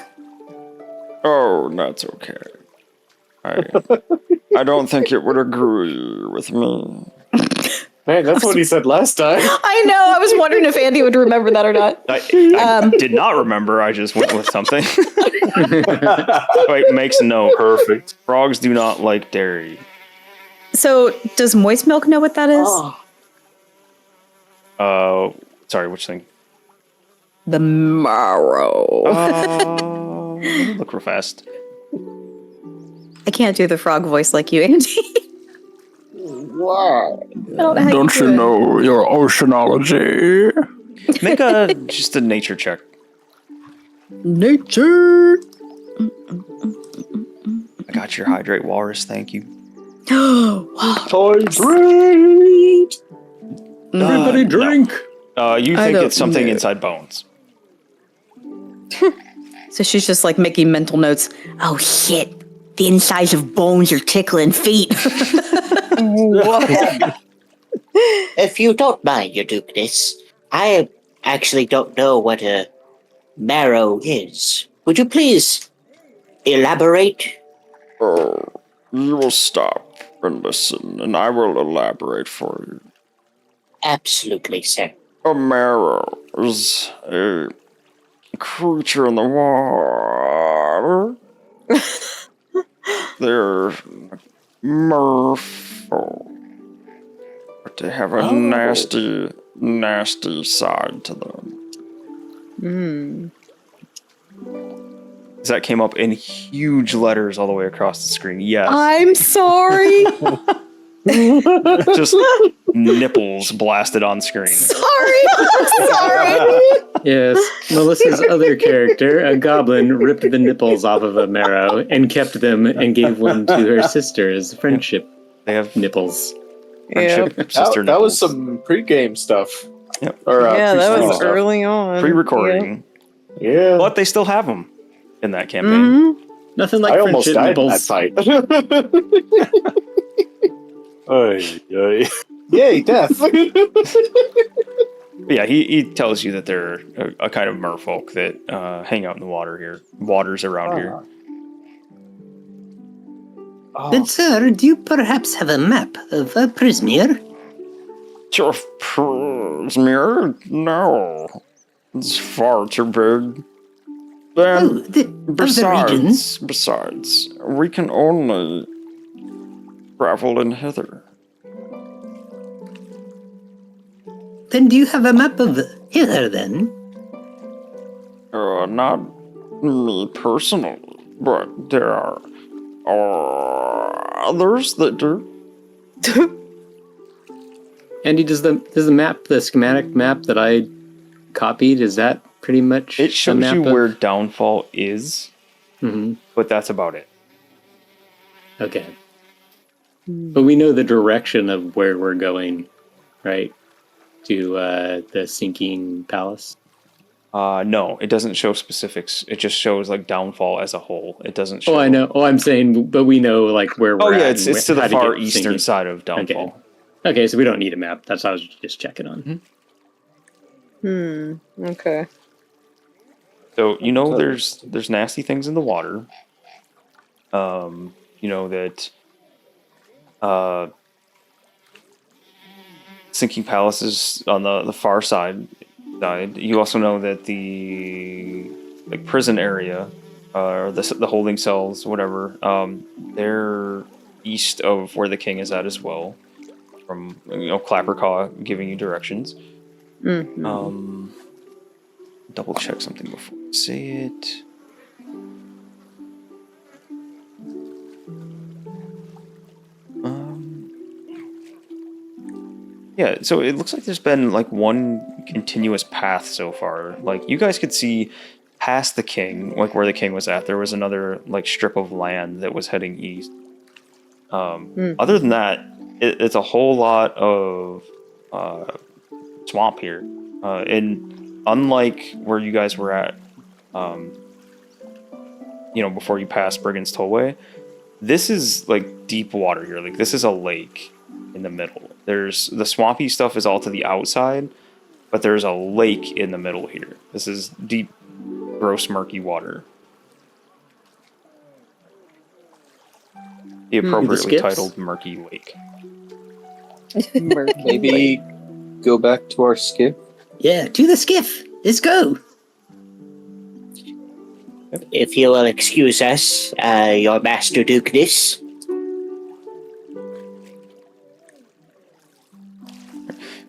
Oh, that's okay. I don't think it would agree with me. Man, that's what he said last time. I know. I was wondering if Andy would remember that or not. I did not remember. I just went with something. Wait, makes note. Perfect. Frogs do not like dairy. So, does moist milk know what that is? Sorry, which thing? The marrow. Look real fast. I can't do the frog voice like you, Andy. Wow. I don't know how Don't you you do it. know your oceanology? Make just a nature check. Nature. I got your hydrate walrus. Thank you. Hydrate! Everybody drink. You I think don't it's something know. inside bones. So she's just like making mental notes. Oh shit. The insides of bones are tickling feet. If you don't mind, your Dukeness, I actually don't know what a marrow is. Would you please elaborate? Oh, you will stop and listen, and I will elaborate for you. Absolutely, sir. A marrow is a creature in the water. They're merfolk, but they have a nasty, nasty side to them. That came up in huge letters all the way across the screen. Yes. I'm sorry. Just nipples blasted on screen. Sorry. I'm sorry. Yes, Melissa's other character, a goblin, ripped the nipples off of a marrow and kept them and gave one to her sister as friendship They have nipples. friendship sister That was nipples. some pre-game stuff. Yep. Or, Yeah, that pre-stream was stuff. early on. Pre-recording. Yeah. But they still have them in that campaign. Nothing like I almost friendship died in nipples. that fight. Oy, oy. Yay, death. But yeah, he tells you that they're a kind of merfolk that hang out in the waters around here. Then, sir, do you perhaps have a map of Prismere? Just Prismere? No. It's far too big. And Of the regions? besides, we can only travel in hither. Then do you have a map of hither, then? Not me personally, but there are others that do. Andy, does the map, the schematic map that I copied, is that pretty much It shows a map you of- where Downfall is, Mhm. but that's about it. Okay. But we know the direction of where we're going, right? To the sinking palace. No, it doesn't show specifics. It just shows like Downfall as a whole. It doesn't show. Oh, I know. Oh, I'm saying, but we know like where we're Oh at. yeah, and it's to the how far get eastern sinking. side of Downfall. Okay, so we don't need a map. That's what I was just checking on. Okay. So you know there's nasty things in the water. You know that sinking palaces on the far side. You also know that the prison area, or the holding cells, whatever, they're east of where the king is at as well. From Clappercaw giving you directions. Double check something before I say it. Yeah, so it looks like there's been like one continuous path so far. Like you guys could see past the king, like where the king was at, there was another like strip of land that was heading east. Other than that, it's a whole lot of swamp here. And unlike where you guys were at, before you passed Brigand's Tollway, this is like deep water here. Like this is a lake in the middle. There's the swampy stuff is all to the outside, but there's a lake in the middle here. This is deep, gross, murky water. The appropriately titled Murky Lake. Maybe go back to our skiff. Yeah, to the skiff. Let's go. If you will excuse us, your Master Dukeness.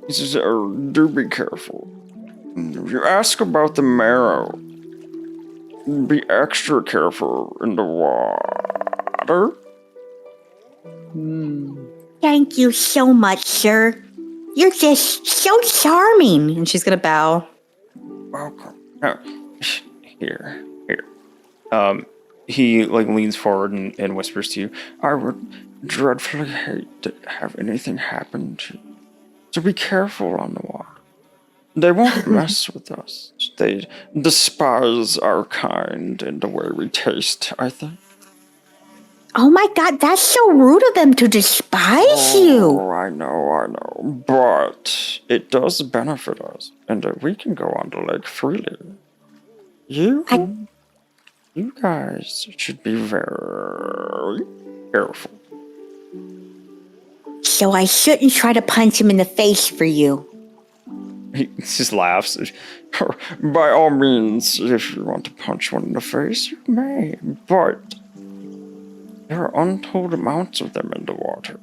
He says, do be careful. If you ask about the marrow, be extra careful in the water. Thank you so much, sir. You're just so charming. And she's going to bow. Welcome. Here. He like leans forward and whispers to you, I would dreadfully hate to have anything happen to you. So be careful on the water. They won't mess with us. They despise our kind and the way we taste, I think. Oh my God, that's so rude of them to despise you. Oh, I know. But it does benefit us, and we can go on the lake freely. You guys should be very careful. So I shouldn't try to punch him in the face for you. He just laughs. By all means, if you want to punch one in the face, you may, but there are untold amounts of them in the water.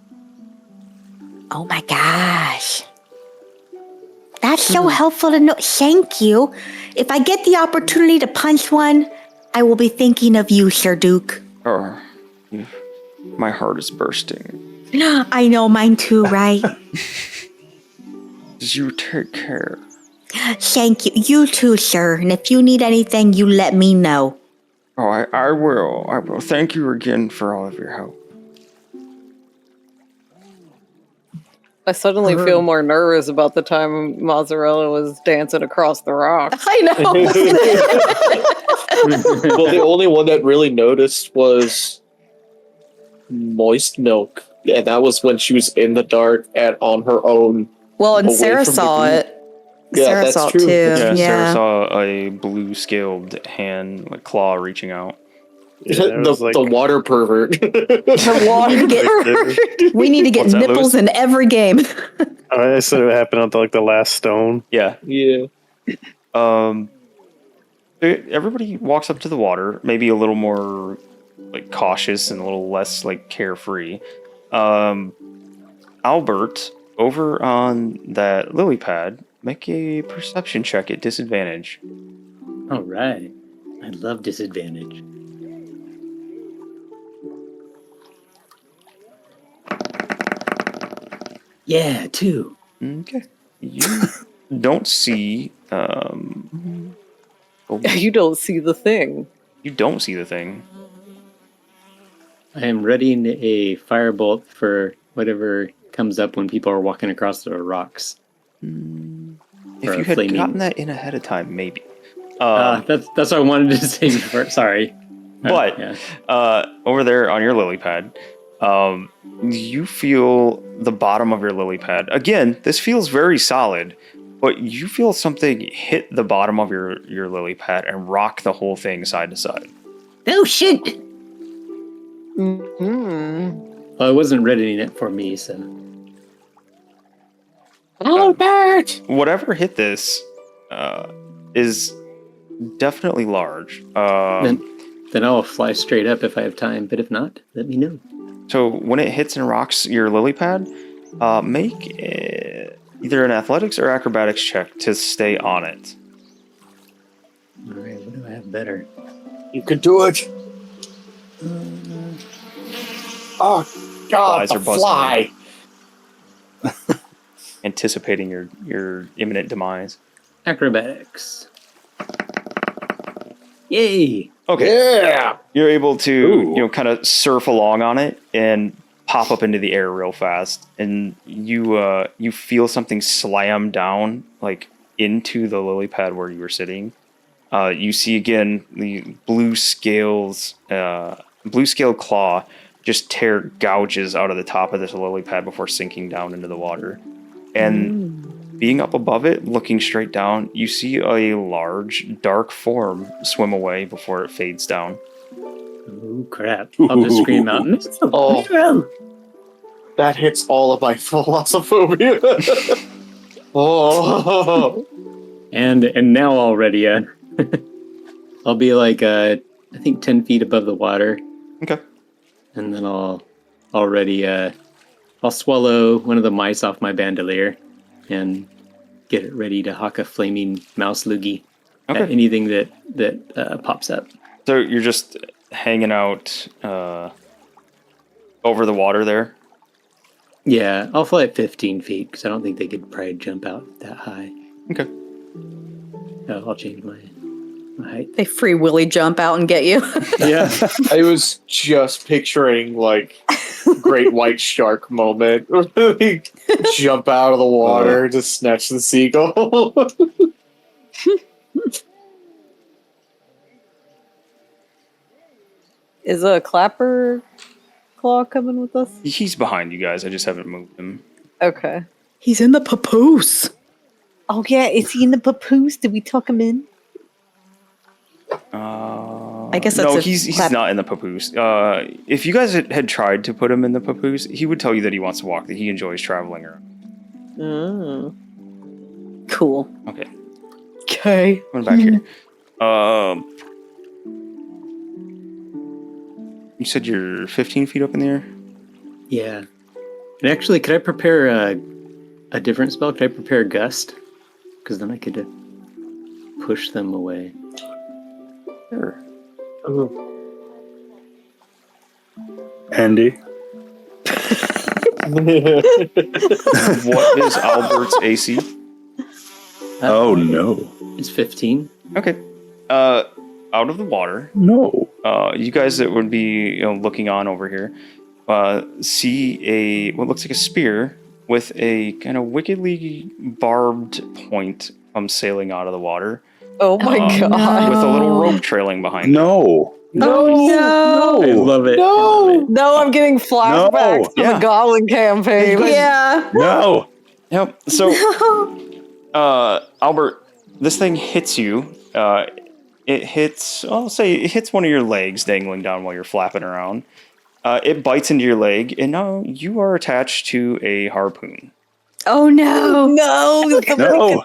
Oh my gosh. That's so helpful to know. Thank you. If I get the opportunity to punch one, I will be thinking of you, Sir Duke. My heart is bursting. I know, mine too, right? You take care. Thank you. You too, sir. And if you need anything, you let me know. Oh, I will. Thank you again for all of your help. I suddenly feel more nervous about the time Mozzarella was dancing across the rocks. I know. Well, the only one that really noticed was Moist Milk. And that was when she was in the dark and on her own. Well, and away Sarah from the saw group. it. Yeah, Sarah that's saw true. it too. Yeah, Yeah. Sarah saw a blue scaled hand, like claw reaching out. Yeah, the water pervert. We need to get What's that, nipples Louis? in every game. I said it happened on the last stone. Yeah. Yeah. Everybody walks up to the water, maybe a little more like cautious and a little less like carefree. Albert, over on that lily pad, make a perception check at disadvantage. All right. I love disadvantage. Yeah, 2. Okay. You don't see. You don't see the thing. You don't see the thing. I am readying a firebolt for whatever comes up when people are walking across the rocks. If you had gotten that in ahead of time, maybe. That's what I wanted to say before. Sorry. But over there on your lily pad, you feel the bottom of your lily pad. Again, this feels very solid, but you feel something hit the bottom of your lily pad and rock the whole thing side to side. Oh, shit. Well, I wasn't readying it for me, so. Albert! Whatever hit this is definitely large. Then I'll fly straight up if I have time, but if not, let me know. So when it hits and rocks your lily pad, make either an athletics or acrobatics check to stay on it. All right, what do I have better? You can do it. Oh, God, Flies are the buzzing fly. Anticipating your imminent demise. Acrobatics. Yay! Okay. Yeah. You're able to, kind of surf along on it and pop up into the air real fast, and you feel something slam down like into the lily pad where you were sitting. You see again the blue scaled claw just tear gouges out of the top of this lily pad before sinking down into the water. And being up above it, looking straight down, you see a large, dark form swim away before it fades down. Oh, crap. I'll just scream out, Mr. Oh. Monroe! That hits all of my philosophophobia. Oh. And now already, I'll be like, I think 10 feet above the water. Okay. And then I'll swallow one of the mice off my bandolier and get it ready to hawk a flaming mouse loogie at anything that pops up. So you're just hanging out over the water there? Yeah, I'll fly at 15 feet because I don't think they could probably jump out that high. Okay. So I'll change my height. They free willy jump out and get you. Yeah. I was just picturing like great white shark moment. They jump out of the water to snatch the seagull. Is a clapper claw coming with us? He's behind you guys. I just haven't moved him. Okay. He's in the papoose. Oh yeah, is he in the papoose? Did we tuck him in? I guess that's no. a He's clap- not in the papoose. If you guys had tried to put him in the papoose, he would tell you that he wants to walk. That he enjoys traveling around. Cool. Okay. Okay. Going back here. You said you're 15 feet up in the air? Yeah. And actually, could I prepare a different spell? Could I prepare Gust? Because then I could push them away. Sure. Andy. What is Albert's AC? Oh no. It's 15. Okay. Out of the water. No. You guys that would be looking on over here see what looks like a spear with a kind of wickedly barbed point come sailing out of the water. Oh my god. With a little rope trailing behind it. No. No. I love it. No. No, I'm getting flashbacks to the Goblin campaign. Yeah. No. Yep. So, Albert, this thing hits you. It hits, I'll say it hits one of your legs dangling down while you're flapping around. It bites into your leg, and now you are attached to a harpoon. Oh no. No. No.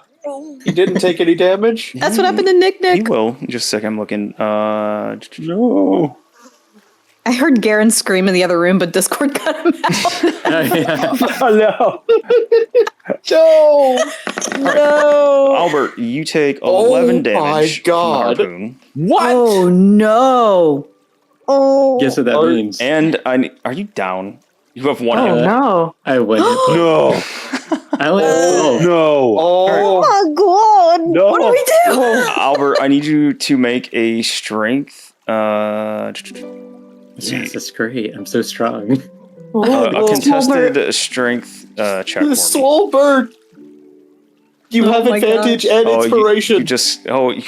He didn't take any damage? That's what happened to Nick. He will. Just a second, I'm looking. No. I heard Garen scream in the other room, but Discord cut him out. Oh no. No! No. Albert, you take 11 damage my God. from the harpoon. What? Oh no. Oh. Guess what that means. And are you down? You have one Oh hit. no. I went. No. I only No. Oh, Oh god! No. What do we do? Albert, I need you to make a strength. Let's see. Yes, that's great. I'm so strong. A contested strength check for me. Swole bird! You have my advantage and inspiration. You just you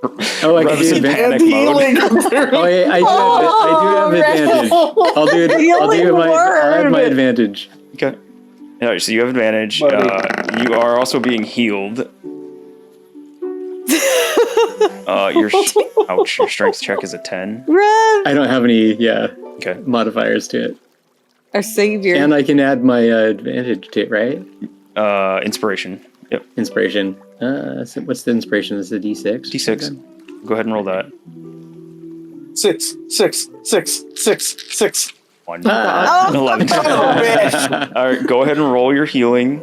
Oh, I can Rev's do in advantage. panic mode. Oh, yeah, I do have advantage. I'll do it. I'll have my advantage. Okay. All right, so you have advantage. You are also being healed. Your strength check is a 10. Rev. I don't have any Okay. modifiers to it, Our savior. and I can add my advantage to it, right? Inspiration. Yep. Inspiration. So what's the inspiration? This is a D6. D6. Go ahead and roll that. 6, 6, 6, 6, 6. 1. Ah. 11. All right, go ahead and roll your healing.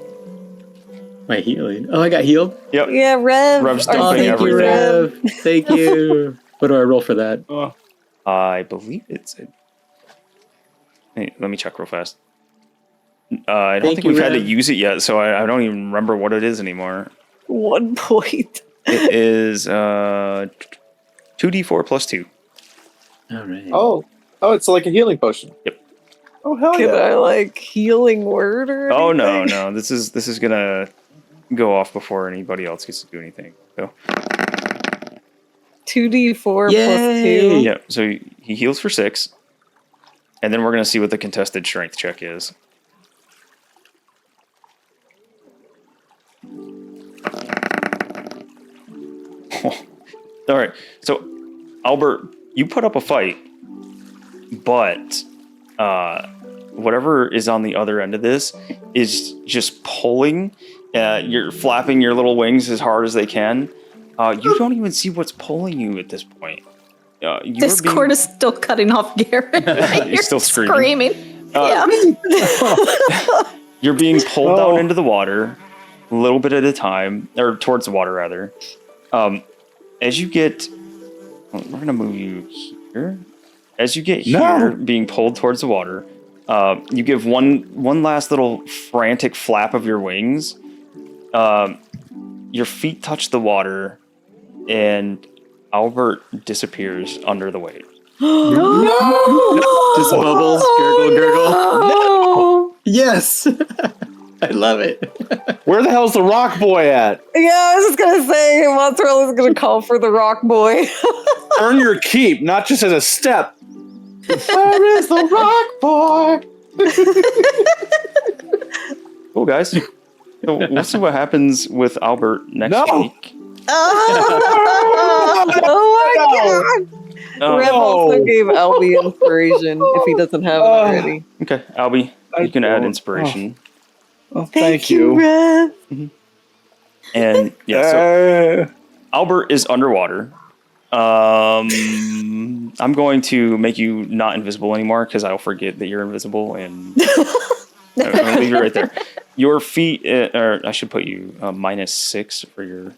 My healing. Oh, I got healed. Yep. Yeah, Rev. Rev's Our dumping Thank savior, you, everything. Rev. Thank you. What do I roll for that? I believe it's a... Hey, let me check real fast. I don't Thank think you, we've had to Rev. use it yet, so I don't even remember what it is anymore. 1 point. It is 2d4 plus 2. All right. Oh, it's like a healing potion. Yep. Oh, hell Can yeah. I healing word or anything? Oh no, this is gonna go off before anybody else gets to do anything. So 2d4 Yay. plus 2. yeah, so he heals for 6. And then we're going to see what the contested strength check is. All right. So, Albert, you put up a fight, but whatever is on the other end of this is just pulling. You're flapping your little wings as hard as they can. You don't even see what's pulling you at this point. This cord is still cutting off Garrett. You're still screaming. Yeah. You're being pulled down into the water, a little bit at a time, or towards the water rather. As you get, we're gonna move you here. As you get here, being pulled towards the water, you give one last little frantic flap of your wings. Your feet touch the water, and Albert disappears under the waves. Just bubbles, gurgle, gurgle. No! Yes! I love it. Where the hell's the rock boy at? Yeah, I was just gonna say, Mozzarella's gonna call for the rock boy. Earn your keep, not just as a step. Where is the rock boy? Cool, guys. We'll see what happens with Albert next week. Oh my god! Rev also gave Albie inspiration if he doesn't have it already. Okay, Albie, you can add inspiration. Oh, thank you. Rev. And yeah, so Albert is underwater. I'm going to make you not invisible anymore because I'll forget that you're invisible, and I'm gonna leave you right there. Your feet, or I should put you -6 for your.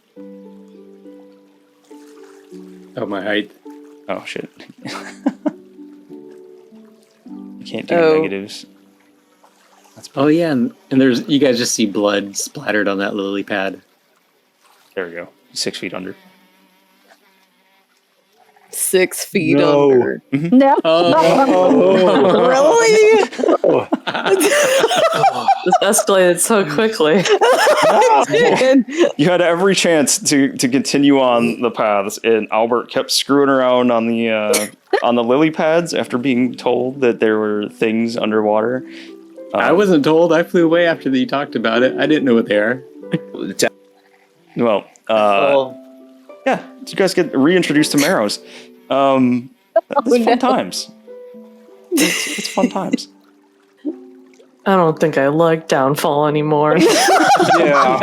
Oh, my height. Oh shit! You can't do negatives. Oh yeah, and there's you guys just see blood splattered on that lily pad. There we go. 6 feet under. 6 feet under. Mm-hmm. No. Really? This escalated so quickly. You had every chance to continue on the paths, and Albert kept screwing around on the lily pads after being told that there were things underwater. I wasn't told. I flew away after you talked about it. I didn't know what they are. Well, yeah, you guys get reintroduced to Marrows. It's fun times. It's fun times. I don't think I like Downfall anymore. Yeah.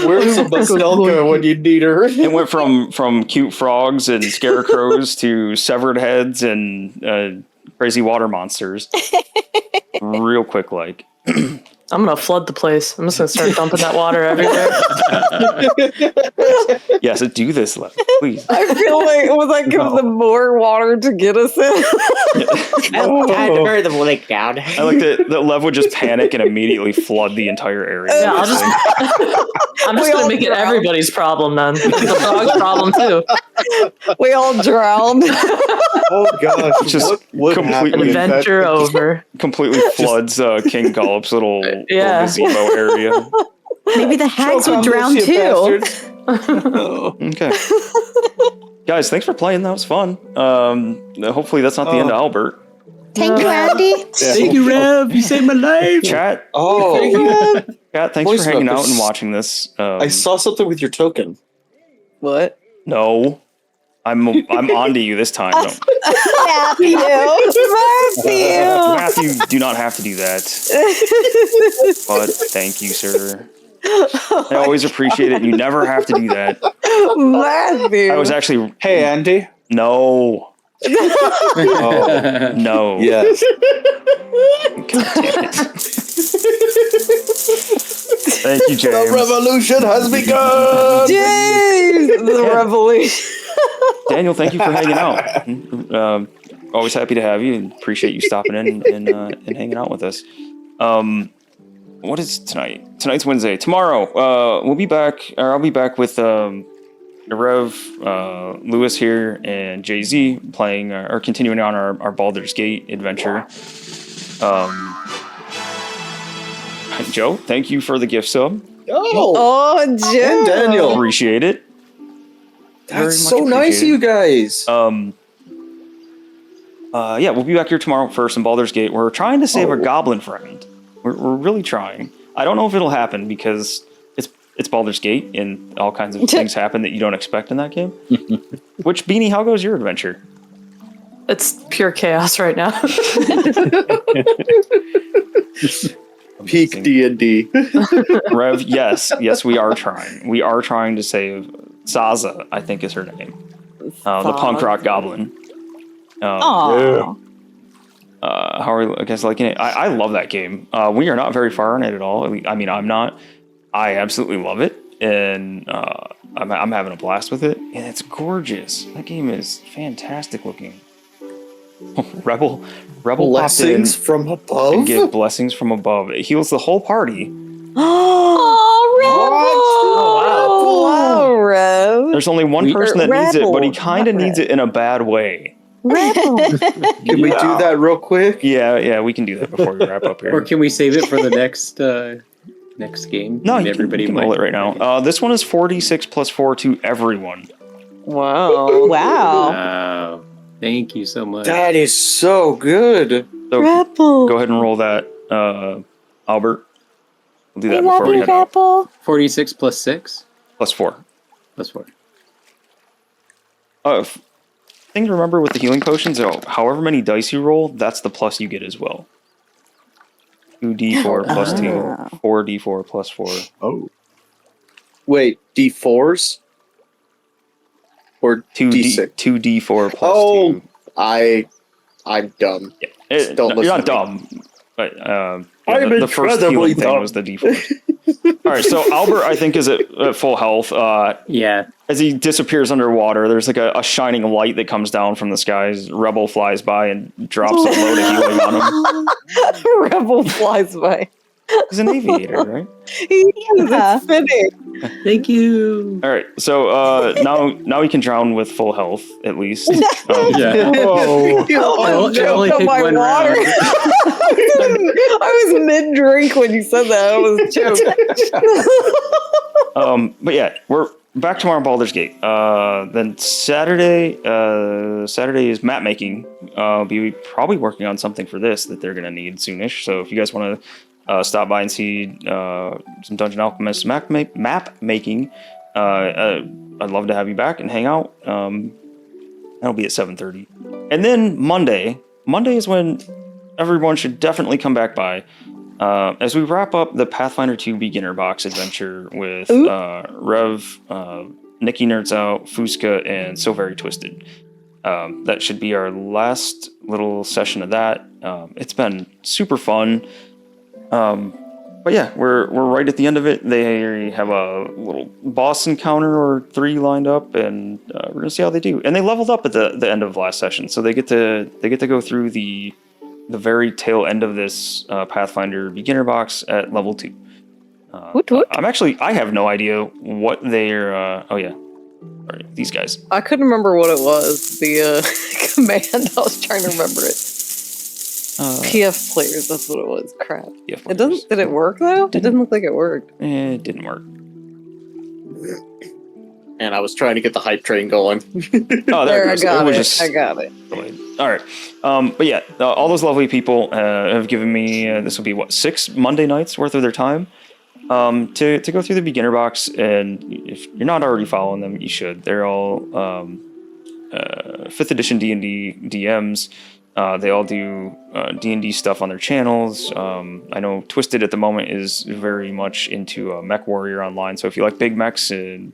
Where's Bastelka when you need her? It went from cute frogs and scarecrows to severed heads and crazy water monsters. Real quick, like. I'm gonna flood the place. I'm just gonna start dumping that water everywhere. Yes, do this, Lev, please. I feel like it was like give them more water to get us in. I'm trying to burn the lake down. I like that Lev would just panic and immediately flood the entire area. Yeah, I'm just gonna make it everybody's problem then. It's the dog's problem too. We all drowned. Oh gosh, Just completely adventure over. Completely floods King Gollop's little gazebo area. Maybe the hags will drown too. Okay. Guys, thanks for playing. That was fun. Hopefully that's not the end of Albert. Thank you, Andy. Thank you, Rev. You saved my life. Chat. Oh, thank you. Chat, thanks Voice for hanging notes. out and watching this. I saw something with your token. What? No. I'm onto you this time. No. Matthew. Matthew, do not have to do that. But thank you, sir. I always appreciate it. You never have to do that. Matthew. I was actually. Hey, Andy. No. Oh, no. Yes. God damn it. Thank you, James. The revolution has begun. James, the revelation. Daniel, thank you for hanging out. Always happy to have you, and appreciate you stopping in and hanging out with us. What is tonight? Tonight's Wednesday. Tomorrow, we'll be back, or I'll be back with Rev, Lewis here, and Jay-Z playing or continuing on our Baldur's Gate adventure. Joe, thank you for the gift sub. Oh, Joe. Daniel. Appreciate it. That's so nice of you guys. yeah, we'll be back here tomorrow for some Baldur's Gate. We're trying to save a goblin friend. We're really trying. I don't know if it'll happen because it's Baldur's Gate and all kinds of things happen that you don't expect in that game. Which, Beanie, how goes your adventure? It's pure chaos right now. Peak D&D. Rev, yes, we are trying. We are trying to save Zaza, I think is her name. The punk rock goblin. Aww. How are you guys liking it? I love that game. We are not very far in it at all. I mean, I'm not. I absolutely love it, and I'm having a blast with it, and it's gorgeous. That game is fantastic looking. Rebel Blessings from above? and give blessings from above. It heals the whole party. Oh, Rev. There's only one person that needs it, but he kind of needs it in a bad way. Can we do that real quick? Yeah, we can do that before we wrap up here. Or can we save it for the next game? No, And you can roll it right now. This one is 4d6 plus 4 to everyone. Wow. Wow. Thank you so much. That is so good. So Rebel. go ahead and roll that, Albert. We'll do that before we head out. 46 plus 6? Plus 4. Plus 4. Thing to remember with the healing potions, however many dice you roll, that's the plus you get as well. 2d4 plus 2, 4d4 plus 4. Oh. Wait, D4s? Or 2d6? 2d4 plus 2. I'm dumb. Yeah. Don't listen you're not to me. dumb. But I'm the first incredibly healing thing dumb. was the d4. All right, so Albert, I think, is at full health. Yeah. As he disappears underwater, there's like a shining light that comes down from the skies. Rebel flies by and drops a load of healing on him. Rebel flies by. He's an aviator, right? That's fitting. Thank you. All right, so now he can drown with full health at least. Yeah. Oh. It only Choked on take my one water. round. I was mid-drink when you said that. I was choked. But yeah, we're back tomorrow in Baldur's Gate. Then Saturday is map making. I'll be probably working on something for this that they're gonna need soonish. So if you guys want to stop by and see some Dungeon Alchemist map making, I'd love to have you back and hang out. That'll be at 7:30. And then Monday is when everyone should definitely come back by. As we wrap up the Pathfinder 2 beginner box adventure with Rev, Nikki Nerds Out, Fusca, and So Very Twisted. That should be our last little session of that. It's been super fun. But yeah, we're right at the end of it. They have a little boss encounter or 3 lined up, and we're gonna see how they do. And they leveled up at the end of last session, so they get to go through the very tail end of this Pathfinder beginner box at level 2. I have no idea what they're. Oh yeah, all right, these guys. I couldn't remember what it was. The command. I was trying to remember it. PF players. That's what it was. Crap. PF It doesn't. Did it work though? It didn't look like it worked. It didn't work. And I was trying to get the hype train going. Oh, there it goes. I got it. All right. But yeah, all those lovely people have given me, this will be 6 Monday nights worth of their time to go through the beginner box. And if you're not already following them, you should. They're all 5th edition D&D DMs. They all do D&D stuff on their channels. I know Twisted at the moment is very much into Mech Warrior Online. So if you like big mechs and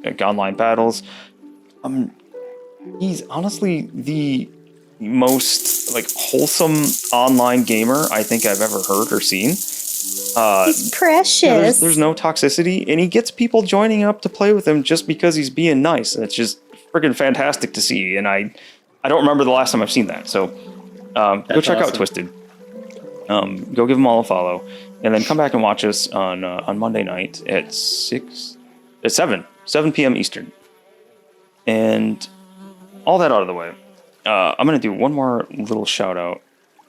like online battles, he's honestly the most like wholesome online gamer I think I've ever heard or seen. Precious. Yeah, there's no toxicity, and he gets people joining up to play with him just because he's being nice. And it's just freaking fantastic to see. And I don't remember the last time I've seen that. So go check out Twisted. Go give them all a follow, and then come back and watch us on Monday night at 7 p.m. Eastern. And all that out of the way, I'm going to do one more little shout out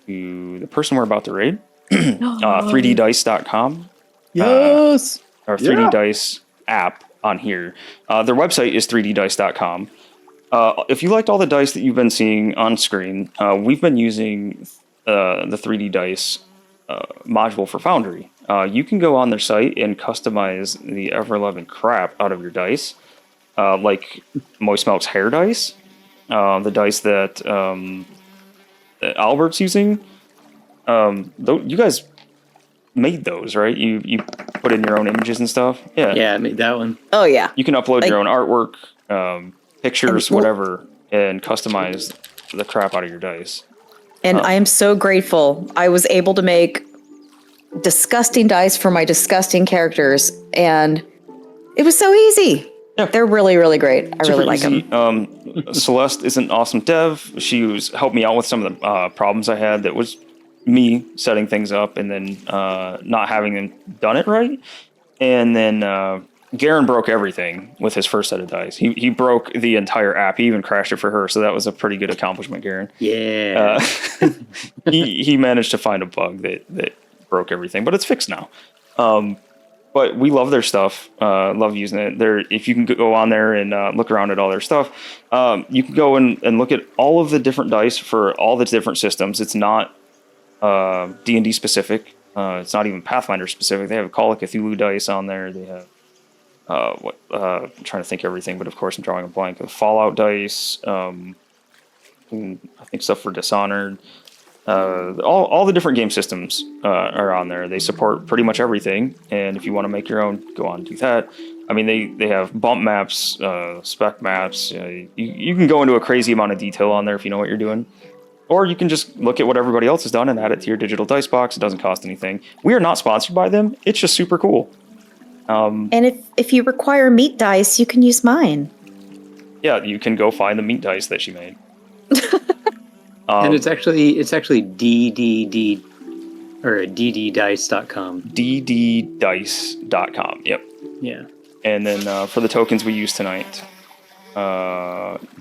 to the person we're about to raid, 3ddice.com. Yes! Our 3D Dice app on here. Their website is 3ddice.com. If you liked all the dice that you've been seeing on screen, we've been using the 3D dice module for Foundry. You can go on their site and customize the ever-loving crap out of your dice, like Moist Milk's hair dice, the dice that Albert's using. You guys made those, right? You put in your own images and stuff. Yeah, I made that one. Oh yeah. You can upload your own artwork, pictures, whatever, and customize the crap out of your dice. And I am so grateful. I was able to make disgusting dice for my disgusting characters, and it was so easy. Yeah. They're really, really great. I really like them. Celeste is an awesome dev. She helped me out with some of the problems I had. That was me setting things up and then not having them done it right. And then Garen broke everything with his first set of dice. He broke the entire app. He even crashed it for her. So that was a pretty good accomplishment, Garen. Yeah. He managed to find a bug that broke everything, but it's fixed now. But we love their stuff. Love using it. If you can go on there and look around at all their stuff, you can go and look at all of the different dice for all the different systems. It's not D&D specific. It's not even Pathfinder specific. They have Call of Cthulhu dice on there. They have I'm trying to think everything, but of course I'm drawing a blank. The Fallout dice. I think stuff for Dishonored. All the different game systems are on there. They support pretty much everything, and if you want to make your own, go on and do that. I mean, they have bump maps, spec maps. You can go into a crazy amount of detail on there if you know what you're doing. Or you can just look at what everybody else has done and add it to your digital dice box. It doesn't cost anything. We are not sponsored by them. It's just super cool. And if you require meat dice, you can use mine. Yeah, you can go find the meat dice that she made. And it's actually DDD or dddice.com. dddice.com. Yep. Yeah. And then for the tokens we used tonight,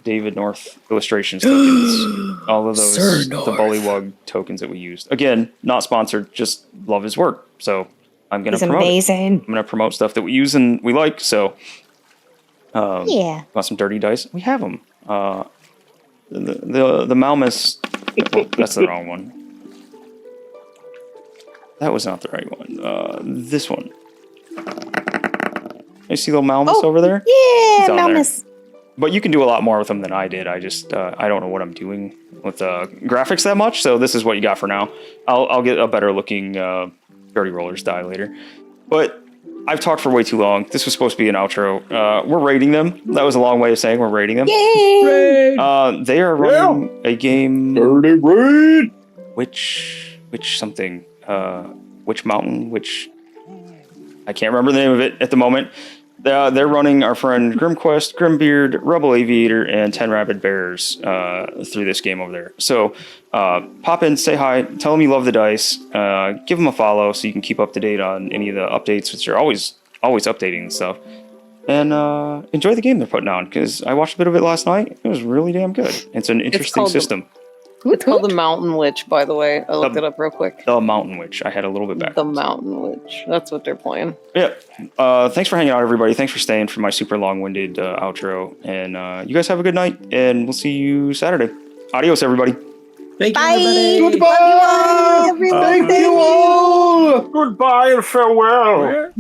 David North illustrations tokens, all of those, the Bullywug tokens that we used. Again, not sponsored, just love his work. So I'm going to promote amazing. I'm going to promote stuff that we use and we like. So yeah. Want some dirty dice? We have them. The Malmus, well, that's the wrong one. That was not the right one. This one. You see little Malmus over there? Yeah, Malmus. But you can do a lot more with them than I did. I just I don't know what I'm doing with graphics that much. So this is what you got for now. I'll get a better looking Dirty Rollers die later. But I've talked for way too long. This was supposed to be an outro. We're rating them. That was a long way of saying we're rating them. Yay! They are running a game. Dirty Raid! Which something. Which mountain? I can't remember the name of it at the moment. They're running our friend Grimquest, Grimbeard, Rebel Aviator, and 10 Rabid Bears through this game over there. So pop in, say hi, tell them you love the dice, give them a follow so you can keep up to date on any of the updates, which are always updating and stuff. And enjoy the game they're putting on, because I watched a bit of it last night. It was really damn good. It's an interesting system. It's called the Mountain Witch, by the way. I looked it up real quick. The Mountain Witch. I had a little bit back. The Mountain Witch. That's what they're playing. Yeah. Thanks for hanging out, everybody. Thanks for staying for my super long-winded outro. And you guys have a good night, and we'll see you Saturday. Adios, everybody. Thank you, Bye. everybody. Goodbye! Thank you all! Goodbye and farewell!